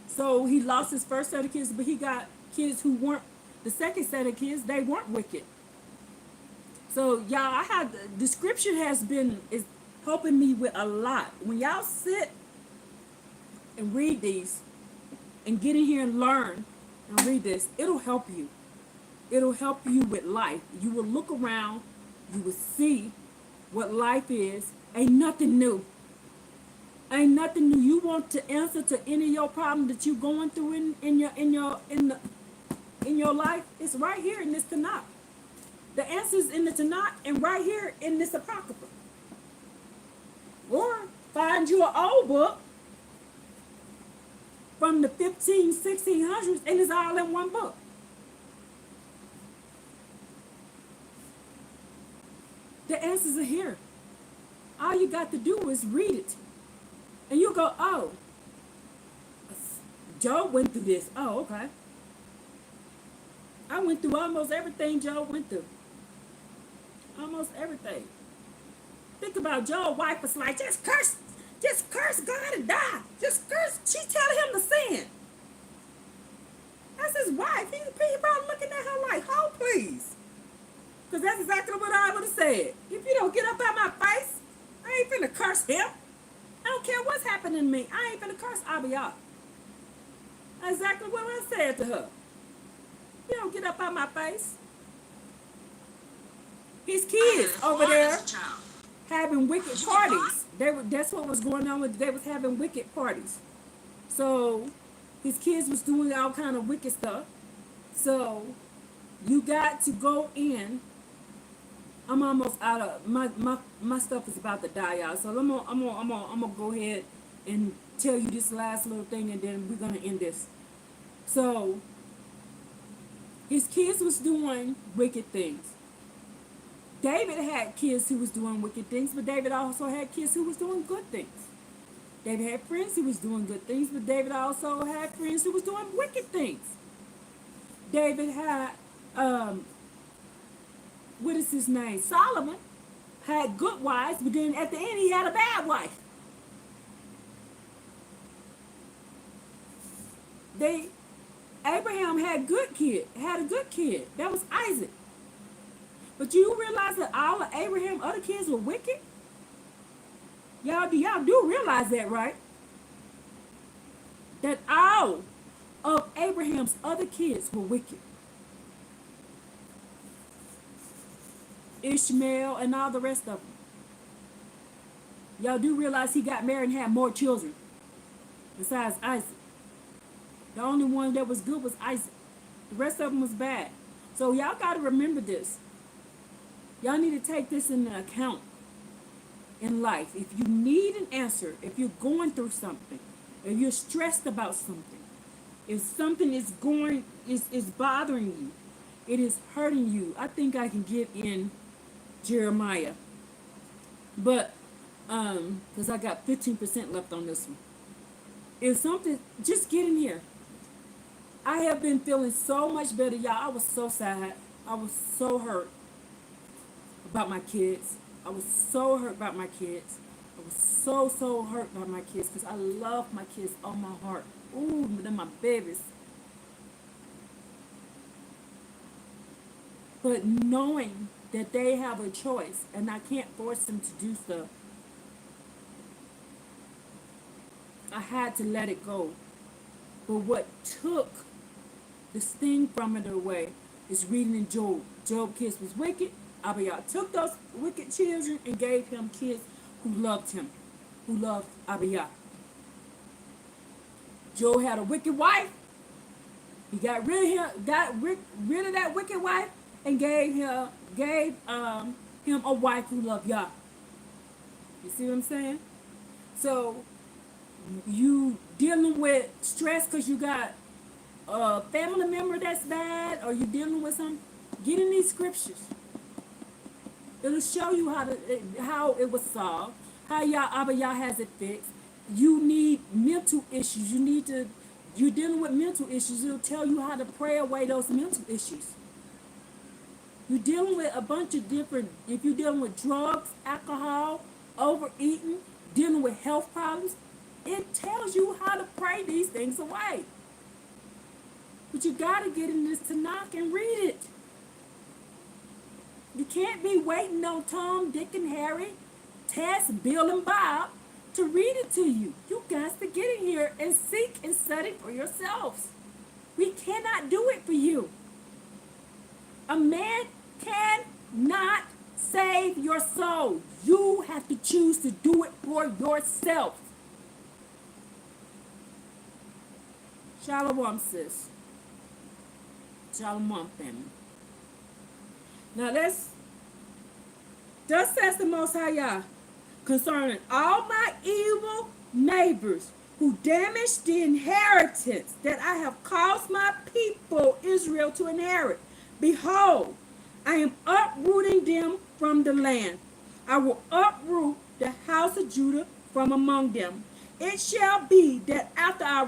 So he lost his first set of kids, but he got kids who weren't, the second set of kids, they weren't wicked. So y'all, the scripture is helping me with a lot. When y'all sit and read these and get in here and learn and read this, it'll help you. It'll help you with life. You will look around, you will see what life is. Ain't nothing new. Ain't nothing new. You want to answer to any of your problems that you're going through in your life? It's right here in this Tanakh. The answer's in the Tanakh and right here in this Apocrypha. Or find you an old book from the 1600s and it's all in one book. The answers are here. All you got to do is read it. And you go, oh, Job went through this. Oh, okay. I went through almost everything Job went through. Almost everything. Think about Job's wife was like, just curse God and die. Just curse. She telling him to sin. That's his wife. He probably looking at her like, oh, please. Because that's exactly what I would have said. If you don't get up out my face, I ain't finna curse him. I don't care what's happening to me. I ain't finna curse Abbba Yah. That's exactly what I said to her. You don't get up out my face. His kids over there having wicked parties. That's what was going on with. They was having wicked parties. So his kids was doing all kind of wicked stuff. So you got to go in. I'm almost out of my stuff is about to die out. So I'm gonna go ahead and tell you this last little thing, and then we're gonna end this. So his kids was doing wicked things. David had kids who was doing wicked things, but David also had kids who was doing good things. David had friends who was doing good things, but David also had friends who was doing wicked things. David had, what is his name? Solomon had good wives, but then at the end he had a bad wife. Abraham had a good kid. That was Isaac. But you realize that all of Abraham's other kids were wicked? Y'all do realize that, right? That all of Abraham's other kids were wicked. Ishmael and all the rest of them. Y'all do realize he got married and had more children besides Isaac. The only one that was good was Isaac. The rest of them was bad. So y'all got to remember this. Y'all need to take this into account in life. If you need an answer, if you're going through something, if you're stressed about something, if something is bothering you, it is hurting you. I think I can get in Jeremiah. But because I got 15% left on this one. If something, just get in here. I have been feeling so much better, y'all. I was so sad. I was so hurt about my kids. I was so hurt about my kids. I was so hurt about my kids because I love my kids on my heart. Ooh, they're my babies. But knowing that they have a choice and I can't force them to do stuff, I had to let it go. But what took the sting from it away is reading in Job. Job's kids was wicked. Abbba Yah took those wicked children and gave him kids who loved him, who loved Abbba Yah. Job had a wicked wife. He got rid of that wicked wife and gave him a wife who loved Yah. You see what I'm saying? So you dealing with stress because you got a family member that's bad, or you dealing with some, get in these scriptures. It'll show you how it was solved, how Abbba Yah has it fixed. You need mental issues. You're dealing with mental issues. It'll tell you how to pray away those mental issues. You're dealing with a bunch of different, if you're dealing with drugs, alcohol, overeating, dealing with health problems, it tells you how to pray these things away. But you got to get in this Tanakh and read it. You can't be waiting on Tom, Dick, and Harry, Tess, Bill, and Bob to read it to you. You got to get in here and seek and study for yourselves. We cannot do it for you. A man cannot save your soul. You have to choose to do it for yourself. Shalom, sis. Shalom, family. Now thus says the Most High Yah, concerning all my evil neighbors who damaged the inheritance that I have caused my people Israel to inherit. Behold, I am uprooting them from the land. I will uproot the house of Judah from among them. It shall be that after I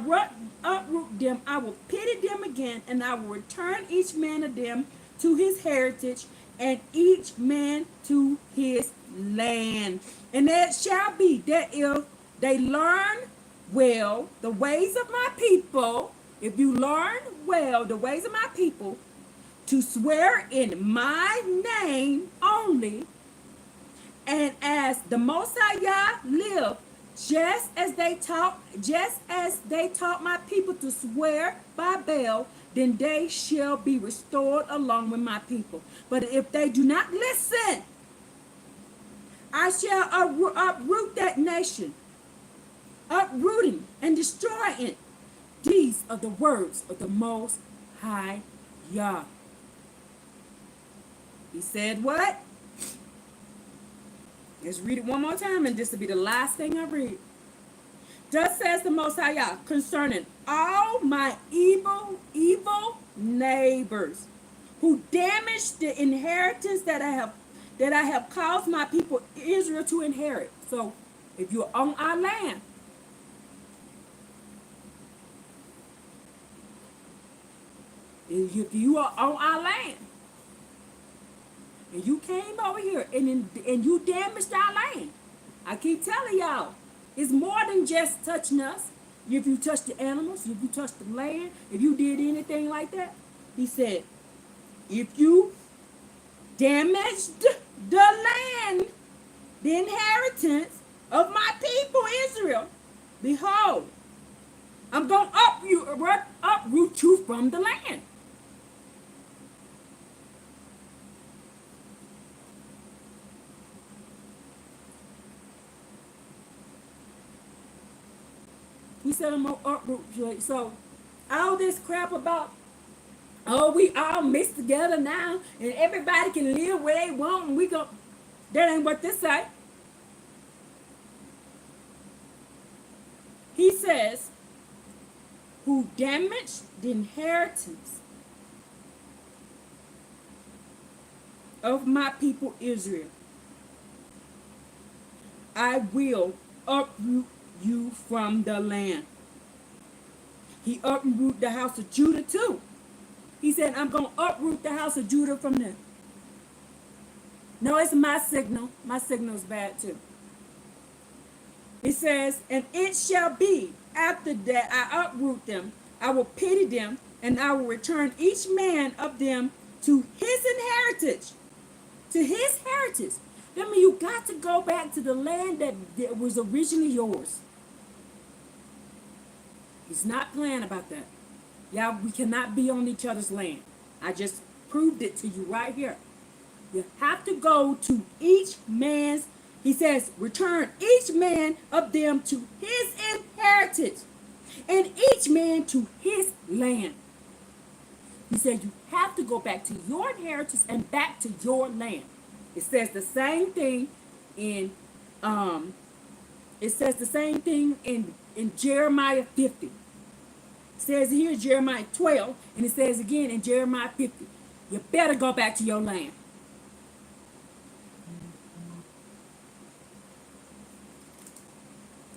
uproot them, I will pity them again, and I will return each man of them to his heritage, and each man to his land. And it shall be that if they learn well the ways of my people, if you learn well the ways of my people, to swear in my name only, and as the Most High Yah live, just as they taught my people to swear by Baal, then they shall be restored along with my people. But if they do not listen, I shall uproot that nation, uprooting and destroying it. These are the words of the Most High Yah. He said what? Let's read it one more time, and this will be the last thing I read. Thus says the Most High Yah, concerning all my evil neighbors who damaged the inheritance that I have caused my people Israel to inherit. So if you're on our land, if you are on our land, and you came over here and you damaged our land, I keep telling y'all, it's more than just touching us. If you touch the animals, if you touch the land, if you did anything like that, he said, if you damaged the land, the inheritance of my people Israel, behold, I'm going to uproot you from the land. He said I'm going to uproot you. So all this crap about, oh, we all mixed together now and everybody can live where they want and we go, that ain't what this say. He says, who damaged the inheritance of my people Israel, I will uproot you from the land. He uprooted the house of Judah too. He said, I'm going to uproot the house of Judah from there. No, it's my signal. My signal is bad too. He says, and it shall be after that I uproot them, I will pity them, and I will return each man of them to his inheritance. To his heritage. That means you got to go back to the land that was originally yours. He's not playing about that. Yeah, we cannot be on each other's land. I just proved it to you right here. You have to go to each man's, he says, return each man of them to his inheritance. and each man to his land. He said, you have to go back to your inheritance and back to your land. It says the same thing in in Jeremiah 50. It says here in Jeremiah 12, and it says again in Jeremiah 50. You better go back to your land.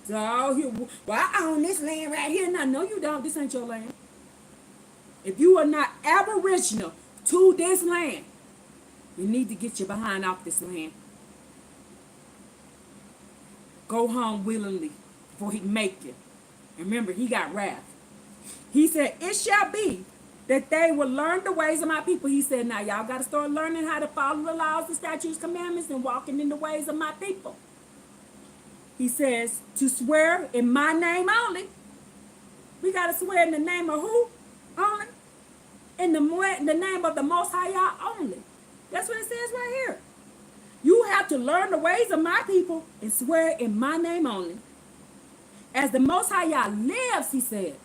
So here, well, I own this land right here. No, you don't. This ain't your land. If you are not aboriginal to this land, you need to get your behind off this land. Go home willingly before he make you. And remember, he got wrath. He said, it shall be that they will learn the ways of my people. He said, now y'all got to start learning how to follow the laws, the statutes, commandments, and walking in the ways of my people. He says, to swear in my name only. We got to swear in the name of who? Only. In the name of the Most High Yah only. That's what it says right here. You have to learn the ways of my people and swear in my name only. As the Most High Yah lives, he said,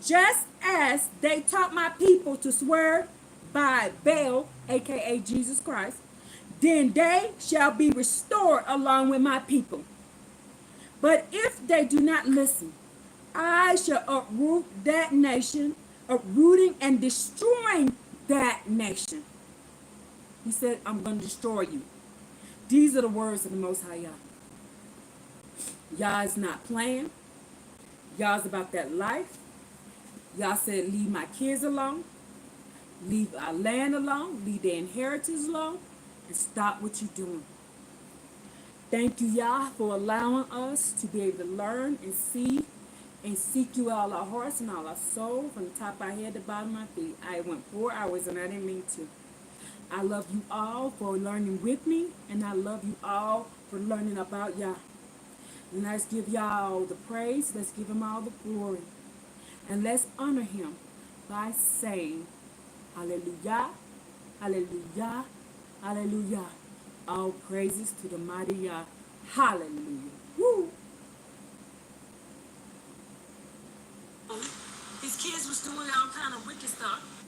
just as they taught my people to swear by Baal, a.k.a. Jesus Christ, then they shall be restored along with my people. But if they do not listen, I shall uproot that nation, uprooting and destroying that nation. He said, I'm going to destroy you. These are the words of the Most High Yah. Yah is not playing. Yah's about that life. Yah said, leave my kids alone. Leave our land alone. Leave their inheritance alone. And stop what you're doing. Thank you, Yah, for allowing us to be able to learn and see and seek you all our hearts and all our soul from the top of our head to the bottom of my feet. I went 4 hours and I didn't mean to. I love you all for learning with me, and I love you all for learning about Yah. And let's give y'all the praise. Let's give him all the glory. And let's honor him by saying, hallelujah, hallelujah, hallelujah. All praises to the mighty Yah. Hallelujah. Woo! His kids was doing all kind of wicked stuff.